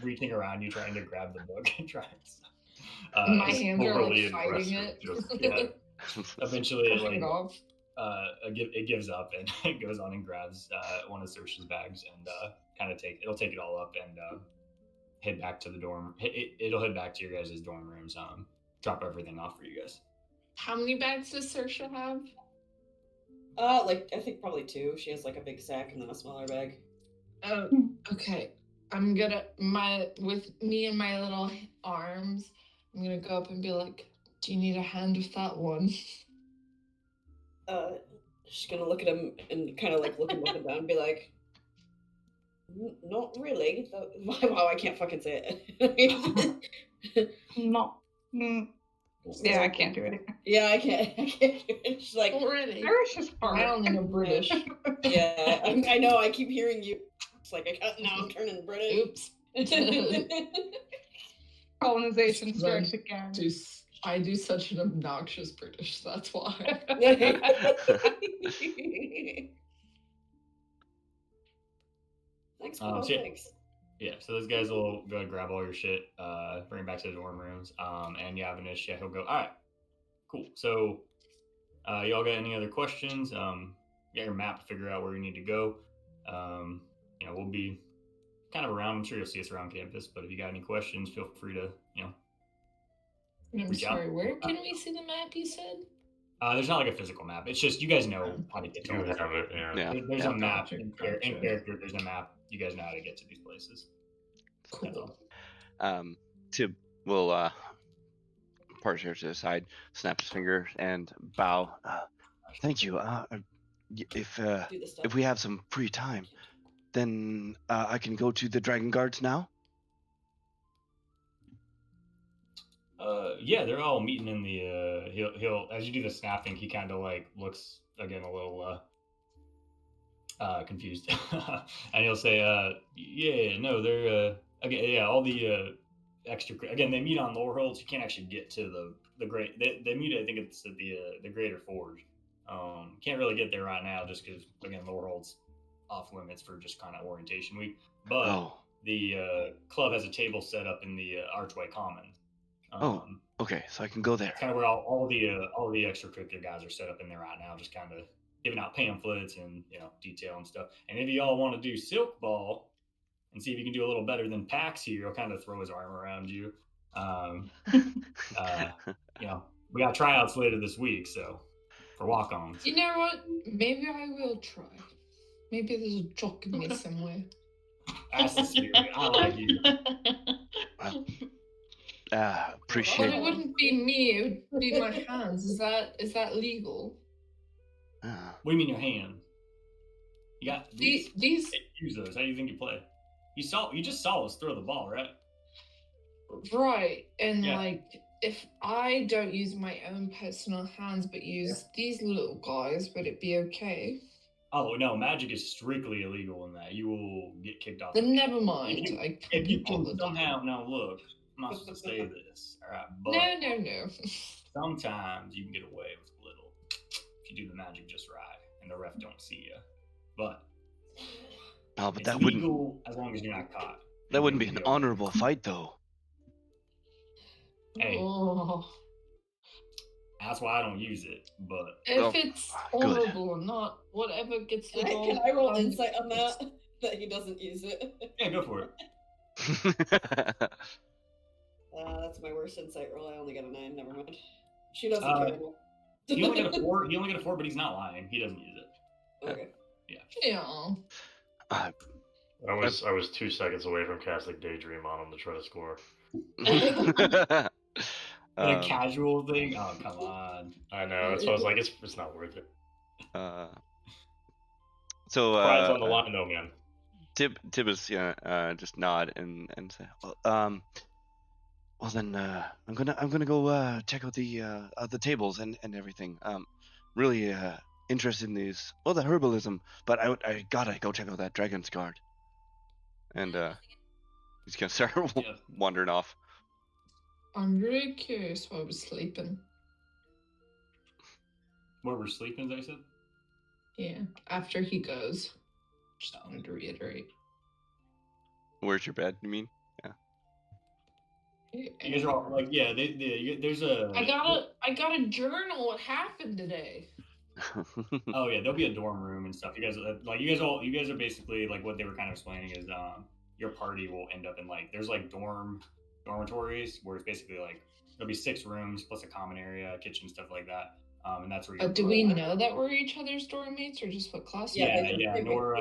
reaching around you, trying to grab the book and trying. My hands are like fighting it. Eventually, it gives up and it goes on and grabs one of Saoirse's bags and kind of it'll take it all up and head back to the dorm. It'll head back to your guys' dorm rooms. Drop everything off for you guys. How many bags does Saoirse have? I think probably 2. She has like a big sack and then a smaller bag. Oh, okay. I'm gonna with me and my little arms, I'm gonna go up and be like, "Do you need a hand with that one?" She's gonna look at him and kind of like look him up and down and be like, "Not really." Wow, I can't fucking say it. No. Yeah, I can't do it. Yeah, I can't do it. She's like, really? Irish is hard. I only know British. Yeah, I know. I keep hearing you. It's like now I'm turning British. Oops. Colonization strikes again. I do such an obnoxious British. That's why. Thanks, thanks. Yeah, so those guys will go and grab all your shit, bring it back to the dorm rooms, and Yavanish, he'll go, all right, cool. So, y'all got any other questions? You got your map to figure out where you need to go. We'll be kind of around. I'm sure you'll see us around campus, but if you got any questions, feel free to, I'm sorry, where can we see the map you said? There's not like a physical map. It's just you guys know how to get to it. Have it, yeah. There's a map in character. There's a map. You guys know how to get to these places. Cool. Tib will part her to the side, snap his finger, and bow. Thank you. If we have some free time, then I can go to the Dragon Guards now. Yeah, they're all meeting in the. He'll as you do the snapping, he kind of like looks again a little confused, and he'll say, "Yeah, no, they're again, yeah, all the extra again. They meet on Loreholds. You can't actually get to the great. They meet. I think it's at the Greater Forge. Can't really get there right now just because again, Loreholds off limits for just kind of orientation week. But the club has a table set up in the Archway Commons. Okay, so I can go there. Kind of where all the extracurricular guys are set up in there right now, just kind of giving out pamphlets and detail and stuff. And if y'all want to do Silk Ball and see if you can do a little better than Pax here, he'll kind of throw his arm around you. We got tryouts later this week, so for walk-ons. You know what? Maybe I will try. Maybe there's a jock in me somewhere. That's the spirit. I like you. Appreciate But it. it wouldn't be me. It would be my hands. Is that legal? What do you mean your hand? You got these. These. Use those. How do you think you play? You just saw us throw the ball, right? Right, and Yeah. like if I don't use my own personal hands but use these little guys, would it be okay? Oh no, magic is strictly illegal in that. You will get kicked off. Then never mind. If you can somehow look, I'm not supposed to say this, all right? But No. sometimes you can get away with a little if you do the magic just right and the ref don't see you. But No, but it's that wouldn't. legal as long as you're not caught. That wouldn't be an honorable fight, though. Hey, Oh, that's why I don't use it. But if it's good. honorable or not, whatever gets the ball. Can I roll insight on that he doesn't use it? yeah, go for it. That's my worst insight roll. I only got a 9. Never mind. She doesn't care. He only got a 4. He only got a 4, but he's not lying. He doesn't use it. Okay. Yeah. I was 2 seconds away from casting Daydream on him to try to score. A casual thing? Oh, come on. I know. That's why I was like, it's not worth it. Pride's on the line, though, man. Tibbs, just nod and say, well then, I'm gonna go check out the tables and everything. Really interested in these. Well, the herbalism, but I gotta go check out that dragon's guard. And he's gonna start wandering off. I'm really curious why I was sleeping. Where we're sleeping, as I said? Yeah, after he goes. Just wanted to reiterate. Where's your bed, you mean? You guys are all like, yeah, there's a... I got a journal. What happened today? Oh yeah, there'll be a dorm room and stuff. You guys are basically like what they were kind of explaining is your party will end up in like there's like dormitories where it's basically like there'll be 6 rooms plus a common area, kitchen, stuff like that. And that's where you. Do we know that we're each other's dorm mates, or just what class? Yeah. Nora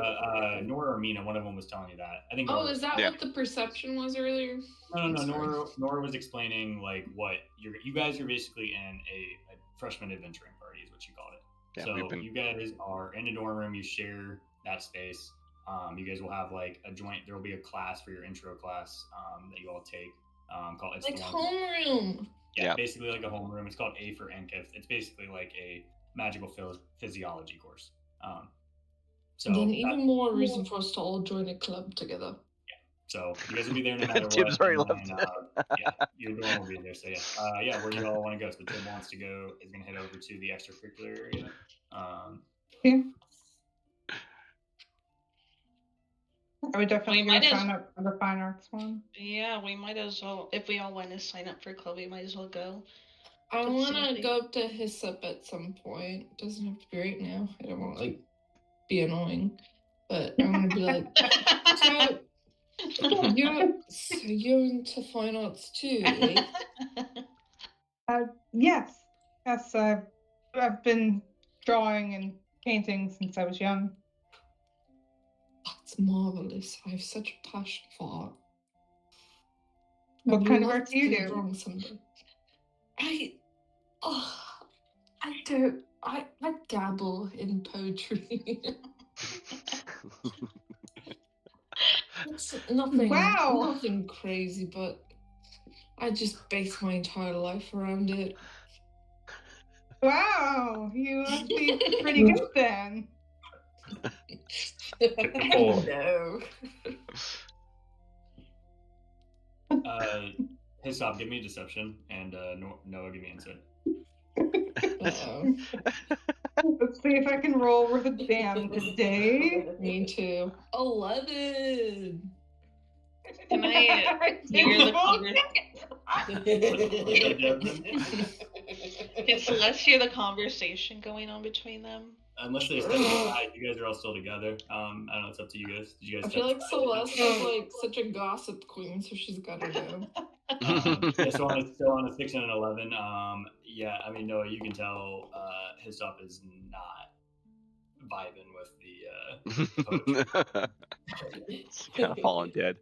or Mina, one of them was telling you that. I think. Oh, is that what the perception was earlier? No. Nora was explaining like what you guys are basically in a freshman adventuring party is what you called it. Yeah, so you guys are in a dorm room. You share that space. You guys will have like a joint. There will be a class for your intro class that you all take. Called it's like homeroom. Yeah, basically like a homeroom. It's called A for Enkith. It's basically like a magical physiology course. So then even more reason for us to all join a club together. Yeah. So you guys will be there no matter what. Tim's already left. Yeah, your dorm will be there. So yeah, where do you all want to go? So Tim wants to go is going to head over to the extracurricular area. Yeah. I would definitely sign up for the fine arts one. Yeah, we might as well. If we all want to sign up for club, we might as well go. I want to go up to Hyssop at some point. Doesn't have to be right now. I don't want to be annoying, but I want to be like, so you're into fine arts too, eh? Yes. I've been drawing and painting since I was young. That's marvelous. I have such a passion for art. What kind of art do you do? Drawing someday. I dabble in poetry. It's nothing crazy, but I just base my entire life around it. Wow, you must be pretty good then. No. Hyssop, give me deception, and Noah, give me insight. Let's see if I can roll with a damn today. Me too. 11. Can I hear the conversation? Can Celeste hear the conversation going on between them? unless they step aside, you guys are all still together. I don't know. It's up to you guys. Did you guys? I step feel like aside? Celeste is like such a gossip queen, so she's gotta know. Yeah, so on a 6 and an 11, yeah, I mean, Noah, you can tell his stuff is not vibing with the poetry. It's kind of falling dead.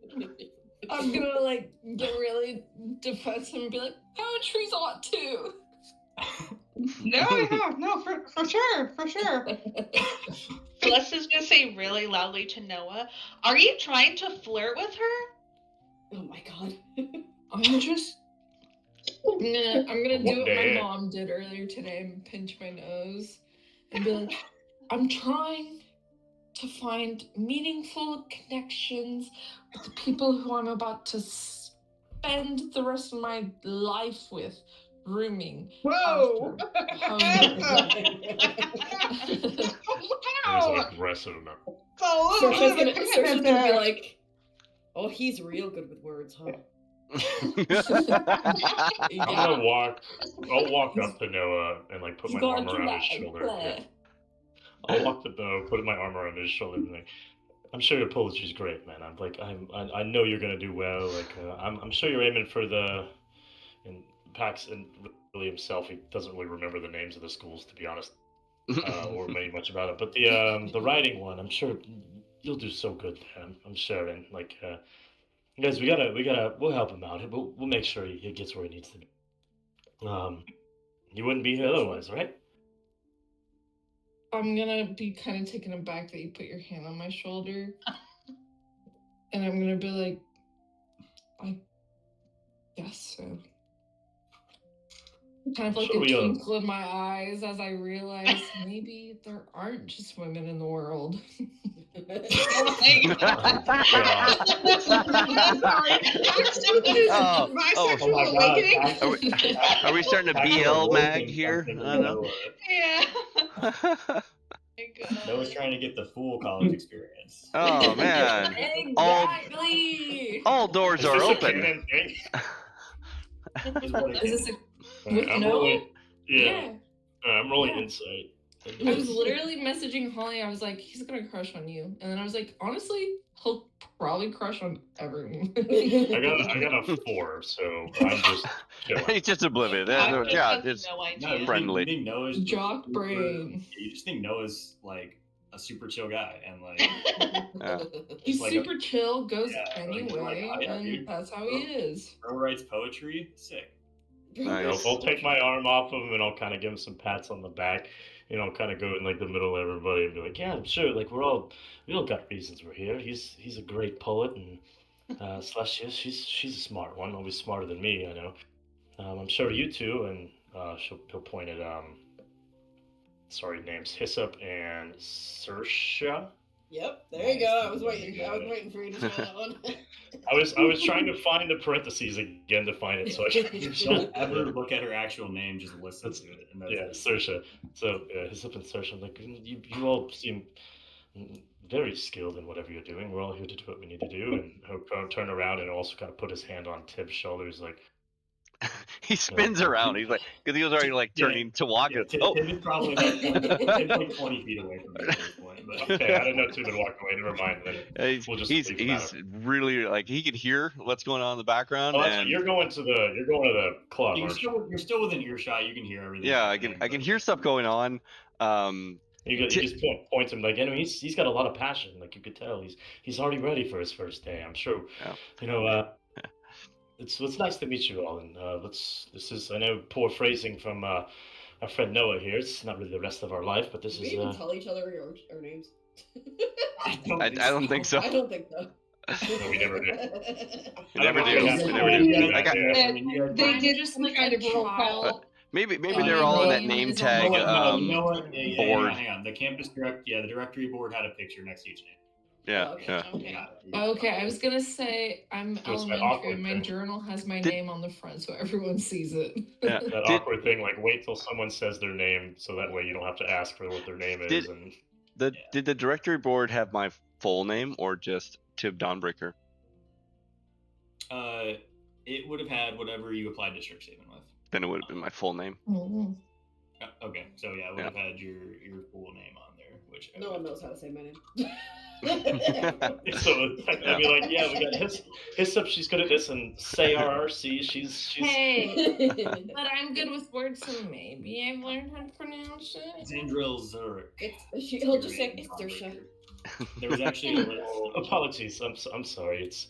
I'm gonna like get really defensive and be like, poetry's hot too. No, for sure. Celeste is gonna say really loudly to Noah, "Are you trying to flirt with her?" Oh my god. I'm gonna do what my day. mom did earlier today and pinch my nose and be like, I'm trying to find meaningful connections with the people who I'm about to spend the rest of my life with, rooming. Whoa! It Wow! was aggressive enough. Saoirse's gonna be like, oh, he's real good with words, huh? I'll walk up to Noah and like put my arm around his shoulder. Yeah. I'll walk to Noah, put my arm around his shoulder, and like, I'm sure your poetry's great, man. I know you're gonna do well. Like, I'm sure you're aiming for the. And Pax and really himself, he doesn't really remember the names of the schools, to be honest, or much about it. But the writing one, I'm sure you'll do so good there. I'm sure, and like. Guys, we'll help him out. We'll make sure he gets where he needs to be. You wouldn't be here otherwise, right? I'm gonna be kind of taken aback that you put your hand on my shoulder, and I'm gonna be like, I guess so. Kind of like a twinkle in my eyes as I realize maybe there aren't just women in the world. Are we starting a BL mag here? I don't know. Yeah. Noah's trying to get the full college experience. Oh man! Exactly. All doors are open. Is this with I'm Noah? rolling, Yeah. I'm rolling insight. I was literally messaging Holly. I was like, he's gonna crush on you, and then I was like, honestly, he'll probably crush on everyone. I got a 4, so I'm just chilling. He's just oblivious. Yeah, it's friendly. You think Noah's jock brain. You just think Noah's like a super chill guy, and like he's like super chill, goes anyway, and that's how he is. Bro writes poetry, sick. Nice. I'll take my arm off of him and I'll kind of give him some pats on the back. Kind of go in like the middle of everybody and be like, yeah, I'm sure. Like we all got reasons we're here. He's a great poet, and Celestia, she's a smart one, always smarter than me. I know. I'm sure you two, and he'll point at names Hyssop and Saoirse. Yep, there you go. I was waiting for you to say that one. I was trying to find the parentheses again to find it, so I don't ever look at her actual name, just listen to it. And Saoirse. So Hyssop and Saoirse, I'm like, you all seem very skilled in whatever you're doing. We're all here to do what we need to do. And he'll turn around and also kind of put his hand on Tibb's shoulders, like. He spins around. He's like, because he was already like turning to walk. Tim is probably like 20 feet away from me at this point. But. Okay, I didn't know Tim had walked away. Never mind. He's really like he can hear what's going on in the background. Oh, and you're going to the club. You're still within earshot. You can hear everything. Yeah, I can hear stuff going on. He just points him like, he's got a lot of passion. Like you could tell, he's already ready for his first day. I'm sure. Yeah. It's nice to meet you all, and this is, I know, poor phrasing from our friend Noah here. It's not really the rest of our life, but this is. We even tell each other our names. I don't think so. I don't think so. No, we never did. We never do. They did just like kind of roll. Maybe they're all in that name tag board. Hang on. The campus the directory board had a picture next to each name. Yeah. Okay, I was gonna say I'm elementary and my journal has my name on the front so everyone sees it. Yeah. That awkward thing, like wait till someone says their name so that way you don't have to ask for what their name is. Did the directory board have my full name or just Tib Dawnbreaker? It would have had whatever you applied to Strix Haven with. Then it would have been my full name. Mm-hmm. Okay, so yeah, it would have had your full name on which No one knows how to say my name. So I'd be like, yeah, we got Hyssop, she's good at this, and say RRC, she's Hey, but I'm good with words, so maybe I've learned how to pronounce it. Zandril Zurich. He'll just say Tyrion Istersha. Dawnbreaker. There was actually a list. apologies. I'm sorry. It's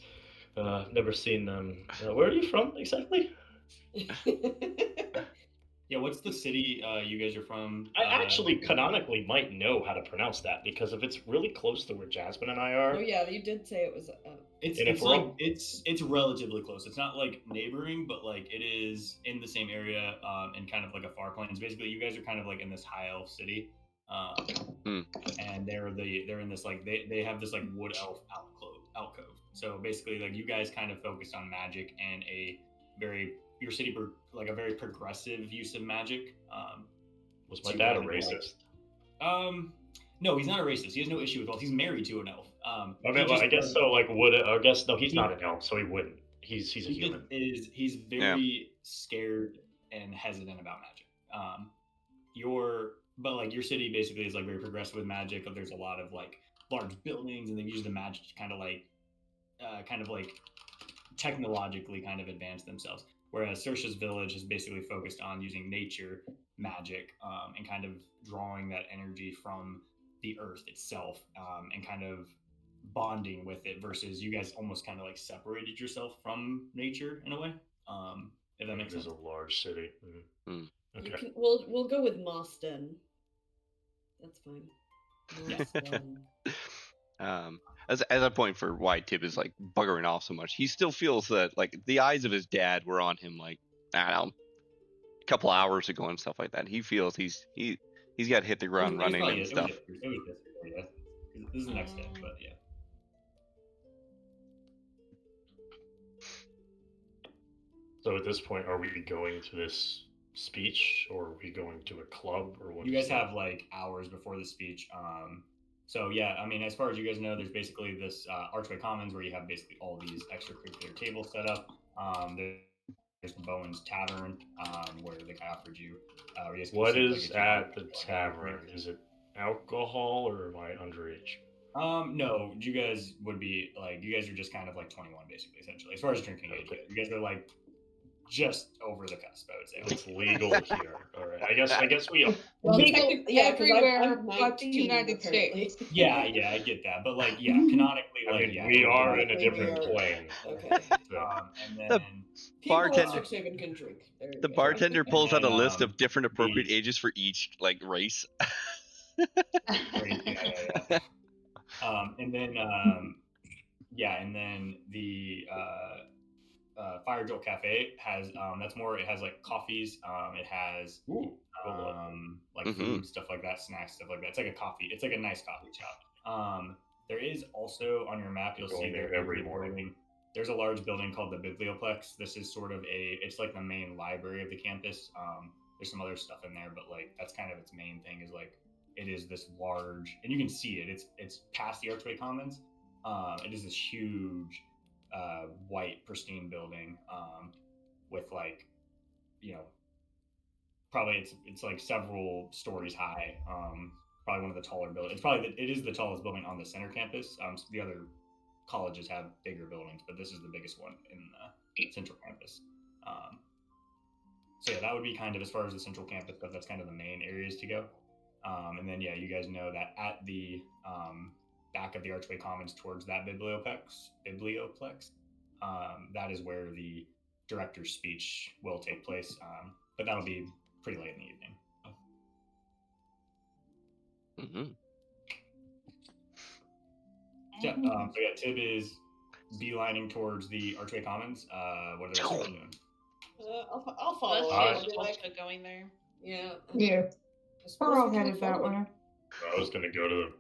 never seen them. Where are you from exactly? Yeah, what's the city you guys are from? I actually canonically might know how to pronounce that because if it's really close to where Jasmine and I are, Oh yeah, you did say it was. It's And if it's we're like all- it's relatively close. It's not like neighboring, but like it is in the same area, and kind of like a far plains. Basically, you guys are kind of like in this high elf city, and they're in this like they have this like wood elf alcove. So basically, like you guys kind of focused on magic and your city like a very progressive use of magic. was my So dad a kind of like- racist? No, he's not a racist. He has no issue with elves. He's married to an elf. I he mean, just I guess so. Like, I guess no, he's He- not an elf, so he wouldn't. He's a he human. he's very scared and hesitant about magic. Your city basically is like very progressive with magic. There's a lot of like large buildings, and they use the magic to kind of like technologically kind of advance themselves. Whereas Sersha's village is basically focused on using nature magic, and kind of drawing that energy from the earth itself, and kind of bonding with it, versus you guys almost kind of like separated yourself from nature in a way. If that makes It is sense. a large city. Okay. We'll go with Mosden. That's fine. Mosden. As a point for why Tib is like buggering off so much, he still feels that like the eyes of his dad were on him like, I don't know, a couple hours ago and stuff like that. He feels he's got to hit the ground running and stuff. It was yesterday, yeah. This is the next day, but yeah. So at this point, are we going to this speech, or are we going to a club, or what? You guys have like hours before the speech. So yeah, I mean, as far as you guys know, there's basically this Archway Commons where you have basically all these extracurricular tables set up. There's the Bowen's Tavern, where the guy offered you. What is at the tavern? Is it alcohol, or am I underage? No, you guys would be like, you guys are just kind of like 21, basically, essentially, as far as drinking age. You guys are like just over the cusp, I would say. It's legal here. All right. I guess we. Well, Legal yeah, 'cause everywhere I'm but the 19, United apparently. States. Yeah, I get that, but like, yeah, canonically, I like, mean, yeah, we are in a Maybe different we are. plane. Okay. So, and then The People Bartender- at Strix Haven can drink. There you The go. bartender pulls out a then, list of different appropriate the- ages for each like race. yeah. And then and then the Fire Jolt Cafe has that's more. It has like coffees. It has like food, stuff like that, snacks, stuff like that. It's like a coffee. It's like a nice coffee shop. There is also on your map, you'll see there there every is a morning. building. There's a large building called the Biblioplex. This is sort of it's like the main library of the campus. There's some other stuff in there, but like that's kind of its main thing, is like it is this large, and you can see it. It's past the Archway Commons. It is this huge, white, pristine building, with like, probably it's like several stories high. Probably one of the taller buildings. It is the tallest building on the center campus. The other colleges have bigger buildings, but this is the biggest one in the central campus. So yeah, that would be kind of, as far as the central campus, but that's kind of the main areas to go. And then you guys know that at the back of the Archway Commons towards that biblioplex, that is where the director's speech will take place. But that'll be pretty late in the evening. Mm-hmm. So yeah, Tib is beelining towards the Archway Commons. What are the rest of you doing? I'll follow. Celestia I'll is be also like, going there. yeah. Yeah, I suppose we're all we can headed that follow. way. I was gonna go to the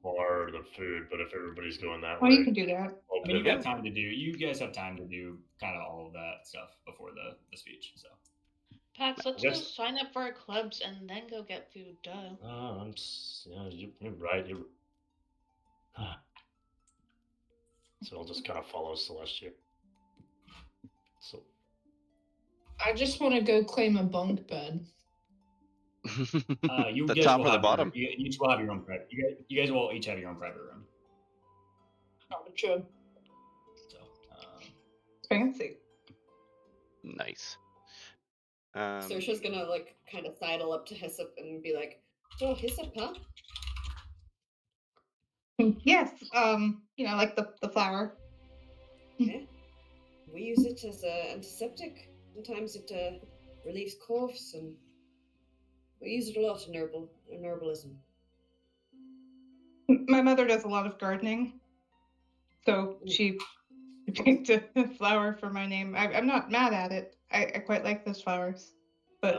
bar, the food, but if everybody's going that Well, way, you can do that. I'll I mean, you pivot. got time to do. You guys have time to do kind of all of that stuff before the speech. So Pax, let's Yes. go sign up for our clubs and then go get food. Duh. You're right. So I'll just kind of follow Celestia. So I just want to go claim a bunk bed. You The guys top will or the have bottom? You each will have your own private. You guys will each have your own private room. Gotcha. So, Fancy. Nice. Saoirse's gonna like kind of sidle up to Hyssop and be like, "So Hyssop, huh? Yes, like the flower. Yeah. We use it as an antiseptic. Sometimes it relieves coughs, and we use it a lot in herbalism. My mother does a lot of gardening, so she picked a flower for my name. I'm not mad at it. I quite like those flowers, but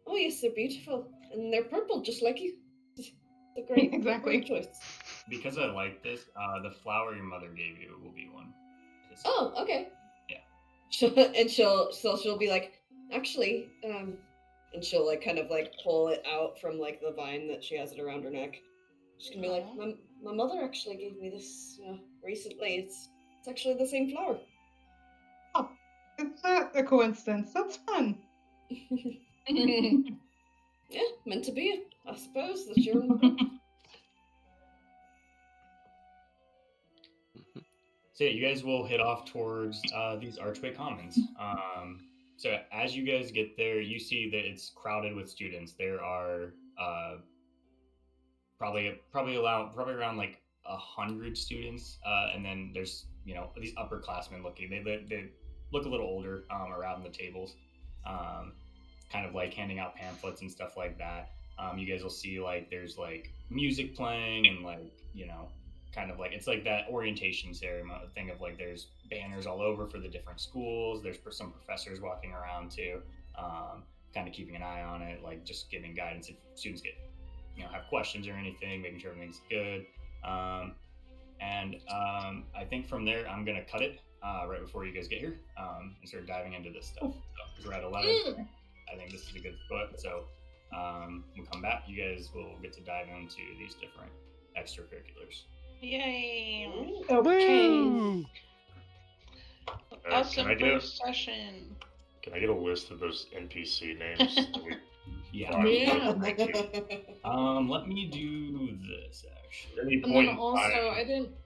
Oh yes, they're beautiful, and they're purple, just like you. It's a great, exactly. great choice. because I like this, the flower your mother gave you will be one. Oh, okay. Yeah. She'll be like, actually, and she'll like kind of like pull it out from like the vine that she has it around her neck. She's gonna be like, my mother actually gave me this recently. It's actually the same flower. Oh, it's not a coincidence. That's fun. Yeah, meant to be, I suppose. That you're in the group. So yeah, you guys will head off towards these Archway Commons. So as you guys get there, you see that it's crowded with students. There are probably around like 100 students, and then there's these upperclassmen looking. They look a little older around the tables, kind of like handing out pamphlets and stuff like that. You guys will see like there's like music playing and like kind of like it's like that orientation ceremony thing of like there's banners all over for the different schools. There's some professors walking around too, kind of keeping an eye on it, like just giving guidance if students get have questions or anything, making sure everything's good. I think from there I'm gonna cut it right before you guys get here and start diving into this stuff. Because we're at 11. I think this is a good spot. So we'll come back. You guys will get to dive into these different extracurriculars. Yay! Okay. Awesome Can I get first session. Can I get a list of those NPC names? that we Yeah. thought Yeah. of? Thank you. Let me do this actually. At any And point then in also, time, I didn't